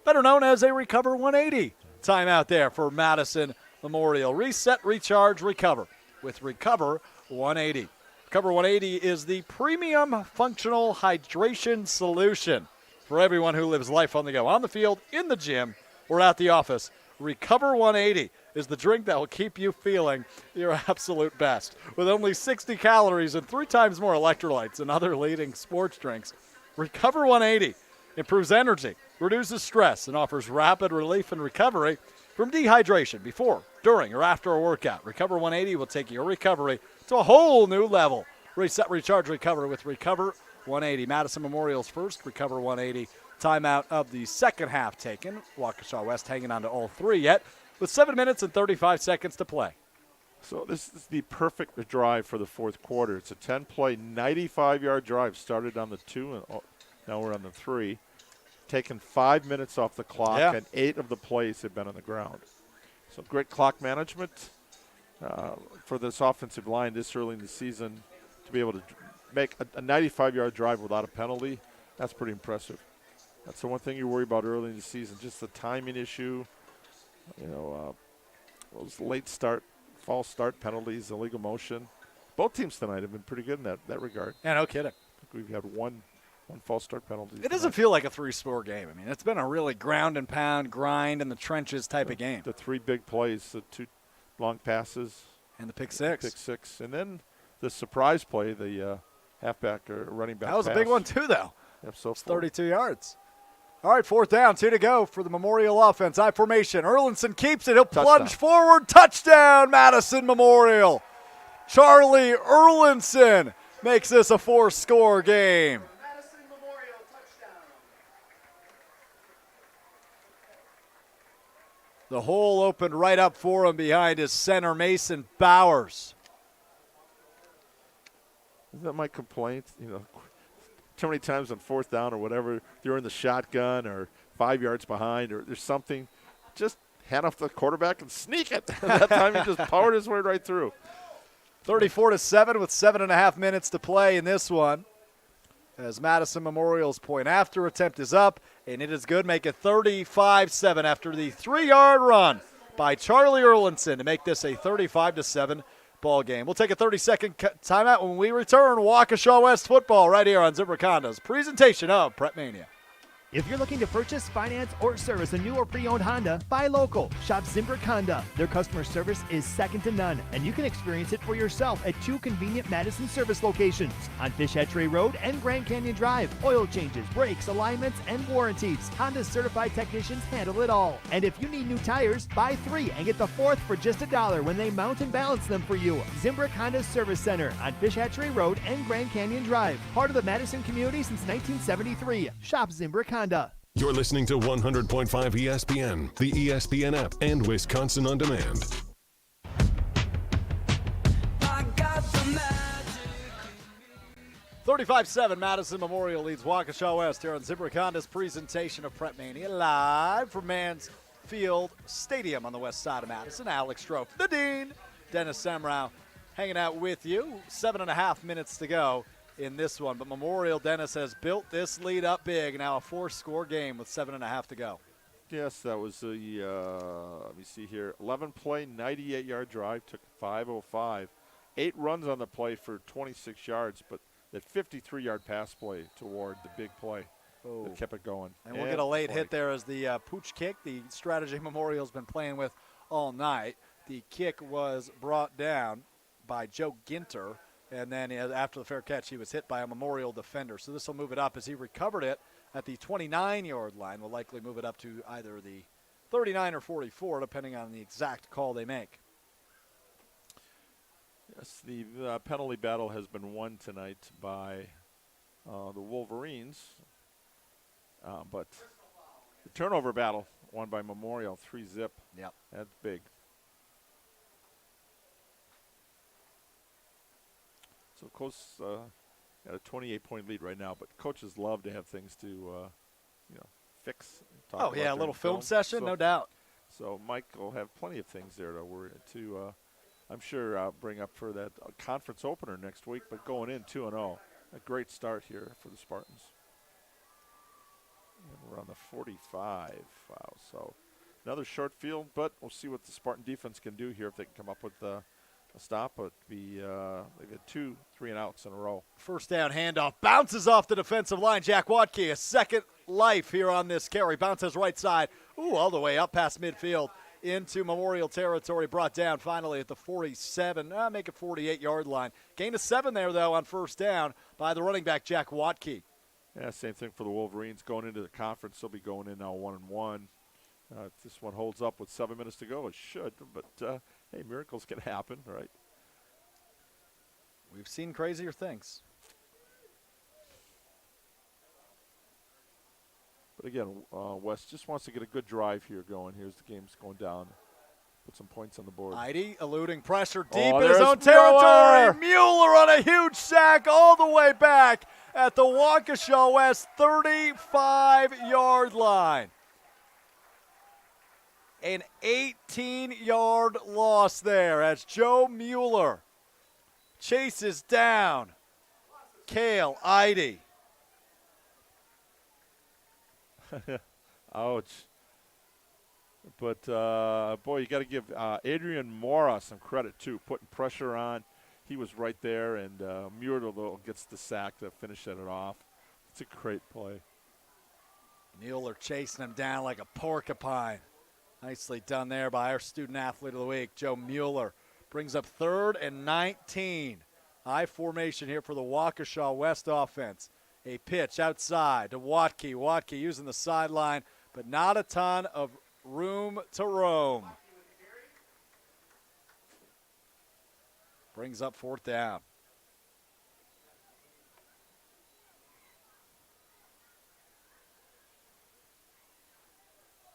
better known as a Recover 180. Timeout there for Madison Memorial. Reset, recharge, recover with Recover 180. Recover 180 is the premium functional hydration solution for everyone who lives life on the go, on the field, in the gym, or at the office. Recover 180 is the drink that will keep you feeling your absolute best. With only 60 calories and 3 times more electrolytes than other leading sports drinks, Recover 180 improves energy, reduces stress, and offers rapid relief and recovery from dehydration before, during, or after a workout. Recover 180 will take your recovery to a whole new level. Reset, recharge, recover with Recover 180. Madison Memorial's first Recover 180 timeout of the second half taken. Waukesha West hanging on to all 3 yet, with 7 minutes and 35 seconds to play. So this is the perfect drive for the 4th quarter. It's a 10-play, 95-yard drive. Started on the 2, and now we're on the 3. Taken 5 minutes off the clock, and 8 of the plays have been on the ground. So great clock management for this offensive line this early in the season to be able to make a 95-yard drive without a penalty. That's pretty impressive. That's the one thing you worry about early in the season, just the timing issue. You know, those late start, false start penalties, illegal motion. Both teams tonight have been pretty good in that regard. Yeah, no kidding. We've had one false start penalty. It doesn't feel like a 3-score game. I mean, it's been a really ground and pound, grind in the trenches type of game. The 3 big plays, the 2 long passes. And the pick 6. And then the surprise play, the halfback or running back That was pass. a big one too, though. Yep, so it's 32 yards. All right, 4th down, 2 to go for the Memorial offense. High formation. Erlinson keeps it. He'll plunge forward. Touchdown, Madison Memorial. Charlie Erlinson makes this a 4-score game. The hole opened right up for him behind his center, Mason Bowers. Isn't that my complaint? You know, too many times on 4th down or whatever, you're in the shotgun or 5 yards behind or there's something, just hand off the quarterback and sneak it. That time he just powered his way right through. 34-7 with 7.5 minutes to play in this one. As Madison Memorial's point after attempt is up, and it is good. Make it 35-7 after the 3-yard run by Charlie Erlinson to make this a 35-7 ball game. We'll take a 30-second timeout when we return. Waukesha West football right here on Zimbrick Honda's presentation of Prep Mania. If you're looking to purchase, finance, or service a new or pre-owned Honda, buy local. Shop Zimbrick Honda. Their customer service is second to none, and you can experience it for yourself at 2 convenient Madison service locations on Fish Hatchery Road and Grand Canyon Drive. Oil changes, brakes, alignments, and warranties. Honda's certified technicians handle it all. And if you need new tires, buy 3 and get the 4th for just $1 when they mount and balance them for you. Zimbrick Honda Service Center on Fish Hatchery Road and Grand Canyon Drive. Part of the Madison community since 1973. Shop Zimbrick Honda. You're listening to 100.5 ESPN, the ESPN app, and Wisconsin On Demand. I got the magic. 35-7, Madison Memorial leads Waukesha West here on Zimbrick Honda's presentation of Prep Mania, live from Mansfield Stadium on the west side of Madison. Alex Strofe, the Dean, Dennis Semrau hanging out with you. 7.5 minutes to go in this one, but Memorial, Dennis, has built this lead up big. Now a 4-score game with 7.5 to go. Yes, that was a, let me see here, 11-play, 98-yard drive, took 5:05. 8 runs on the play for 26 yards, but that 53-yard pass play toward the big play that kept it going. And we'll get a late hit there as the pooch kick, the strategy Memorial's been playing with all night. The kick was brought down by Joe Ginter. And then after the fair catch, he was hit by a Memorial defender. So this will move it up as he recovered it at the 29-yard line. Will likely move it up to either the 39 or 44, depending on the exact call they make. Yes, the penalty battle has been won tonight by the Wolverines. But the turnover battle won by Memorial, 3-zip. Yep. That's big. So Coach got a 28-point lead right now, but coaches love to have things to, fix. Oh, yeah, a little film session, so, no doubt. So Mike will have plenty of things there to I'm sure, bring up for that conference opener next week, but going in 2-0. A great start here for the Spartans. And we're on the 45. Wow, so another short field, but we'll see what the Spartan defense can do here if they can come up with a stop. But they've had 2 3-and-outs in a row. First down handoff, bounces off the defensive line. Jack Watke, a second life here on this carry. Bounces right side, all the way up past midfield into Memorial territory. Brought down finally at the 47, make it 48-yard line. Gain of 7 there, though, on first down by the running back, Jack Watke. Yeah, same thing for the Wolverines. Going into the conference, they'll be going in now 1-1. If this one holds up with 7 minutes to go, it should. But, hey, miracles can happen, right? We've seen crazier things. But, again, West just wants to get a good drive here going. Here's the game's going down. Put some points on the board. Heidi eluding pressure deep in his own territory. Mueller on a huge sack all the way back at the Waukesha West 35-yard line. An 18-yard loss there as Joe Mueller chases down Cale Heidi. Ouch. But, boy, you got to give Adrian Mora some credit, too, putting pressure on. He was right there, and Mueller gets the sack to finish it off. It's a great play. Mueller chasing him down like a porcupine. Nicely done there by our student athlete of the week, Joe Mueller. Brings up 3rd and 19. High formation here for the Waukesha West offense. A pitch outside to Watke. Watke using the sideline, but not a ton of room to roam. Brings up 4th down.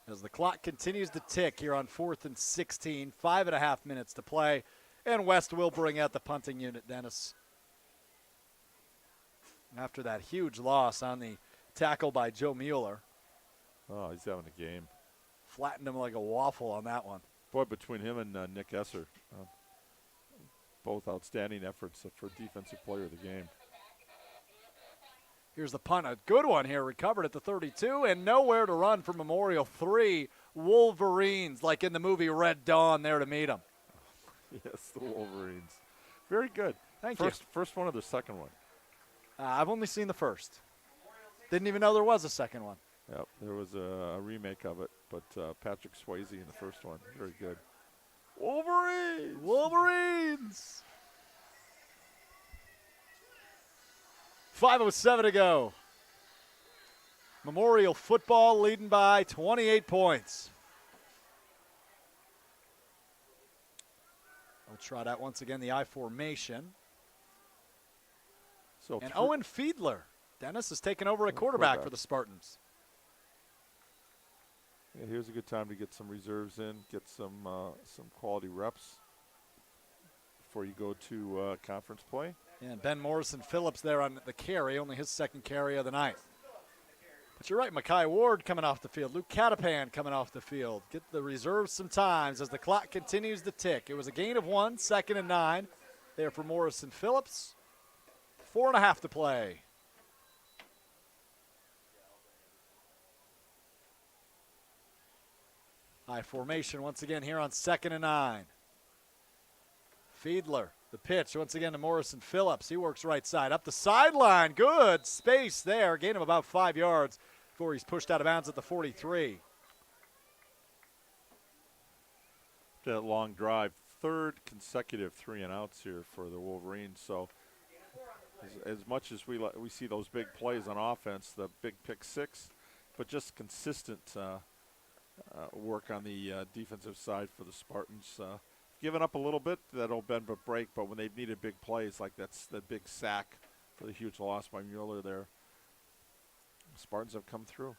As the clock continues to tick here on 4th and 16, 5.5 minutes to play, and West will bring out the punting unit, Dennis. After that huge loss on the tackle by Joe Mueller. Oh, he's having a game. Flattened him like a waffle on that one. Boy, between him and Nick Esser, both outstanding efforts for Defensive Player of the game. Here's the punt. A good one here. Recovered at the 32 and nowhere to run for Memorial. 3 Wolverines, like in the movie Red Dawn, there to meet them. Yes, the Wolverines. Very good. Thank you. First one or the second one? I've only seen the first. Didn't even know there was a second one. Yep, there was a remake of it, but Patrick Swayze in the first one. Very good. Wolverines! Wolverines! 5:07 to go. Memorial football leading by 28 points. We'll try that once again, the I formation. So and Owen Fiedler. Dennis is taking over at quarterback for the Spartans. Yeah, here's a good time to get some reserves in, get some quality reps before you go to conference play. And Ben Morrison-Phillips there on the carry, only his second carry of the night. But you're right, Makai Ward coming off the field. Luke Catapan coming off the field. Get the reserves some times as the clock continues to tick. It was a gain of 1, 2nd and 9 there for Morrison-Phillips. 4.5 to play. High formation once again here on 2nd and 9. Fiedler, the pitch once again to Morrison-Phillips. He works right side up the sideline. Good space there. Gain of about 5 yards before he's pushed out of bounds at the 43. That long drive, third consecutive 3-and-outs here for the Wolverines. So as much as we see those big plays on offense, the big pick six, but just consistent work on the defensive side for the Spartans. Given up a little bit, that'll bend but break, but when they've needed big plays, like that's the big sack for the huge loss by Mueller there, the Spartans have come through.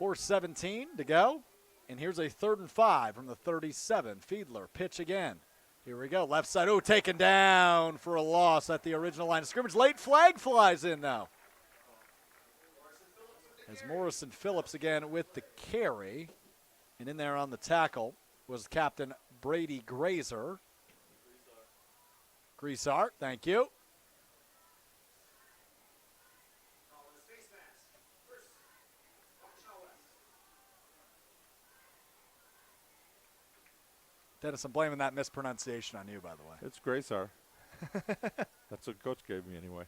4:17 to go, and here's a 3rd and 5 from the 37. Fiedler, pitch again. Here we go, left side, taken down for a loss at the original line of scrimmage. Late flag flies in now. As Morrison-Phillips again with the carry, and in there on the tackle was Captain Brady Grisart, thank you. Dennis, I'm blaming that mispronunciation on you, by the way. It's Grisart. That's what Coach gave me anyway.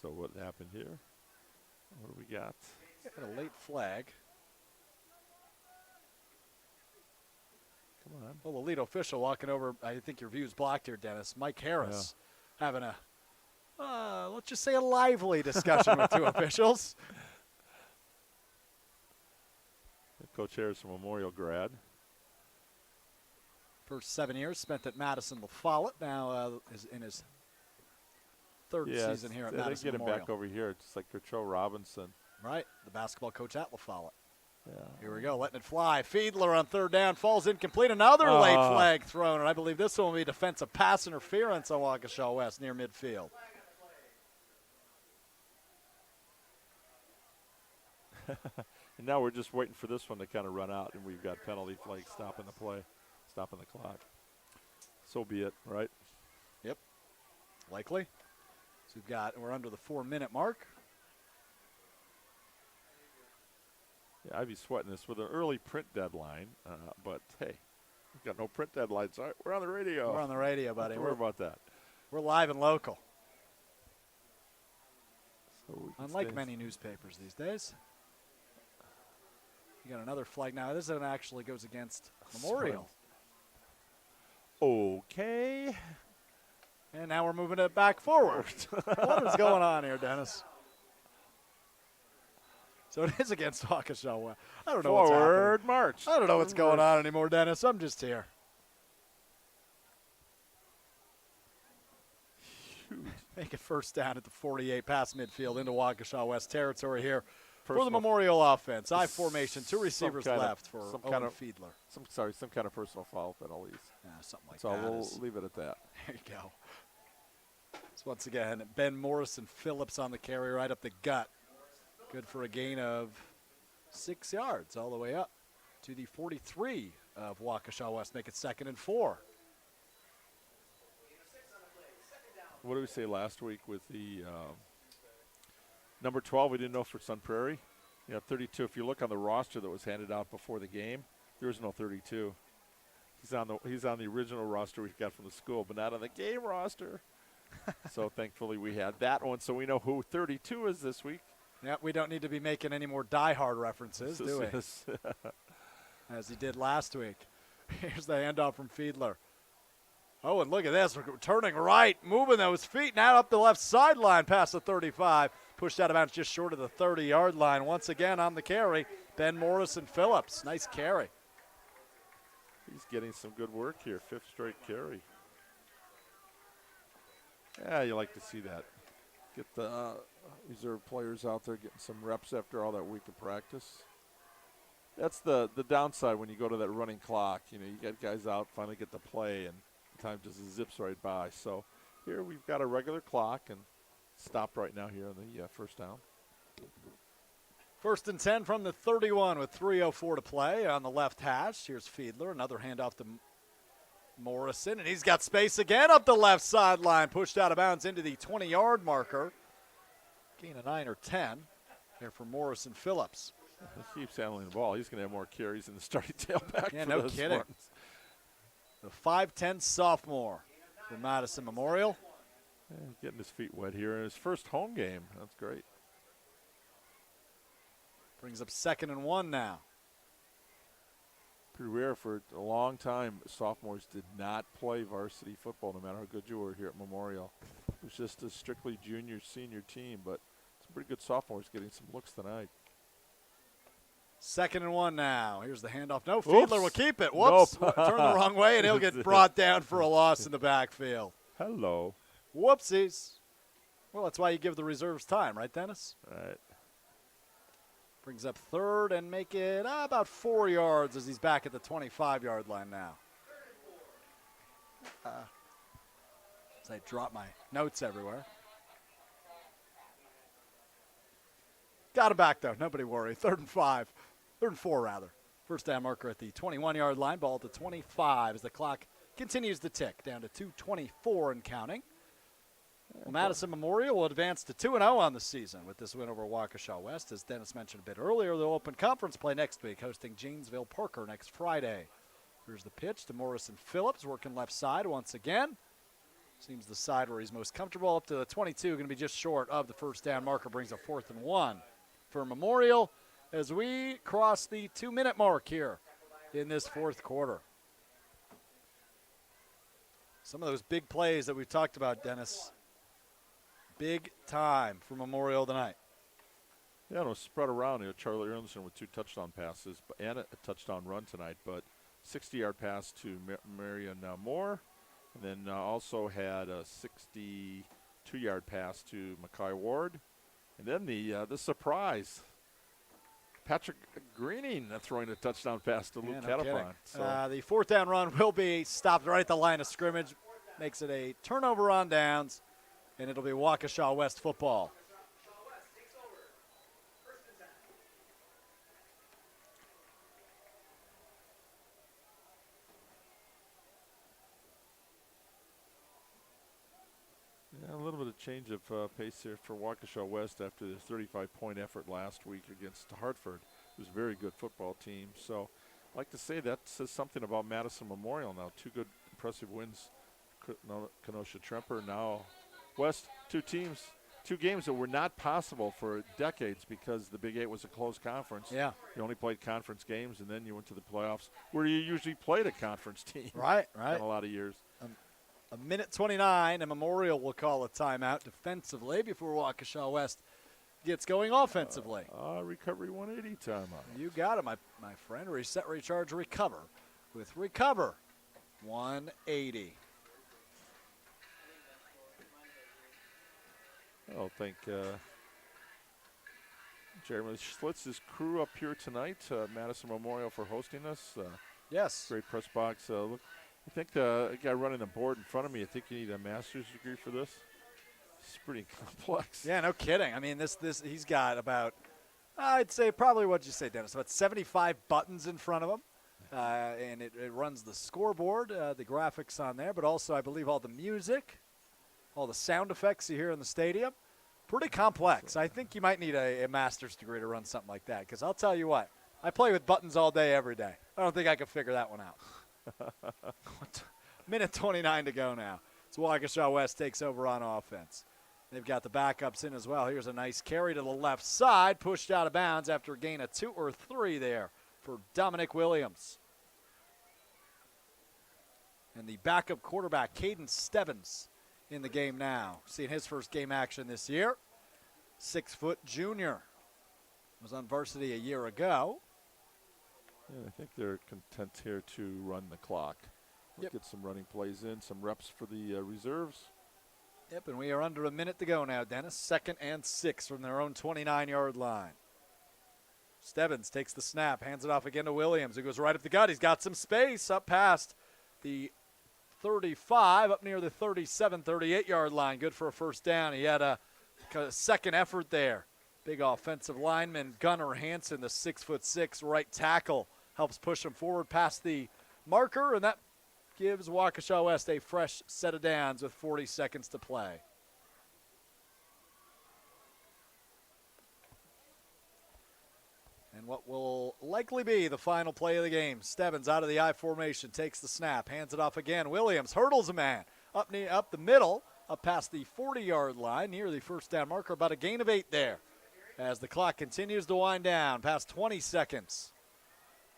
So what happened here? What do we got? Got a late flag. Come on. Well, the lead official walking over. I think your view's blocked here, Dennis. Mike Harris having a, let's just say, a lively discussion with two officials. Coach Harris, a Memorial grad. First 7 years spent at Madison La Follette. Now is in his third season here at Madison They get Memorial. him back over here. It's like Kercho Robinson. Right, the basketball coach at La Follette. Yeah. Here we go, letting it fly. Fiedler on 3rd down, falls incomplete. Another late flag thrown, and I believe this one will be defensive pass interference on Waukesha West near midfield. And now we're just waiting for this one to kind of run out, and we've got penalty flag stopping the play, stopping the clock. So be it, right? Yep, likely. So we're under the 4-minute mark. Yeah, I'd be sweating this with an early print deadline, but hey, we've got no print deadlines. All right, we're on the radio. We're on the radio, buddy. Don't worry about that. We're live and local. So unlike many newspapers these days. You got another flag now. This one actually goes against Memorial. Okay. And now we're moving it back forward. What is going on here, Dennis? So it is against Waukesha West. I don't know what's happening. Forward march. I don't know what's going on anymore, Dennis. I'm just here. Make it 1st down at the 48 past midfield into Waukesha West territory here for the Memorial offense. I formation, 2 receivers left for Owen Fiedler. Some kind of personal foul penalties. Yeah, something like so that. So we'll leave it at that. There you go. So once again, Ben Morrison Phillips on the carry right up the gut. Good for a gain of 6 yards all the way up to the 43 of Waukesha West. Make it 2nd and 4. What did we say last week with the number 12? We didn't know for Sun Prairie. 32. If you look on the roster that was handed out before the game, there was no 32. He's on the original roster we got from the school, but not on the game roster. So thankfully we had that one, so we know who 32 is this week. Yeah, we don't need to be making any more Die Hard references, do we? As he did last week. Here's the handoff from Fiedler. Oh, and look at this. We're turning right, moving those feet now up the left sideline past the 35. Pushed out of bounds just short of the 30-yard line. Once again on the carry, Ben Morrison Phillips. Nice carry. He's getting some good work here. 5th straight carry. Yeah, you like to see that. Get the reserve players out there getting some reps after all that week of practice. That's the downside when you go to that running clock. You get guys out, finally get to play, and time just zips right by. So here we've got a regular clock and stopped right now here on the first down. 1st and 10 from the 31 with 3:04 to play on the left hash. Here's Fiedler, another handoff to Morrison, and he's got space again up the left sideline, pushed out of bounds into the 20-yard marker. Gain of 9 or 10 here for Morrison Phillips. He keeps handling the ball. He's going to have more carries than the starting tailback. Yeah, for no those kidding. ones. The 5'10 sophomore for Madison Memorial. Yeah, getting his feet wet here in his first home game. That's great. Brings up 2nd and 1 now. Pretty rare for a long time. Sophomores did not play varsity football no matter how good you were here at Memorial. It was just a strictly junior, senior team, but some pretty good sophomores getting some looks tonight. 2nd and 1 now. Here's the handoff. No, Fiedler will keep it. Whoops. Nope. Turn the wrong way, and he'll get brought down for a loss in the backfield. Hello. Whoopsies. Well, that's why you give the reserves time, right, Dennis? Right. Brings up 3rd and make it about 4 yards as he's back at the 25-yard line now. As I drop my notes everywhere. Got him back, though. Nobody worry. 3rd and 5. 3rd and 4, rather. First down marker at the 21-yard line. Ball at the 25 as the clock continues to tick down to 2:24 and counting. Well, Madison Memorial will advance to 2-0 on the season with this win over Waukesha West. As Dennis mentioned a bit earlier, they'll open conference play next week, hosting Janesville Parker next Friday. Here's the pitch to Morrison Phillips, working left side once again. Seems the side where he's most comfortable, up to the 22, going to be just short of the first down marker, brings a 4th and 1 for Memorial as we cross the 2-minute mark here in this 4th quarter. Some of those big plays that we've talked about, Dennis. Big time for Memorial tonight. Yeah, it was spread around. Charlie Erlinson with 2 touchdown passes and a touchdown run tonight, but 60-yard pass to Marion Moore, and then also had a 62-yard pass to Mackay Ward, and then the surprise, Patrick Greening throwing a touchdown pass to Luke Catapon. So. The 4th down run will be stopped right at the line of scrimmage, makes it a turnover on downs. And it'll be Waukesha West football. Yeah, a little bit of change of pace here for Waukesha West after the 35-point effort last week against Hartford. It was a very good football team. So I'd like to say that says something about Madison Memorial now. 2 good, impressive wins. Kenosha-Tremper, now West, 2 teams, 2 games that were not possible for decades because the Big 8 was a closed conference. Yeah. You only played conference games, and then you went to the playoffs where you usually played a conference team. Right. In a lot of years. A minute 29, and Memorial will call a timeout defensively before Waukesha West gets going offensively. Recovery 180 timeout. You got it, my friend. Reset, recharge, recover. With Recover 180. I'll thank Jeremy Schlitz, his crew up here tonight, Madison Memorial, for hosting us. Yes. Great press box. Look, I think the guy running the board in front of me, I think you need a master's degree for this. It's pretty complex. Yeah, no kidding. I mean, this he's got about, I'd say probably, what'd you say, Dennis, about 75 buttons in front of him. And it runs the scoreboard, the graphics on there, but also I believe all the music, all the sound effects you hear in the stadium. Pretty complex. I think you might need a master's degree to run something like that, because I'll tell you what, I play with buttons all day, every day. I don't think I could figure that one out. Minute 29 to go now. So Waukesha West takes over on offense. They've got the backups in as well. Here's a nice carry to the left side, pushed out of bounds after a gain of 2 or 3 there for Dominic Williams. And the backup quarterback, Caden Stebbins, in the game now. Seeing his first game action this year. 6-foot junior. Was on varsity a year ago. Yeah, I think they're content here to run the clock. Yep. Get some running plays in, some reps for the reserves. Yep, and we are under a minute to go now, Dennis. 2nd and 6 from their own 29-yard line. Stebbins takes the snap, hands it off again to Williams, who goes right up the gut. He's got some space up past the 35, up near the 37, 38-yard line. Good for a first down. He had a second effort there. Big offensive lineman Gunnar Hansen, the 6'6" right tackle, helps push him forward past the marker, and that gives Waukesha West a fresh set of downs with 40 seconds to play. And what will likely be the final play of the game. Stebbins out of the I formation, takes the snap, hands it off again. Williams hurdles a man up the middle, up past the 40-yard line, near the first down marker, about a gain of 8 there. As the clock continues to wind down, past 20 seconds.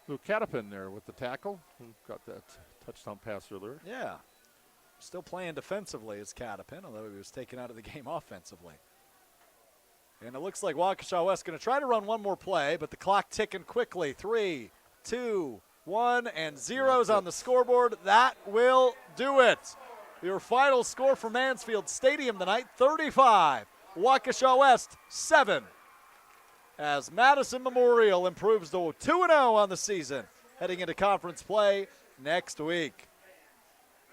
Lou Catapin there with the tackle, who got that touchdown pass earlier. Yeah. Still playing defensively as Catapin, although he was taken out of the game offensively. And it looks like Waukesha West going to try to run one more play, but the clock ticking quickly. 3, 2, 1, and zeros on the scoreboard. That will do it. Your final score for Mansfield Stadium tonight, 35. Waukesha West, 7. As Madison Memorial improves to 2-0 on the season, heading into conference play next week.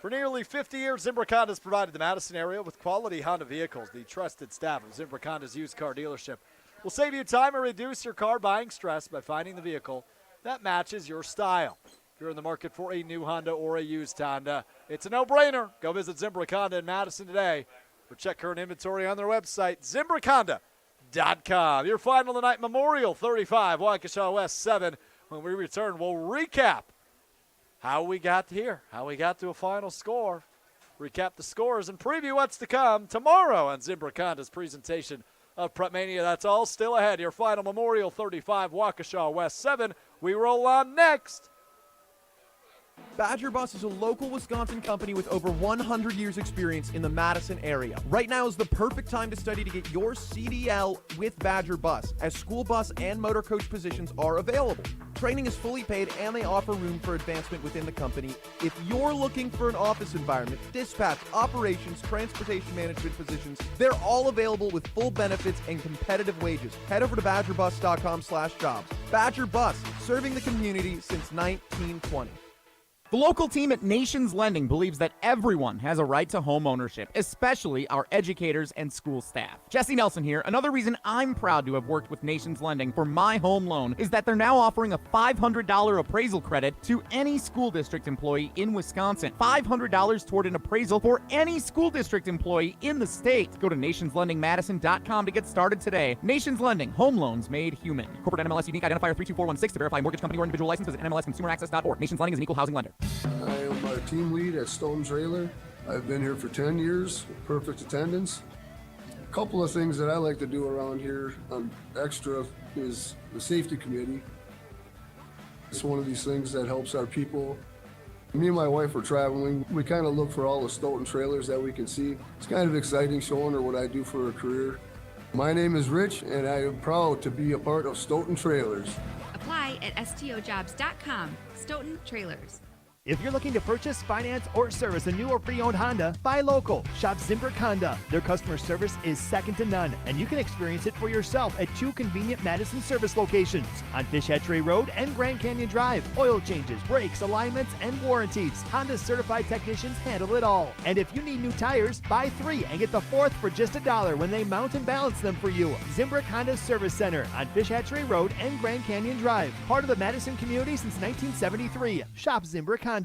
For nearly 50 years, Zimbrick Honda has provided the Madison area with quality Honda vehicles. The trusted staff of Zimbrick Honda's used car dealership will save you time and reduce your car buying stress by finding the vehicle that matches your style. If you're in the market for a new Honda or a used Honda, it's a no-brainer. Go visit Zimbrick Honda in Madison today or check current inventory on their website, ZimbrickHonda.com. Your final tonight, Memorial 35, Waukesha West 7. When we return, we'll recap how we got here, how we got to a final score, recap the scores, and preview what's to come tomorrow on Zimbrick Honda's presentation of Prep Mania. That's all still ahead. Your final Memorial 35, Waukesha West 7. We roll on next. Badger Bus is a local Wisconsin company with over 100 years experience in the Madison area. Right now is the perfect time to study to get your CDL with Badger Bus, as school bus and motor coach positions are available. Training is fully paid and they offer room for advancement within the company. If you're looking for an office environment, dispatch, operations, transportation management positions, they're all available with full benefits and competitive wages. Head over to badgerbus.com/jobs. Badger Bus, serving the community since 1920. The local team at Nations Lending believes that everyone has a right to home ownership, especially our educators and school staff. Jesse Nelson here. Another reason I'm proud to have worked with Nations Lending for my home loan is that they're now offering a $500 appraisal credit to any school district employee in Wisconsin. $500 toward an appraisal for any school district employee in the state. Go to nationslendingmadison.com to get started today. Nations Lending, home loans made human. Corporate NMLS unique identifier 32416 to verify mortgage company or individual license. Visit NMLSconsumeraccess.org. Nations Lending is an equal housing lender. I am a team lead at Stone Trailer. I've been here for 10 years, perfect attendance. A couple of things that I like to do around here extra is the safety committee. It's one of these things that helps our people. Me and my wife are traveling. We kind of look for all the Stoughton trailers that we can see. It's kind of exciting showing her what I do for a career. My name is Rich, and I am proud to be a part of Stoughton Trailers. Apply at stojobs.com. Stoughton Trailers. If you're looking to purchase, finance, or service a new or pre-owned Honda, buy local. Shop Zimbrick Honda. Their customer service is second to none, and you can experience it for yourself at 2 convenient Madison service locations on Fish Hatchery Road and Grand Canyon Drive. Oil changes, brakes, alignments, and warranties. Honda's certified technicians handle it all. And if you need new tires, buy 3 and get the 4th for just $1 when they mount and balance them for you. Zimbrick Honda Service Center on Fish Hatchery Road and Grand Canyon Drive. Part of the Madison community since 1973. Shop Zimbrick Honda.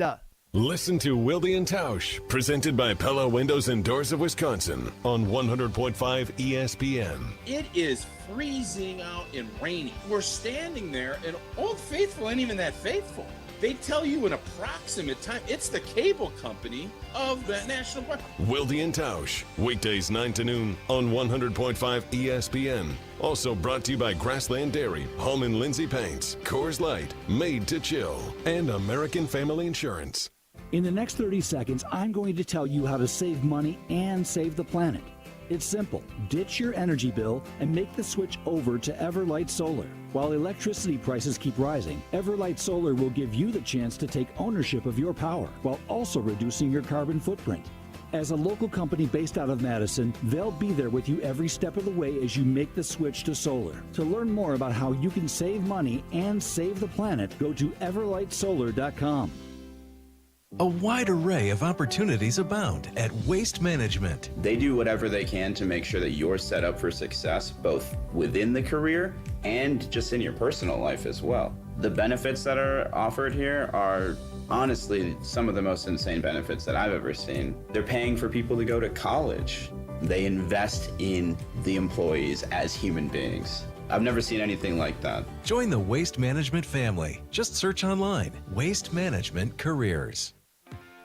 Listen to Wilde and Tausch, presented by Pella Windows and Doors of Wisconsin on 100.5 ESPN. It is freezing out and raining. We're standing there, and Old Faithful ain't even that faithful. They tell you an approximate time. It's the cable company of the National Park. Wilde and Tausch, weekdays 9 to noon on 100.5 ESPN. Also brought to you by Grassland Dairy, Home and Lindsay Paints, Coors Light, Made to Chill, and American Family Insurance. In the next 30 seconds, I'm going to tell you how to save money and save the planet. It's simple. Ditch your energy bill and make the switch over to Everlight Solar. While electricity prices keep rising, Everlight Solar will give you the chance to take ownership of your power while also reducing your carbon footprint. As a local company based out of Madison, they'll be there with you every step of the way as you make the switch to solar. To learn more about how you can save money and save the planet, go to everlightsolar.com. A wide array of opportunities abound at Waste Management. They do whatever they can to make sure that you're set up for success, both within the career and just in your personal life as well. The benefits that are offered here are honestly some of the most insane benefits that I've ever seen. They're paying for people to go to college. They invest in the employees as human beings. I've never seen anything like that. Join the Waste Management family. Just search online, Waste Management Careers.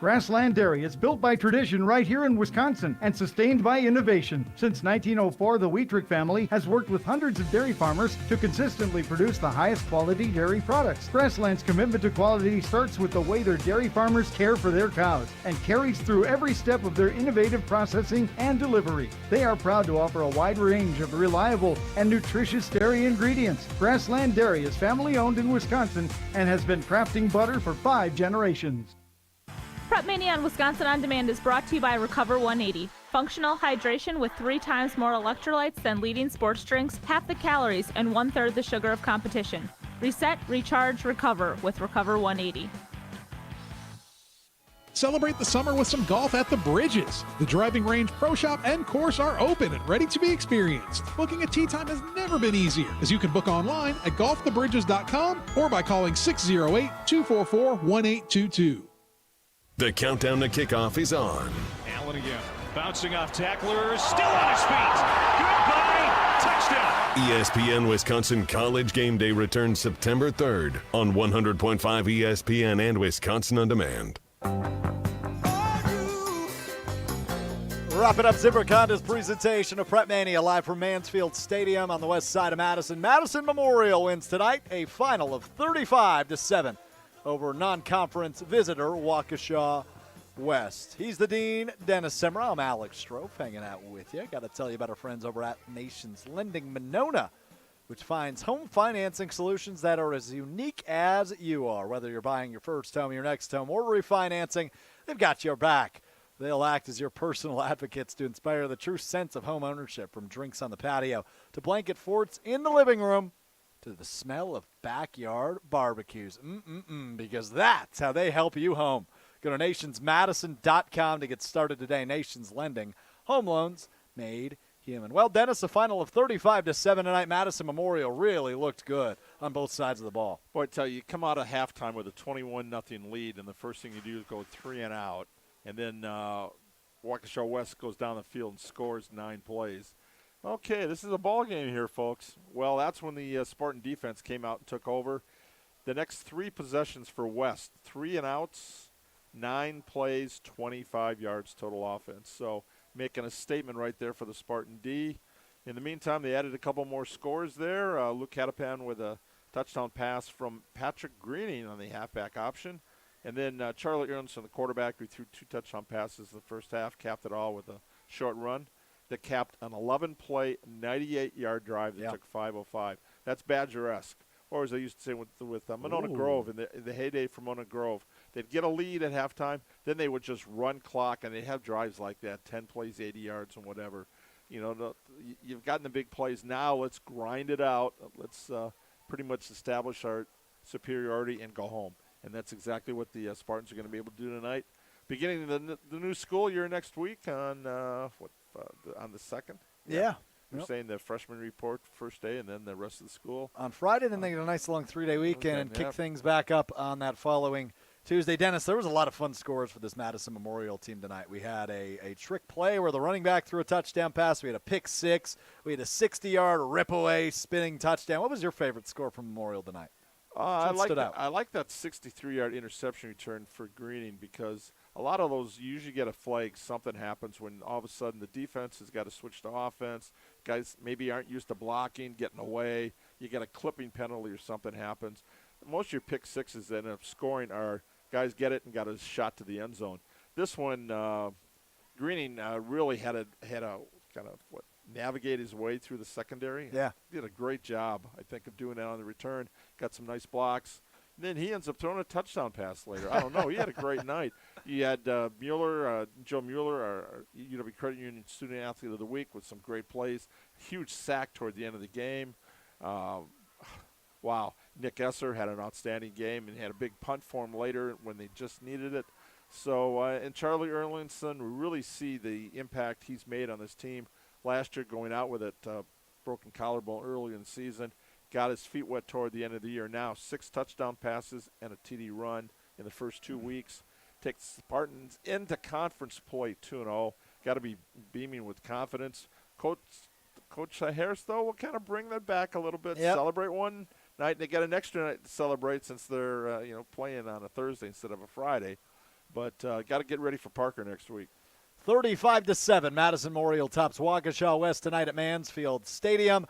Grassland Dairy is built by tradition right here in Wisconsin and sustained by innovation. Since 1904, the Wietrich family has worked with hundreds of dairy farmers to consistently produce the highest quality dairy products. Grassland's commitment to quality starts with the way their dairy farmers care for their cows and carries through every step of their innovative processing and delivery. They are proud to offer a wide range of reliable and nutritious dairy ingredients. Grassland Dairy is family owned in Wisconsin and has been crafting butter for 5 generations. Prep Mania on Wisconsin On Demand is brought to you by Recover 180. Functional hydration with 3 times more electrolytes than leading sports drinks, half the calories, and 1/3 the sugar of competition. Reset, recharge, recover with Recover 180. Celebrate the summer with some golf at the Bridges. The driving range, pro shop, and course are open and ready to be experienced. Booking a tee time has never been easier, as you can book online at golfthebridges.com or by calling 608-244-1822. The countdown to kickoff is on. Allen again, bouncing off tacklers, still on his feet. Goodbye, touchdown. ESPN Wisconsin College Game Day returns September 3rd on 100.5 ESPN and Wisconsin On Demand. Wrapping up Zimbrick Honda's presentation of Prep Mania live from Mansfield Stadium on the west side of Madison. Madison Memorial wins tonight a final of 35-7 over non-conference visitor Waukesha West. He's the Dean, Dennis Semra. I'm Alex Strofe, hanging out with you. Got to tell you about our friends over at Nations Lending Monona, which finds home financing solutions that are as unique as you are. Whether you're buying your first home, your next home, or refinancing, they've got your back. They'll act as your personal advocates to inspire the true sense of home ownership, from drinks on the patio to blanket forts in the living room to the smell of backyard barbecues. Because that's how they help you home. Go to nationsmadison.com to get started today. Nations Lending, home loans made human. Well, Dennis, a final of 35-7 tonight. Madison Memorial really looked good on both sides of the ball. Boy, I tell you, you come out of halftime with a 21-0 lead, and the first thing you do is go 3 and out. And then Waukesha West goes down the field and scores 9 plays. Okay, this is a ball game here, folks. Well, that's when the Spartan defense came out and took over. The next 3 possessions for West, 3 and outs, 9 plays, 25 yards total offense. So making a statement right there for the Spartan D. In the meantime, they added a couple more scores there. Luke Catapan with a touchdown pass from Patrick Greening on the halfback option. And then Charlie Ernst, the quarterback, who threw 2 touchdown passes in the first half, capped it all with a short run that capped an 11-play, 98-yard drive that took 5:05. That's Badger-esque. Or as I used to say with Monona Grove, in the heyday for Monona Grove, They'd get a lead at halftime, then they would just run clock, and they'd have drives like that, 10 plays, 80 yards, and whatever. You've gotten the big plays. Now let's grind it out. Let's pretty much establish our superiority and go home. And that's exactly what the Spartans are going to be able to do tonight. Beginning the new school year next week on on the 2nd. Yeah. They're saying the freshman report first day, and then the rest of the school on Friday. Then they get a nice long 3-day weekend and kick things back up on that following Tuesday. Dennis, there was a lot of fun scores for this Madison Memorial team tonight. We had a trick play where the running back threw a touchdown pass. We had a pick six. We had a 60-yard rip-away spinning touchdown. What was your favorite score from Memorial tonight? I like that 63-yard interception return for Greening, because a lot of those, you usually get a flag. Something happens when all of a sudden the defense has got to switch to offense. Guys maybe aren't used to blocking, getting away. You get a clipping penalty or something happens. Most of your pick sixes that end up scoring are guys get it and got a shot to the end zone. This one, Greening really had a kind of navigate his way through the secondary. Yeah. Did a great job, I think, of doing that on the return. Got some nice blocks. And then he ends up throwing a touchdown pass later. I don't know. He had a great night. You had Joe Mueller, our UW Credit Union Student Athlete of the Week, with some great plays. Huge sack toward the end of the game. Wow. Nick Esser had an outstanding game and had a big punt for him later when they just needed it. So, and Charlie Erlinson, we really see the impact he's made on this team. Last year, going out with a broken collarbone early in the season, got his feet wet toward the end of the year. Now 6 touchdown passes and a TD run in the first 2 weeks. Takes Spartans into conference play 2-0. Got to be beaming with confidence. Coach Harris, though, will kind of bring that back a little bit. Yep. Celebrate one night, and they got an extra night to celebrate since they're playing on a Thursday instead of a Friday. But got to get ready for Parker next week. 35-7, Madison Memorial tops Waukesha West tonight at Mansfield Stadium.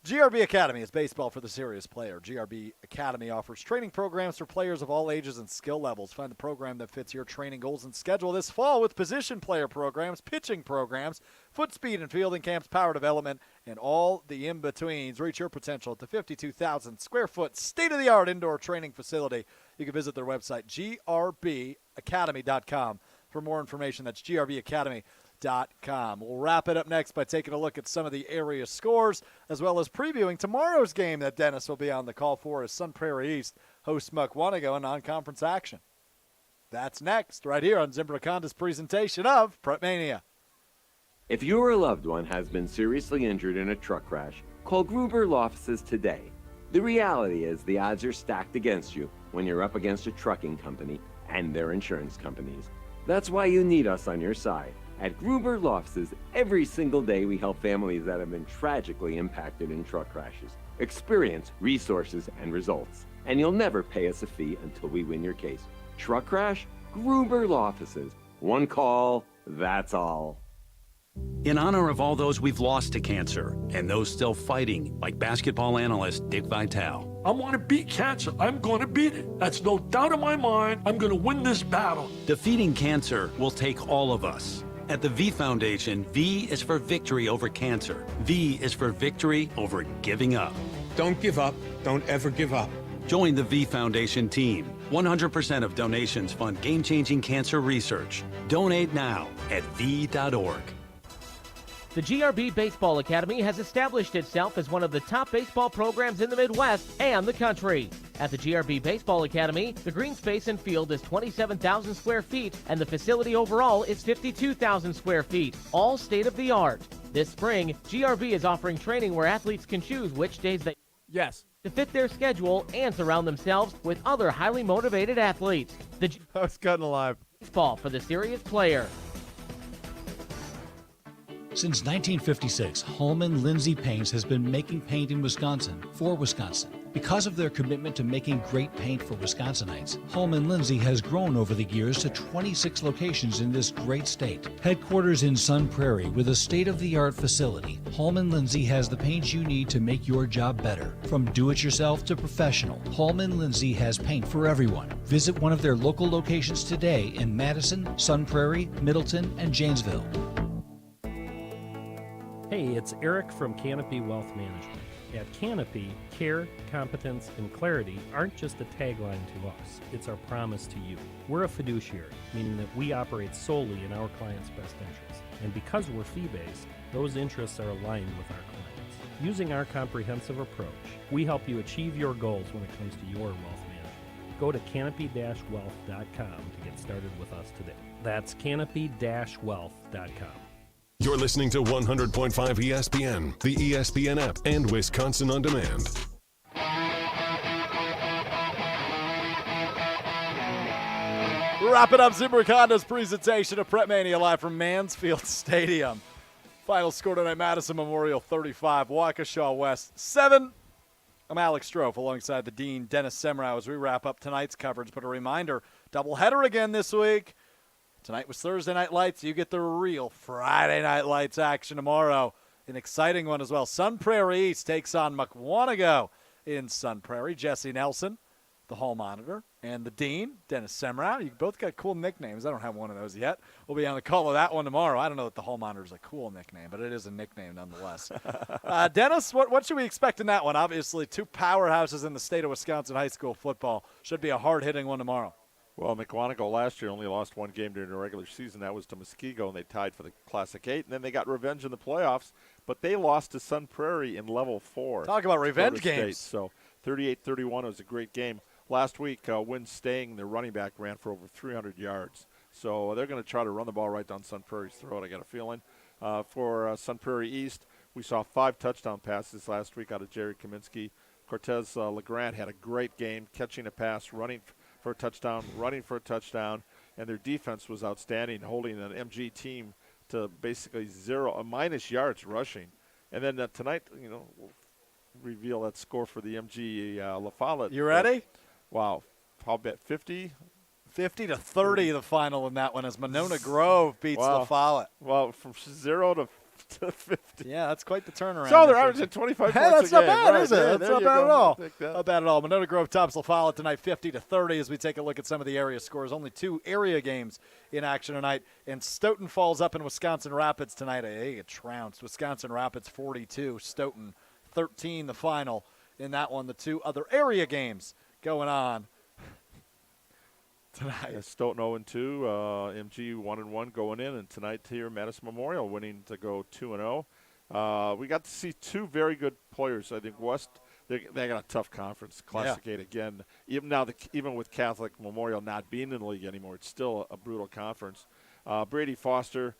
GRB Academy is baseball for the serious player. GRB Academy offers training programs for players of all ages and skill levels. Find the program that fits your training goals and schedule this fall with position player programs, pitching programs, foot speed and fielding camps, power development, and all the in-betweens. Reach your potential at the 52,000 square foot state-of-the-art indoor training facility. You can visit their website, grbacademy.com. For more information, that's grbacademy.com. We'll wrap it up next by taking a look at some of the area scores, as well as previewing tomorrow's game that Dennis will be on the call for as Sun Prairie East hosts Muckwonago in non-conference action. That's next, right here on Zimbrick Honda's presentation of Prep Mania. If your loved one has been seriously injured in a truck crash, call Gruber Law Offices today. The reality is the odds are stacked against you when you're up against a trucking company and their insurance companies. That's why you need us on your side. At Gruber Law Offices, every single day we help families that have been tragically impacted in truck crashes. Experience, resources, and results. And you'll never pay us a fee until we win your case. Truck crash? Gruber Law Offices. One call, that's all. In honor of all those we've lost to cancer and those still fighting, like basketball analyst Dick Vitale. I want to beat cancer. I'm going to beat it. That's no doubt in my mind. I'm going to win this battle. Defeating cancer will take all of us. At the V Foundation, V is for victory over cancer. V is for victory over giving up. Don't give up. Don't ever give up. Join the V Foundation team. 100% of donations fund game-changing cancer research. Donate now at V.org. The GRB Baseball Academy has established itself as one of the top baseball programs in the Midwest and the country. At the GRB Baseball Academy, the green space and field is 27,000 square feet, and the facility overall is 52,000 square feet, all state-of-the-art. This spring, GRB is offering training where athletes can choose which days they to fit their schedule and surround themselves with other highly motivated athletes. I was cutting alive. Baseball for the serious player. Since 1956, Holman Lindsay Paints has been making paint in Wisconsin for Wisconsin. Because of their commitment to making great paint for Wisconsinites, Holman Lindsay has grown over the years to 26 locations in this great state. Headquarters in Sun Prairie with a state-of-the-art facility, Holman Lindsay has the paint you need to make your job better. From do-it-yourself to professional, Holman Lindsay has paint for everyone. Visit one of their local locations today in Madison, Sun Prairie, Middleton, and Janesville. Hey, it's Eric from Canopy Wealth Management. At Canopy, care, competence, and clarity aren't just a tagline to us, it's our promise to you. We're a fiduciary, meaning that we operate solely in our clients' best interests. And because we're fee-based, those interests are aligned with our clients. Using our comprehensive approach, we help you achieve your goals when it comes to your wealth management. Go to canopy-wealth.com to get started with us today. That's canopy-wealth.com. You're listening to 100.5 ESPN, the ESPN app, and Wisconsin On Demand. Wrapping up Zimbrick Honda's presentation of Prep Mania live from Mansfield Stadium. Final score tonight, Madison Memorial 35, Waukesha West 7. I'm Alex Strofe alongside the Dean, Dennis Semrau, as we wrap up tonight's coverage. But a reminder, doubleheader again this week. Tonight was Thursday Night Lights. You get the real Friday Night Lights action tomorrow. An exciting one as well. Sun Prairie East takes on Mukwonago in Sun Prairie. Jesse Nelson, the hall monitor, and the Dean, Dennis Semrau. You both got cool nicknames. I don't have one of those yet. We'll be on the call of that one tomorrow. I don't know that the hall monitor is a cool nickname, but it is a nickname nonetheless. Dennis, what should we expect in that one? Obviously, two powerhouses in the state of Wisconsin high school football. Should be a hard-hitting one tomorrow. Well, Mukwonago last year only lost one game during the regular season. That was to Muskego, and they tied for the Classic 8. And then they got revenge in the playoffs, but they lost to Sun Prairie in Level 4. Talk about revenge games. So 38-31 was a great game. Last week, Wynn Stang, their running back, ran for over 300 yards. So they're going to try to run the ball right down Sun Prairie's throat, I got a feeling. For Sun Prairie East, we saw 5 touchdown passes last week out of Jerry Kaminsky. Cortez LeGrand had a great game, catching a pass, running for a touchdown, and their defense was outstanding, holding an MG team to basically minus yards rushing. And then tonight, we'll reveal that score for the MG La Follette. You ready? Wow. I'll bet 50 to 30 the final in that one as Monona Grove beats La Follette. Well, from 0 to 50. Yeah, that's quite the turnaround. So they're averaging 25 points that's a not game. bad, Right, is it? yeah, That's not bad go. at all. Not bad at all. Monona Grove tops La Follette tonight 50 to 30 as we take a look at some of the area scores. Only 2 area games in action tonight. And Stoughton falls up in Wisconsin Rapids tonight. They get trounced. Wisconsin Rapids 42, Stoughton 13 the final in that one. The 2 other area games going on tonight. Yeah, Stoughton 0-2, MG 1-1 going in, and tonight here Madison Memorial winning to go 2-0. We got to see 2 very good players. I think West, they got a tough conference. Classic 8 again. Even with Catholic Memorial not being in the league anymore, it's still a brutal conference. Brady Foster,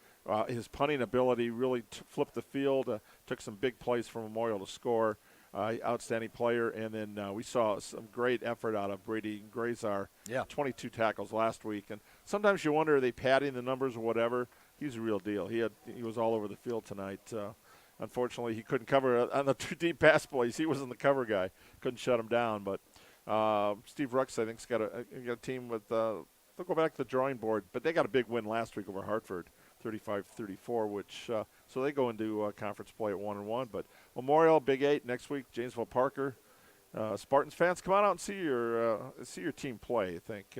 his punting ability really flipped the field, took some big plays for Memorial to score. Outstanding player. And then we saw some great effort out of Brady Grazar. 22 tackles last week. And sometimes you wonder, are they padding the numbers or whatever? He's a real deal. He was all over the field tonight. Unfortunately, he couldn't cover on the 2 deep pass plays. He wasn't the cover guy. Couldn't shut him down. But Steve Rux, I think, has got a team with they'll go back to the drawing board. But they got a big win last week over Hartford, 35-34, which so they go into conference play at 1-1. But Memorial, Big 8 next week, Janesville Parker. Spartans fans, come on out and see your team play. I think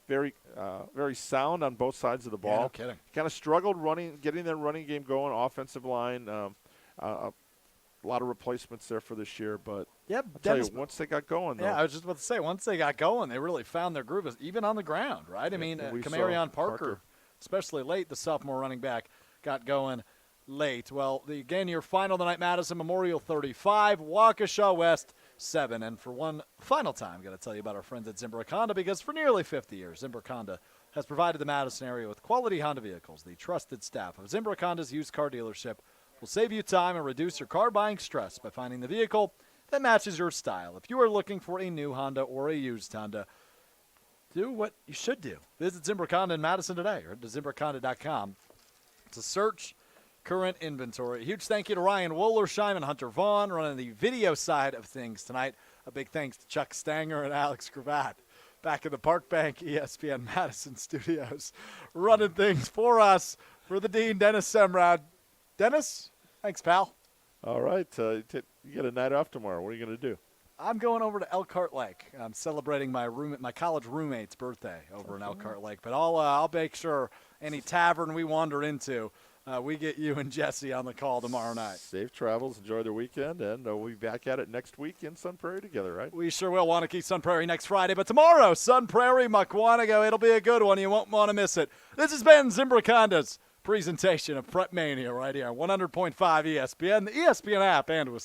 very sound on both sides of the ball. Yeah, no kidding. Kind of struggled getting their running game going, offensive line. A lot of replacements there for this year, but I'll tell you, once they got going, though. Yeah, I was just about to say, once they got going, they really found their groove, even on the ground, right? I mean, Camarion Parker, especially late, the sophomore running back, got going late. Well, again, your final tonight, Madison Memorial 35, Waukesha West 7. And for one final time, I've got to tell you about our friends at Zimbrick Honda, because for nearly 50 years, Zimbrick Honda has provided the Madison area with quality Honda vehicles. The trusted staff of Zimbrick Honda's used car dealership will save you time and reduce your car buying stress by finding the vehicle that matches your style. If you are looking for a new Honda or a used Honda, do what you should do. Visit Zimbrick Honda in Madison today or to ZimbrickHonda.com to search current inventory. A huge thank you to Ryan Wolersheim and Hunter Vaughn running the video side of things tonight. A big thanks to Chuck Stanger and Alex Gravatt back in the Park Bank ESPN Madison studios running things for us. For the Dean, Dennis Semrau. Dennis, thanks, pal. All right. You get a night off tomorrow. What are you going to do? I'm going over to Elkhart Lake. I'm celebrating my college roommate's birthday over in Elkhart Lake. But I'll make sure any tavern we wander into, we get you and Jesse on the call tomorrow night. Safe travels. Enjoy the weekend, and we'll be back at it next week in Sun Prairie together, right? We sure will. Waunakee Sun Prairie next Friday, but tomorrow, Sun Prairie, Mukwonago. It'll be a good one. You won't want to miss it. This has been Zimbrick Honda's presentation of Prep Mania right here on 100.5 ESPN, the ESPN app, and with